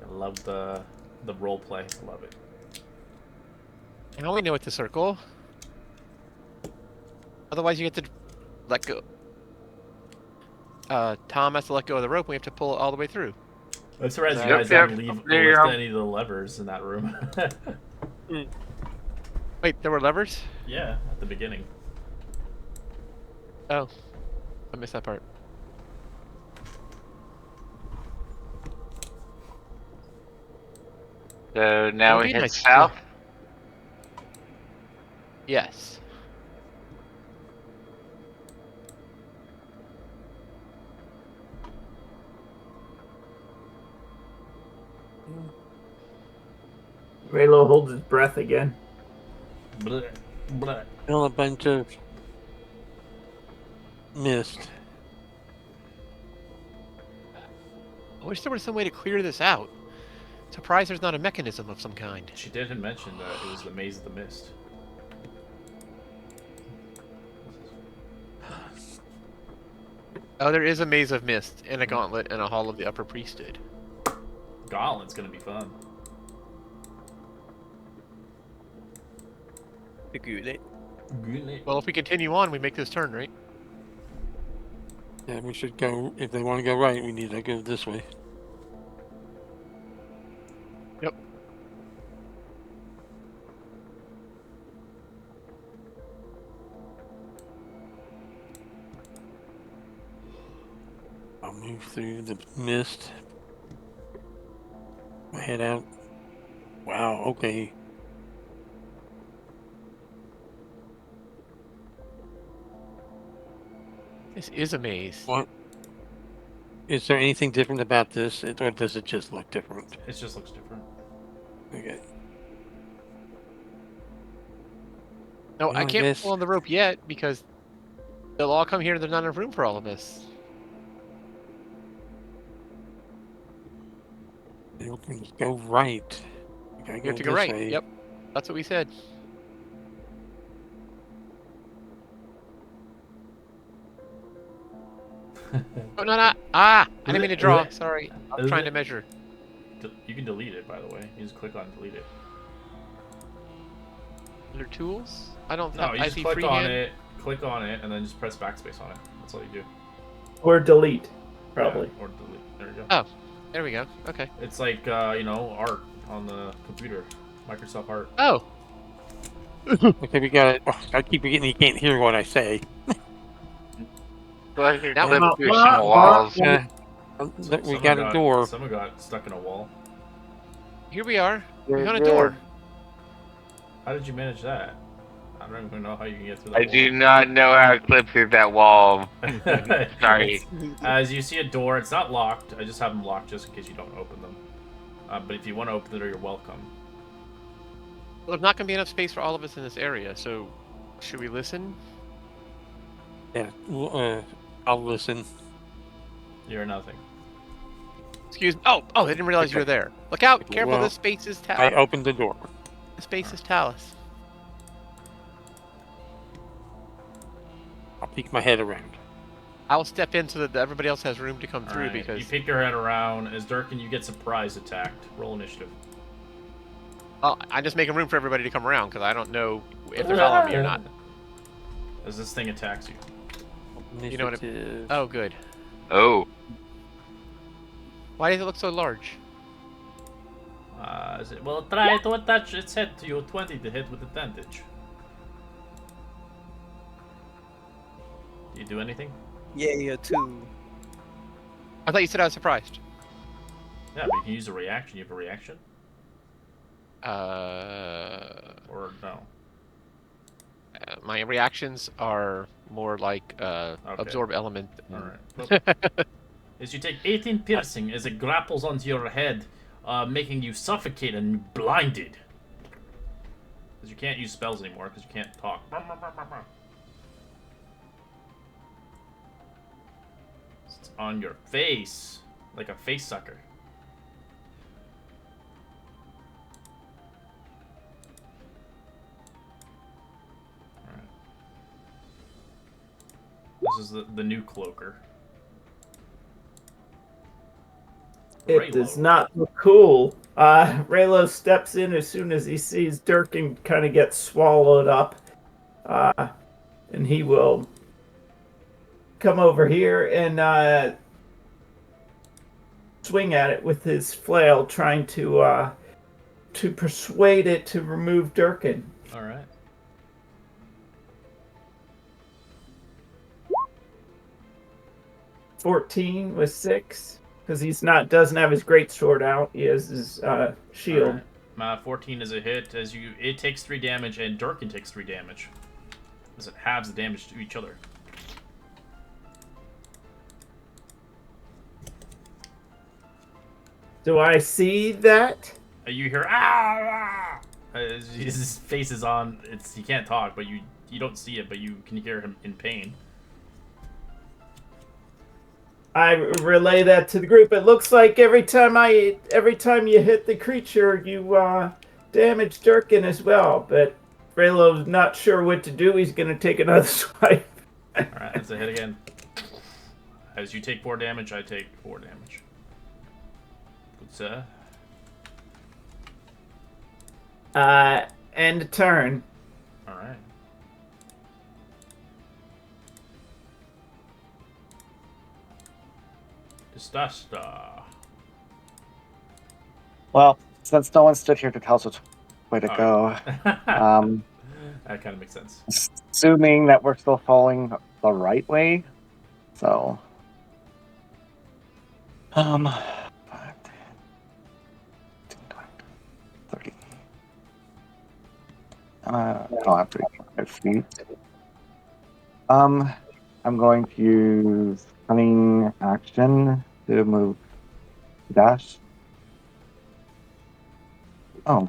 I love the role play. Love it. Now we know it's a circle. Otherwise, you get to let go. Tom has to let go of the rope. We have to pull it all the way through. I'm surprised you Yep, guys yep. didn't There you lift go. any of the levers in that room. Wait, there were levers? Yeah, at the beginning. Oh, I missed that part. So now It'd we be head nice to- south. Yes. Raylo holds his breath again. Blech, blech. Still a bunch of mist. I wish there was some way to clear this out. Surprised there's not a mechanism of some kind. She didn't mention that it was the Maze of the Mist. Oh, there is a maze of mist and a gauntlet and a hall of the upper priesthood. Gauntlet's gonna be fun. Well, if we continue on, we make this turn, right? Yeah, we should go. If they want to go right, we need to go this way. Yep. I'll move through the mist. My head out. Wow, okay. This is a maze. What? Is there anything different about this, or does it just look different? It just looks different. Okay. No, Well, I I can't guess- pull on the rope yet because they'll all come here. There's not enough room for all of us. You can go right. You gotta We have to go this right. way. Yep, that's what we said. Oh no! Ah! I didn't mean to draw. Sorry, I was trying to measure. You can delete it, by the way. You just click on delete it. Under tools? I don't. No, you I just see click on freehand. it, and then just press backspace on it. That's all you do. Or delete, probably. Yeah, or delete. There you go. Oh, there we go. Okay. It's like art on the computer, Microsoft Art. Oh, Okay, we got it. I keep forgetting you can't hear what I say. So I can Now- clip through some walls. Yeah. We got a door. Someone got stuck in a wall. here we are. We found a door. How did you manage that? I don't even know how you can get through that I wall. do not know how to clip through that wall. Sorry. As you see a door, it's not locked. I just have them locked just in case you don't open them. But if you want to open the door, you're welcome. Well, there's not going to be enough space for all of us in this area, so should we listen? Yeah. I'll listen. You're nothing. Excuse me. Oh, I didn't realize you were there. Look out! Careful, Well, this space is I Talus. opened the door. The space is Talus. I'll peek my head around. I will step in so that everybody else has room to come through Alright, because you peek your head around. As Durkin, you get surprise attacked. Roll initiative. I'm just making room for everybody to come around because I don't know if they're following me or not. As this thing attacks you. You know what Initiative. Oh, good. Oh. Why does it look so large? Well, try to attach its head to you. 20 to hit with advantage. Do you do anything? Yeah, two. I thought you said I was surprised. Yeah, but you can use a reaction. You have a reaction? Or no? My reactions are more like absorb element. Alright. As you take 18 piercing as it grapples onto your head, making you suffocate and blinded. Because you can't use spells anymore because you can't talk. It's on your face, like a face sucker. Alright. This is the new cloaker. It does not look cool. Raylo steps in as soon as he sees Durkin kind of get swallowed up. And he will come over here and swing at it with his flail, trying to persuade it to remove Durkin. Alright. $14 with 6. Because doesn't have his greatsword out. He has his shield. Right. 14 is a hit. It takes 3 damage, and Durkin takes 3 damage. As it halves the damage to each other. Do I see that? You hear ah! His face is on. He can't talk, but you don't see it, but you can hear him in pain. I relay that to the group. It looks like every time you hit the creature, you damage Durkin as well. But Raylo's not sure what to do. He's going to take another swipe. All right, that's a hit again. As you take 4 damage, I take 4 damage. Good sir. End turn. All right. Distasta. Well, since no one stood here to tell us which way to go, That kind of makes sense. assuming that we're still following the right way, so 5, 10, 20, 30. I'll have to 5 feet. I'm going to use cunning action to move dash. Oh.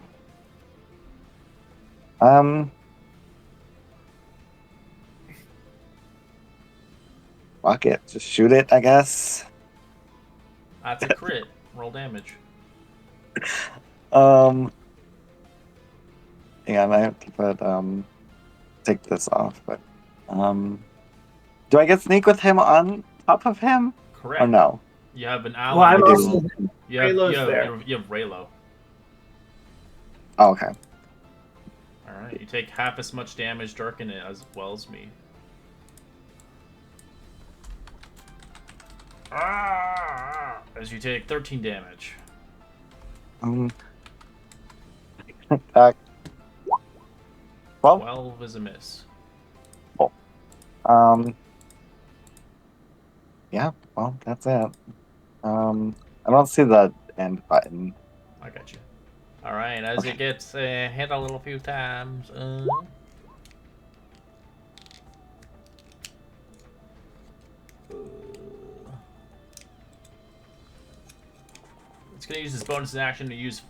Fuck it. Just shoot it, I guess. That's a crit. Roll damage. Yeah, I might have to put take this off, but do I get sneak with him on top of him? Correct. Or no? You have an Well, ally. I'm I do. also You have, Raylo's you have, there. you have Raylo. Oh, okay. Alright, you take half as much damage, Durkin, as well as me. As you take 13 damage. Attack. 12? 12 is a miss. Yeah, well, that's it. I don't see the end button. I got you. Alright, as Okay. it gets hit a little few times. It's going to use its bonus action to use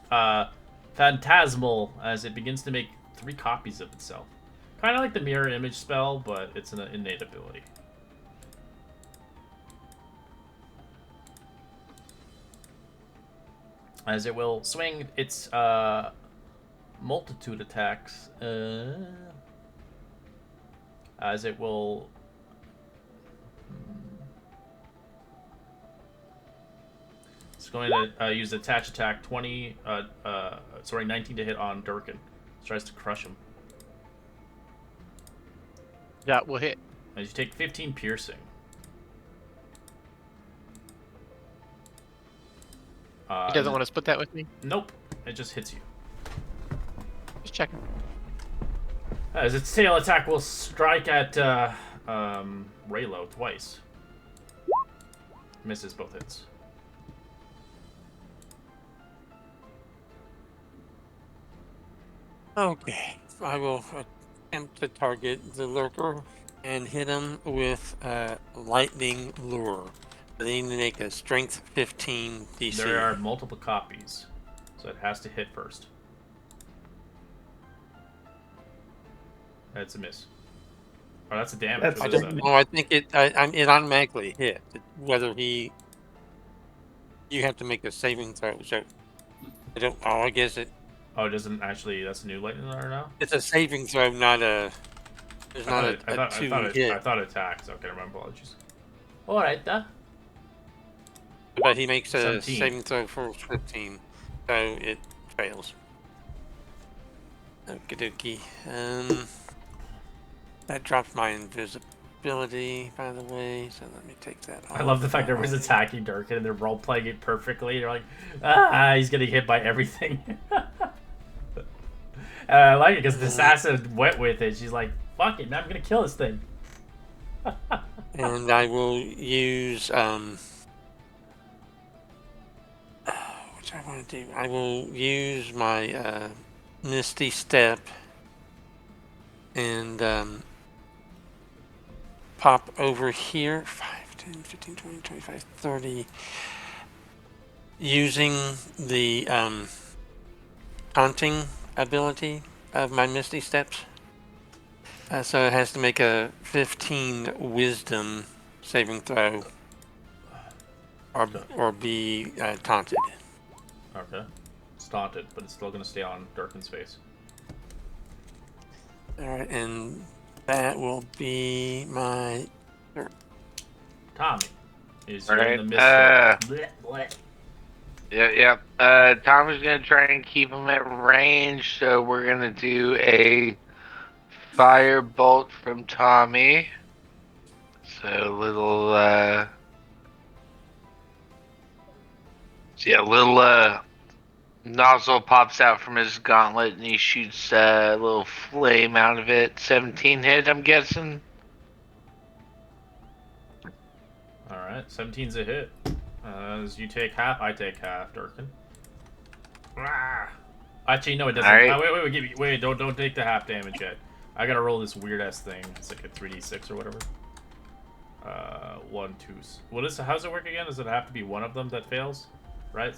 Phantasmal as it begins to make 3 copies of itself. Kind of like the mirror image spell, but it's an innate ability. As it will swing its multitude attacks. As it will... It's going to use attach attack 19 to hit on Durkin. Tries to crush him. That will hit. As you take 15 piercing. He doesn't want to split that with me. Nope. It just hits you. Just checking. As its tail attack will strike at Raylo twice. Misses both hits. Okay, I will attempt to target the lurker and hit him with lightning lure. They need to make a strength 15 DC. There are multiple copies, so it has to hit first. That's a miss. Oh, that's a damage. That's What I is don't that? know. I think it automatically hit. Whether you have to make a saving throw. So I don't. Oh, I guess it. Oh, it doesn't actually. That's a new lightning lure now. It's a saving throw, not a. There's not a two hit. I thought it attacked. Okay, my apologies. All right, But he makes a 17. saving throw for 15, so it fails. Okie dokie. That drops my invisibility, by the way, so let me take that off. I love the fact everyone's attacking Durkin and they're role playing it perfectly. You're like, he's getting hit by everything. And I like it because the assassin went with it. She's like, fuck it, man, I'm gonna kill this thing. And I will use what do I want to do? I will use my Misty Step and pop over here 5, 10, 15, 20, 25, 30 using the taunting ability of my Misty Steps. So it has to make a 15 Wisdom saving throw, or be taunted. Okay. It's taunted, but it's still gonna stay on Durkin's face. All right, and that will be my. Tommy is All in the right, midst of... Bleh. Yeah. Tommy's gonna try and keep him at range, so we're gonna do a fire bolt from Tommy. So a little, nozzle pops out from his gauntlet, and he shoots a little flame out of it. 17 hit, I'm guessing. Alright, 17's a hit. As you take half, I take half, Durkin. Ah. Actually, no, it doesn't. All right. Wait, don't take the half damage yet. I gotta roll this weird ass thing. It's like a 3d6 or whatever. 1, 2. How's it work again? Does it have to be one of them that fails? Right?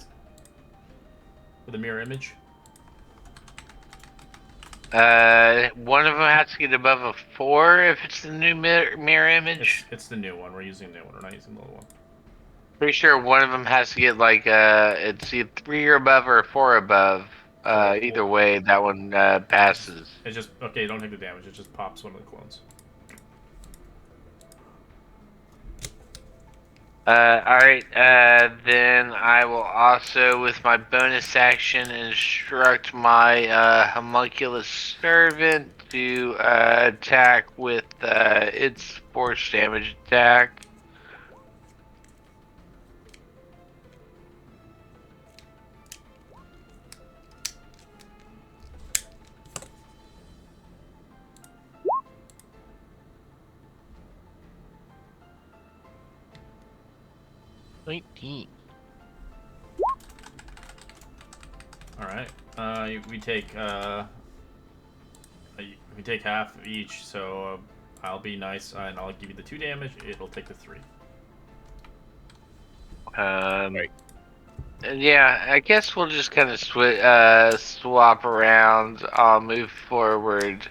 With a mirror image? One of them has to get above a 4 if it's the new mirror image. It's the new one. We're using the new one. We're not using the old one. Pretty sure one of them has to get like it's either 3 or above or a 4 above. Either way, that one passes. It's just okay. Don't take the damage. It just pops one of the clones. Alright, then I will also, with my bonus action, instruct my homunculus servant to attack with its force damage attack. All right. We take half of each. So I'll be nice and I'll give you the 2 damage. It'll take the 3. Yeah, I guess we'll just kind of swap around. I'll move forward.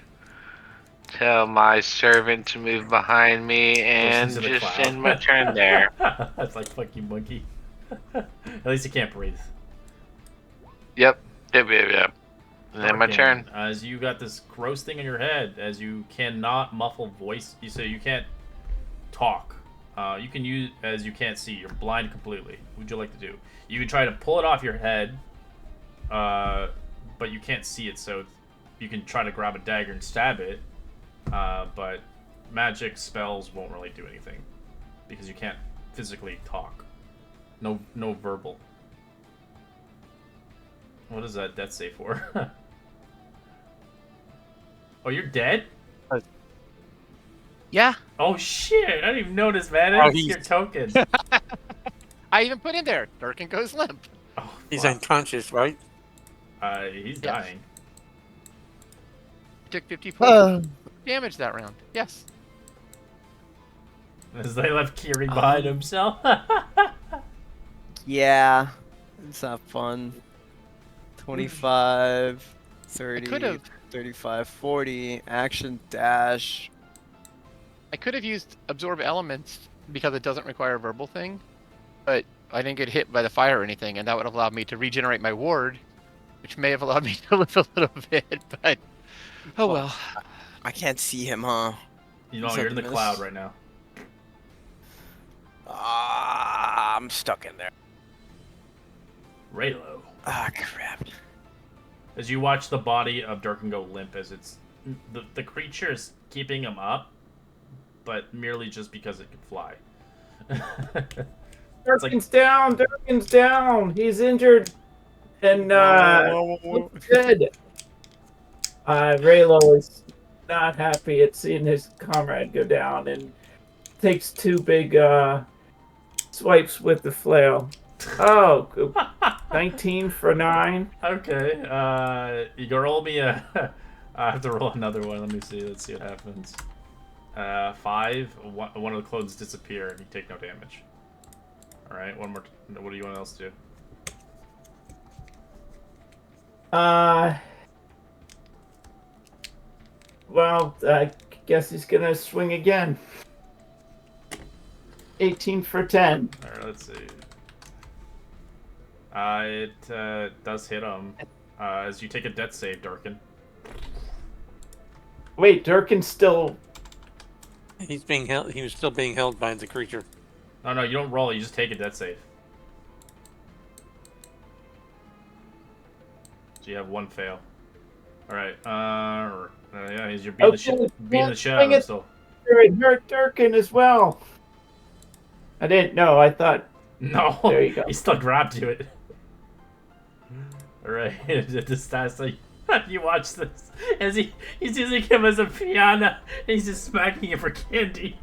Tell my servant to move behind me and Into the just cloud. end my turn there. That's like fucking monkey. At least you can't breathe. Yep. And then my turn. As you got this gross thing in your head, as you cannot muffle voice, so you can't talk. You can use, as you can't see, you're blind completely. What would you like to do? You can try to pull it off your head, but you can't see it, so you can try to grab a dagger and stab it. But magic spells won't really do anything because you can't physically talk. No verbal. What is that death save for? Oh, you're dead? Yeah. Oh shit! I didn't even notice, man. I didn't see your token. I even put in there. Durkin goes limp. Oh, He's fuck. unconscious, right? He's dying. Took 54 damage that round. Yes. As they left Kiri behind himself. Yeah, it's not fun. 25, 30, could've- 35, 40, action dash. I could have used absorb elements because it doesn't require a verbal thing, but I didn't get hit by the fire or anything, and that would have allowed me to regenerate my ward, which may have allowed me to live a little bit. But oh well. I can't see him, huh? You know, Is you're that in the the cloud miss? right now. I'm stuck in there. Raylo. Ah, crap. As you watch the body of Durkin go limp, as it's the creature is keeping him up, but merely just because it can fly. Durkin's down. Durkin's down. He's injured and dead. Raylo is not happy at seeing his comrade go down and takes 2 big swipes with the flail. Oh, 19 for 9. Okay, you can roll me a. I have to roll another one. Let me see. Let's see what happens. 5. One of the clones disappear and you take no damage. All right, one more. What do you want else to do? Well, I guess he's gonna swing again. 18 for 10. All right, let's see. It does hit him. As you take a death save, Durkin. Wait, Durkin's still. He's being held. He was still being held by the creature. No, you don't roll it. You just take a death save. So you have 1 fail. All right. Yeah, you're beating the shit out of him still. It hurt Durkin as well. I didn't know. I thought. No, There you go. he still grabbed you it. All right, just that's like you watch this as he's using him as a piano. And he's just smacking it for candy.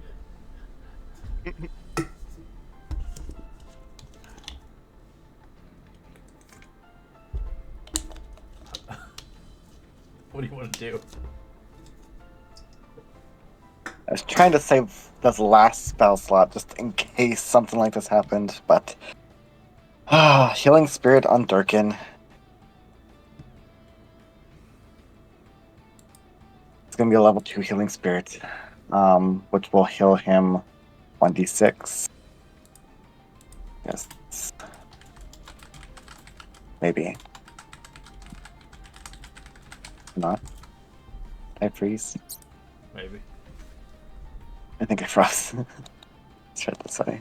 What do you want to do? I was trying to save this last spell slot just in case something like this happened, but healing spirit on Durkin. It's gonna be a level 2 healing spirit, which will heal him 1d6. Yes, maybe not. I freeze. Maybe. I think I froze. Let's try it this way.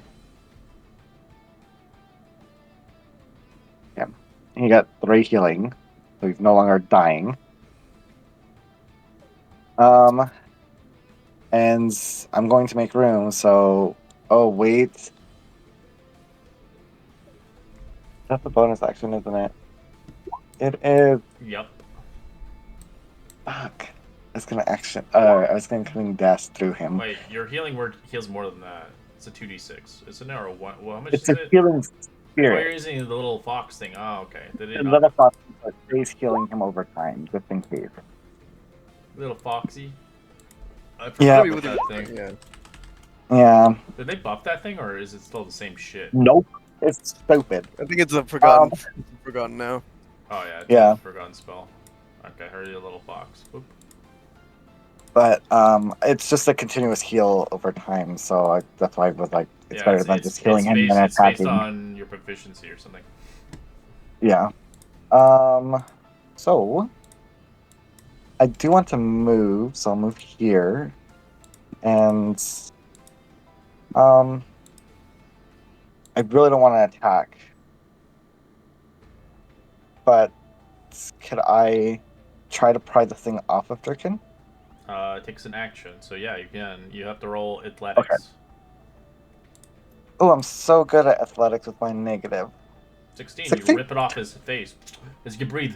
Yeah. He got 3 healing, so he's no longer dying. And I'm going to make room, so... Oh, wait. That's a bonus action, isn't it? It is. Yep. Fuck. I was gonna action... I was gonna clean dash through him. Wait, your healing word heals more than that. It's a 2d6. Isn't it? Or one? Well, how much It's is a it? healing Oh, you're spirit. using the little fox thing. Oh, okay. Did it, Another fox stays healing him over time, just in case. little foxy. I Yeah. forgot about that thing. Yeah. Yeah. Did they buff that thing, or is it still the same shit? Nope. It's stupid. I think it's a forgotten now. Oh yeah, it's Yeah. a forgotten spell. Okay, heard you, little fox. Oop. But it's just a continuous heal over time, so that's why I was like, it's Yeah, better than just healing him and it's based attacking. on your proficiency or something. Yeah. So I do want to move, so I'll move here. And I really don't want to attack. But could I try to pry the thing off of Durkin? It takes an action, so yeah, you can. You have to roll athletics. Oh, I'm so good at athletics with my negative. 16, 16? you rip it off his face as you breathe.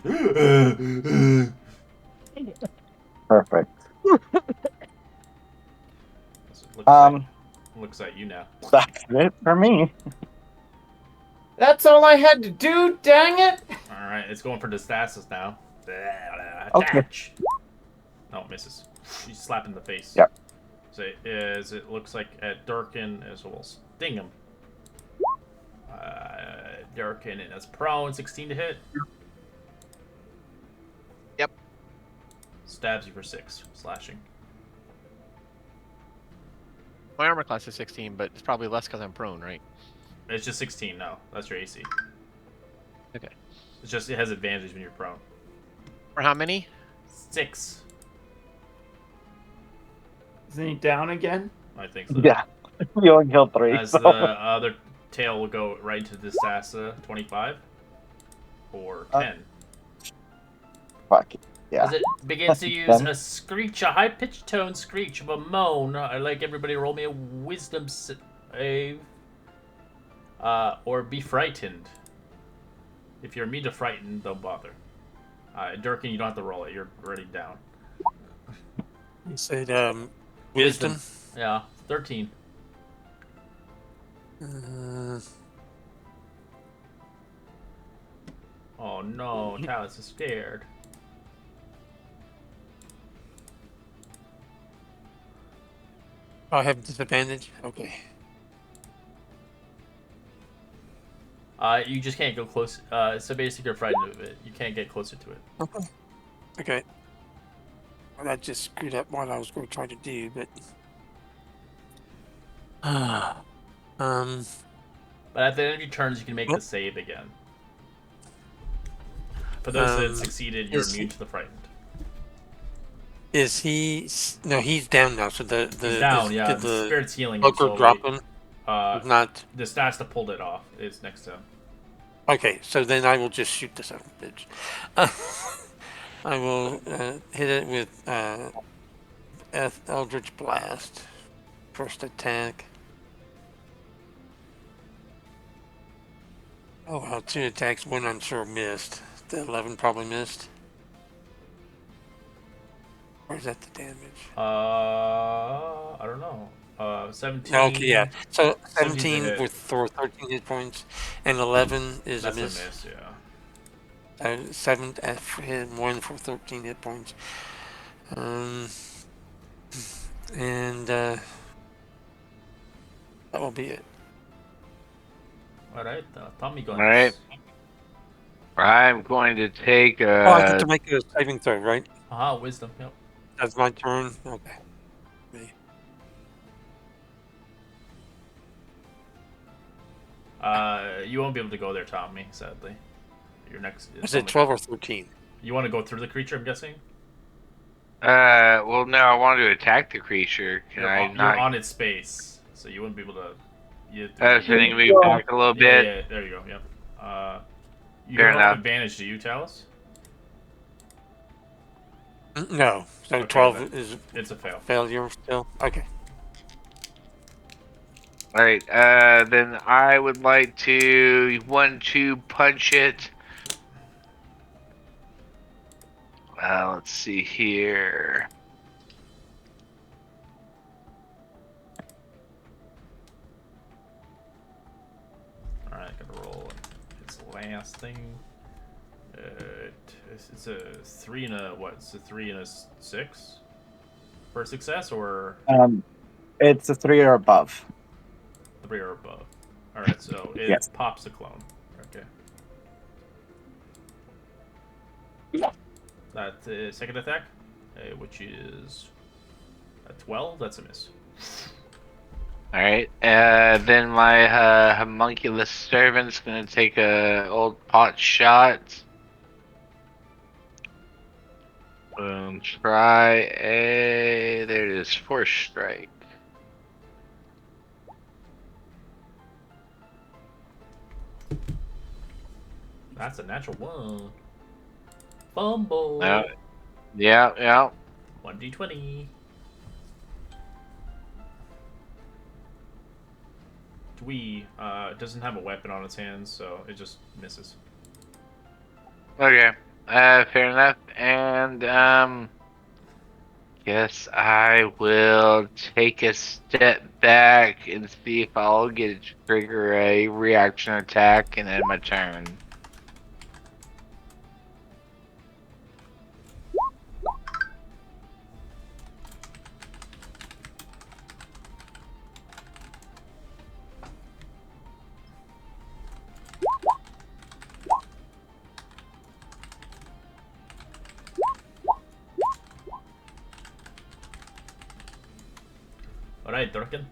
Perfect. Looks like you now. That's it for me. That's all I had to do, dang it! Alright, it's going for the stasis now. Okay. Attach. No, it misses. You slap in the face. Yep. So it looks like at Durkin as well. Sting him. Durkin and that's prone, 16 to hit. Yep. Stabs you for 6, slashing. My armor class is 16, but it's probably less because I'm prone, right? It's just 16, no. That's your AC. Okay. It's just, it has advantage when you're prone. For how many? 6. Isn't he down again? I think so. Yeah. You only killed 3. As so. the other tail will go right into the Sassa, 25. Or 10. Fuck. Yeah. As it begins to use a screech, a high-pitched tone screech of a moan, I'd like everybody to roll me a wisdom save. Or be frightened. If you're immune to frightened, don't bother. Durkin, you don't have to roll it. You're already down. You said wisdom. Yeah, 13. Oh no, Talus is scared. I have disadvantage. Okay. You just can't go close. So basically, you're frightened of it. You can't get closer to it. Okay. Okay. Well, that just screwed up what I was going to try to do, but. But at the end of your turns, you can make the save again. For those that succeeded, you're immune to the frightened. Is he? No, he's down now. So the He's down. Yeah, did the spirit's healing him Lurk slowly. drop him? Not. The stats that pulled it off is next to him. Okay, so then I will just shoot this other bitch. I will hit it with Eldritch Blast. First attack. Oh wow, 2 attacks, 1 I'm sure missed. The 11 probably missed. Or is that the damage? I don't know. 17. Okay, yeah. So 17's 17 a hit. with 13 hit points, and 11 is That's a miss. a miss, yeah. 7 hit, 1 for 13 hit points. And that will be it. All right, Tommy guns. All right. I'm going to take Oh, I get to make a saving throw, right? Wisdom. Yep. That's my turn. Okay. Me. You won't be able to go there, Tommy. Sadly, your next. Is it 12 or 13? You want to go through the creature? I'm guessing. well, no, I want to attack the creature. Can You're I on, not? You're on its space, so you wouldn't be able to. So I need to move back a little bit. Yeah, there you go. Yep. You Fair don't have enough. advantage, do you, Talus? No. So Okay, 12 then is it's a fail. failure still? Okay. All right. Then I would like to 1-2 punch it. Let's see here. All right, gonna roll its last thing. It's a 3 and a what? It's a 3 and a 6 for success, or It's a 3 or above. 3 or above. All right, so it Yes. pops the clone. Okay. That second attack, which is a 12. That's a miss. All right. Then my homunculus servant's gonna take a old pot shot. Boom. Try a. There it is. Force strike. That's a natural 1. Fumble. Yeah. 1d20. Dwee doesn't have a weapon on its hands, so it just misses. Okay. Fair enough. And guess I will take a step back and see if I'll get to trigger a reaction attack and end my turn. Alright, Durkin.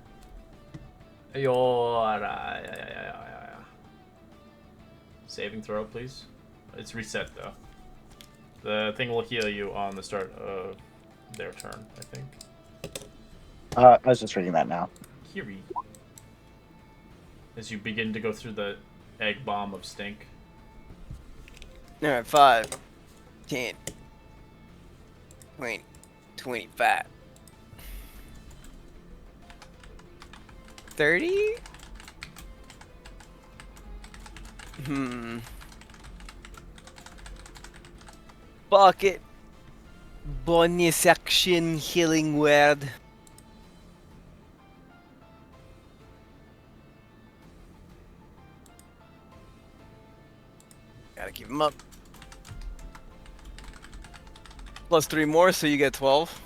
Saving throw, please. It's reset, though. The thing will heal you on the start of their turn, I think. I was just reading that now. Kiri. As you begin to go through the egg bomb of stink. Alright, 5, 10, 20, 25, 30? Bucket. Bonus action healing word. Gotta keep him up. Plus 3 more, so you get 12.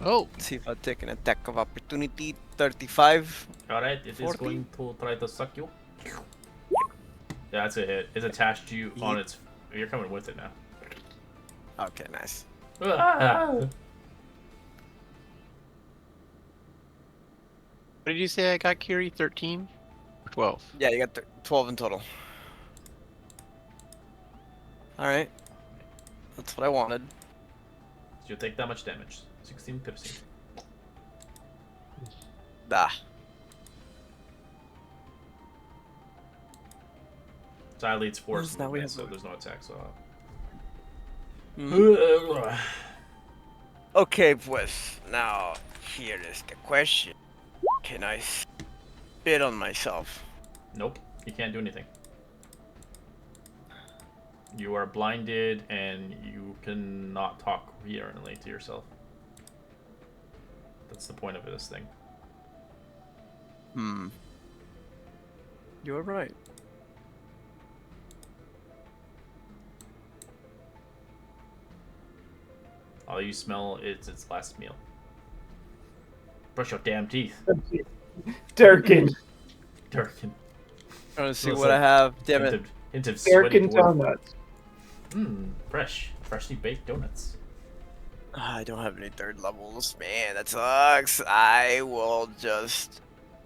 Oh, Let's see if I take an attack of opportunity. 35. Alright, it is 40? going to try to suck you. Yeah, that's a hit. It's attached to you on its... You're coming with it now. Okay, nice. what did you say I got, Kiri? 13? 12. Yeah, you got 12 in total. Alright. That's what I wanted. So you take that much damage. 16 pips. Ah. Sadly, it's force Now we movement, have so there's no attack, so... Okay, pues. Now, here is the question. Can I spit on myself? Nope, you can't do anything. You are blinded, and you cannot talk coherently to yourself. That's the point of this thing. You're right. All you smell is its last meal. Brush your damn teeth, Durkin. Durkin. Trying to see Looks what I like have. Damn it. Hint of sweaty Durkin dwarf. donuts. Freshly baked donuts. I don't have any third levels. Man, that sucks. I will just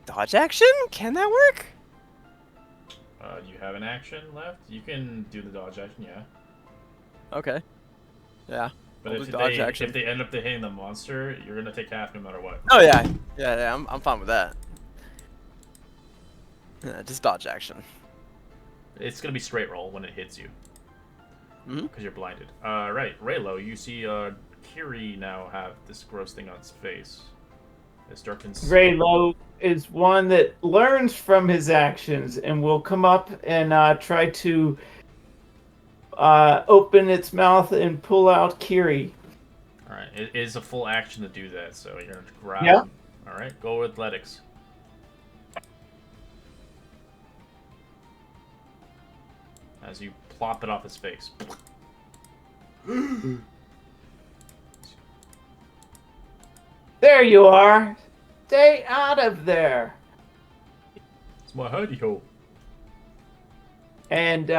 dodge action. Can that work? Do you have an action left? You can do the dodge action, yeah. Okay. Yeah. But I'll if do dodge action. if they end up hitting the monster, you're gonna take half no matter what. Oh yeah. Yeah. I'm fine with that. Yeah, just dodge action. It's gonna be straight roll when it hits you. Mhm. Because you're blinded. Right, Raylo, you see Kiri now have this gross thing on its face. It's Durkin's. Raylo is one that learns from his actions and will come up and try to open its mouth and pull out Kiri. Alright, it is a full action to do that, so you're gonna grab Yeah. him. Alright, go with athletics. As you plop it off his face. There you are. Stay out of there. It's my hidey hole. And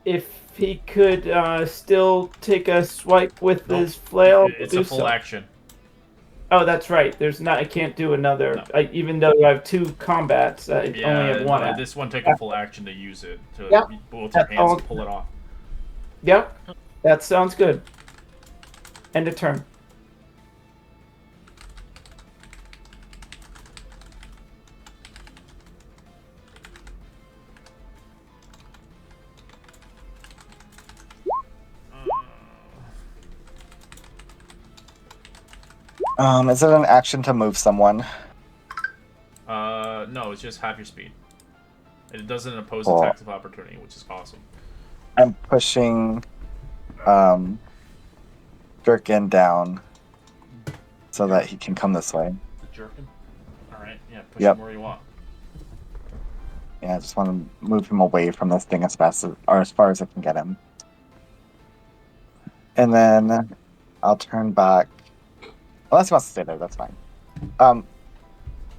if he could still take a swipe with Nope. his flail, It's do a full so. action. Oh, that's right. There's not. I can't do another. No. Even though I have 2 combats, I only have 1. No, this one take a full action to use it. To Yep. both your That's hands all. and pull it off. Yep, that sounds good. End of turn. Is it an action to move someone? No, it's just half your speed. It doesn't oppose Cool. attacks of opportunity, which is awesome. I'm pushing Durkin down so that he can come this way. The jerkin. All right, yeah, push Yep. him where you want. Yeah, I just want to move him away from this thing as far as I can get him. And then I'll turn back. Unless he wants to stay there, that's fine.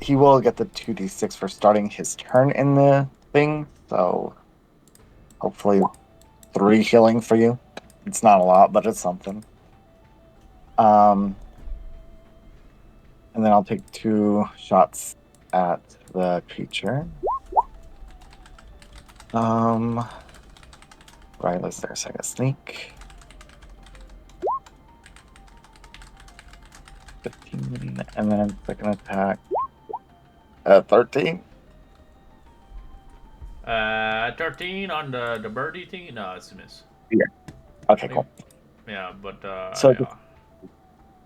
He will get the 2d6 for starting his turn in the thing, so hopefully 3 healing for you. It's not a lot, but it's something. And then I'll take 2 shots at the creature. Right, let's there, so I got sneak. 15, and then second attack. 13. 13 on the birdie thing? No, it's a miss. Okay, cool. Yeah, but So yeah.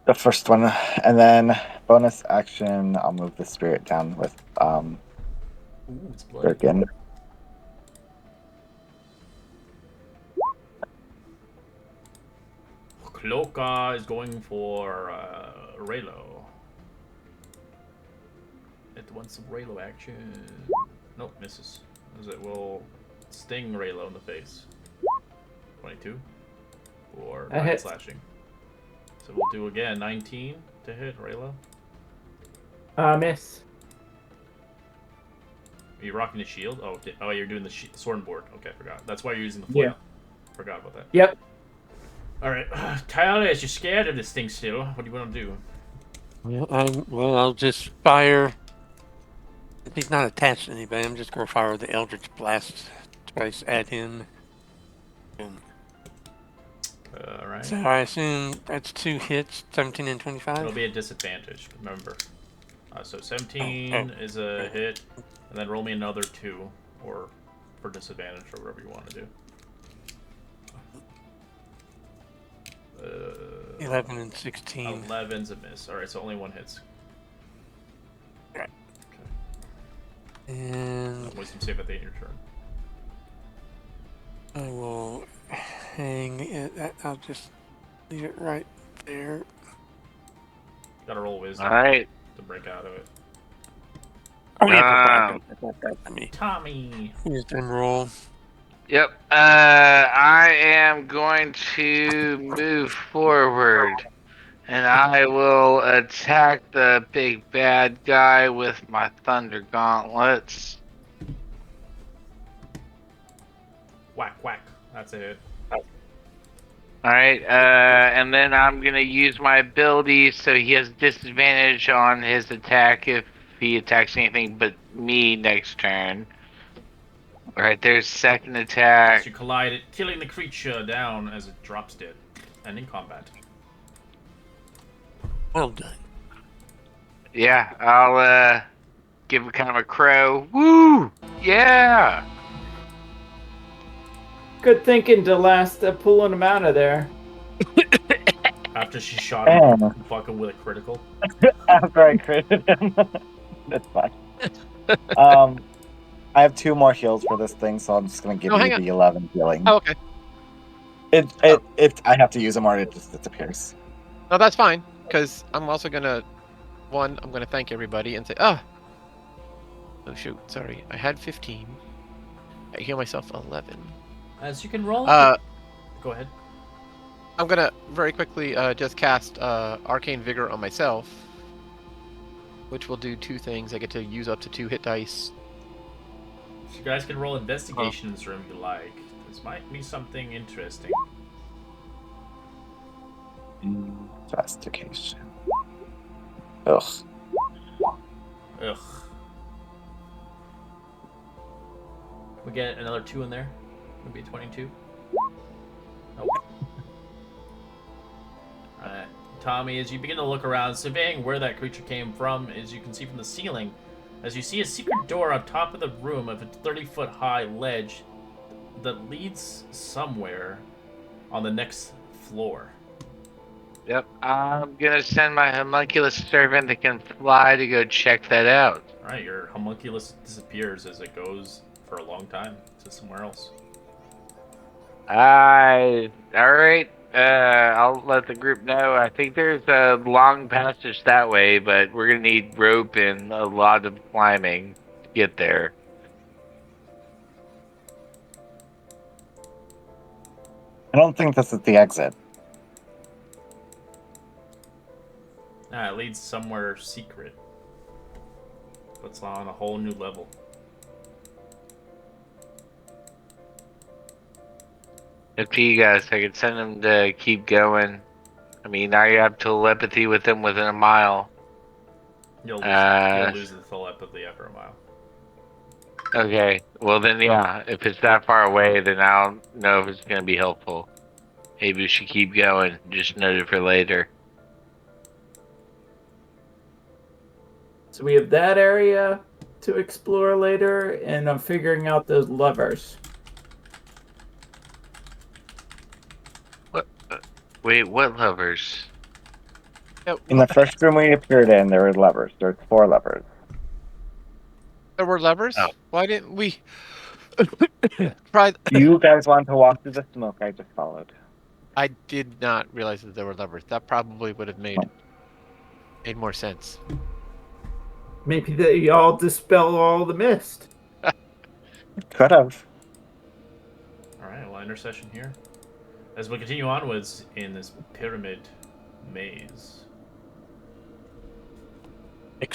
the first one, and then bonus action, I'll move the spirit down with Ooh, it's bloody. Durkin. Cloaca is going for Raylo. It wants some Raylo action. Nope, misses. As it will sting Raylo in the face. 22 for That 9 hits. slashing. So we'll do again 19 to hit Raylo. Miss. Are you rocking the shield? Oh, you're doing the sword and board. Okay, I forgot. That's why you're using the flail. Yeah. Forgot about that. Yep. All right, Tyler, as you're scared of this thing still, what do you want to do? I'll just fire. If he's not attached to anybody, I'm just going to fire the Eldritch Blast twice at him. And All right. so I assume that's 2 hits, 17 and 25. It'll be a disadvantage, remember. So 17 is a hit, and then roll me another 2, or for disadvantage, or whatever you want to do. 11 and 16. 11's a miss. Alright, so only 1 hits. And Wisdom save at the end of your turn. I will hang it. I'll just leave it right there. Gotta roll wisdom Alright. to break out of it. Oh, yeah, that's me. Tommy! Wisdom roll. Yep. I am going to move forward. And I will attack the big bad guy with my thunder gauntlets. Whack, whack. That's a hit. Alright, and then I'm gonna use my ability so he has disadvantage on his attack if he attacks anything but me next turn. Alright, there's second So attack. you collide it, killing the creature down as it drops dead. Ending combat. Well done. Yeah, I'll give it kind of a crow. Woo! Yeah! Good thinking, Delasta, pulling him out of there. After she shot him Oh. fucking with a critical. After I critted him. That's fine. I have 2 more heals for this thing, so I'm just gonna give Oh, you hang on. the 11 healing. Oh, okay. I have to use them or it just disappears. No, that's fine. Because I'm also gonna I'm gonna thank everybody and say, oh shoot, sorry, I had 15. I heal myself 11. As you can roll. Go ahead. I'm gonna very quickly just cast Arcane Vigor on myself, which will do 2 things. I get to use up to 2 hit dice. So you guys can roll investigation in this room if you like. This might be something interesting. Investigation. Ugh. Ugh. We get another 2 in there. Maybe a 22. Nope. Alright. Tommy, as you begin to look around, surveying where that creature came from, as you can see from the ceiling, as you see a secret door on top of the room of a 30-foot high ledge that leads somewhere on the next floor. Yep, I'm gonna send my homunculus servant that can fly to go check that out. Alright, your homunculus disappears as it goes for a long time to somewhere else. Alright, I'll let the group know. I think there's a long passage that way, but we're gonna need rope and a lot of climbing to get there. I don't think this is the exit. Nah, it leads somewhere secret. But it's on a whole new level. Up to you guys, I could send them to keep going. I mean, now you have telepathy with them within a mile. You'll lose the telepathy after a mile. Okay, well then, yeah, if it's that far away, then I don't know if it's gonna be helpful. Maybe we should keep going. Just note it for later. So we have that area to explore later, and I'm figuring out those levers. Wait, what levers? In the first room we appeared in, there were levers. There were 4 levers. There were levers? Oh. Why didn't we try? You guys want to walk through the smoke I just followed. I did not realize that there were levers. That probably would have made more sense. Maybe they all dispel all the mist. Could have. Alright, well, intercession here. As we continue onwards in this pyramid maze.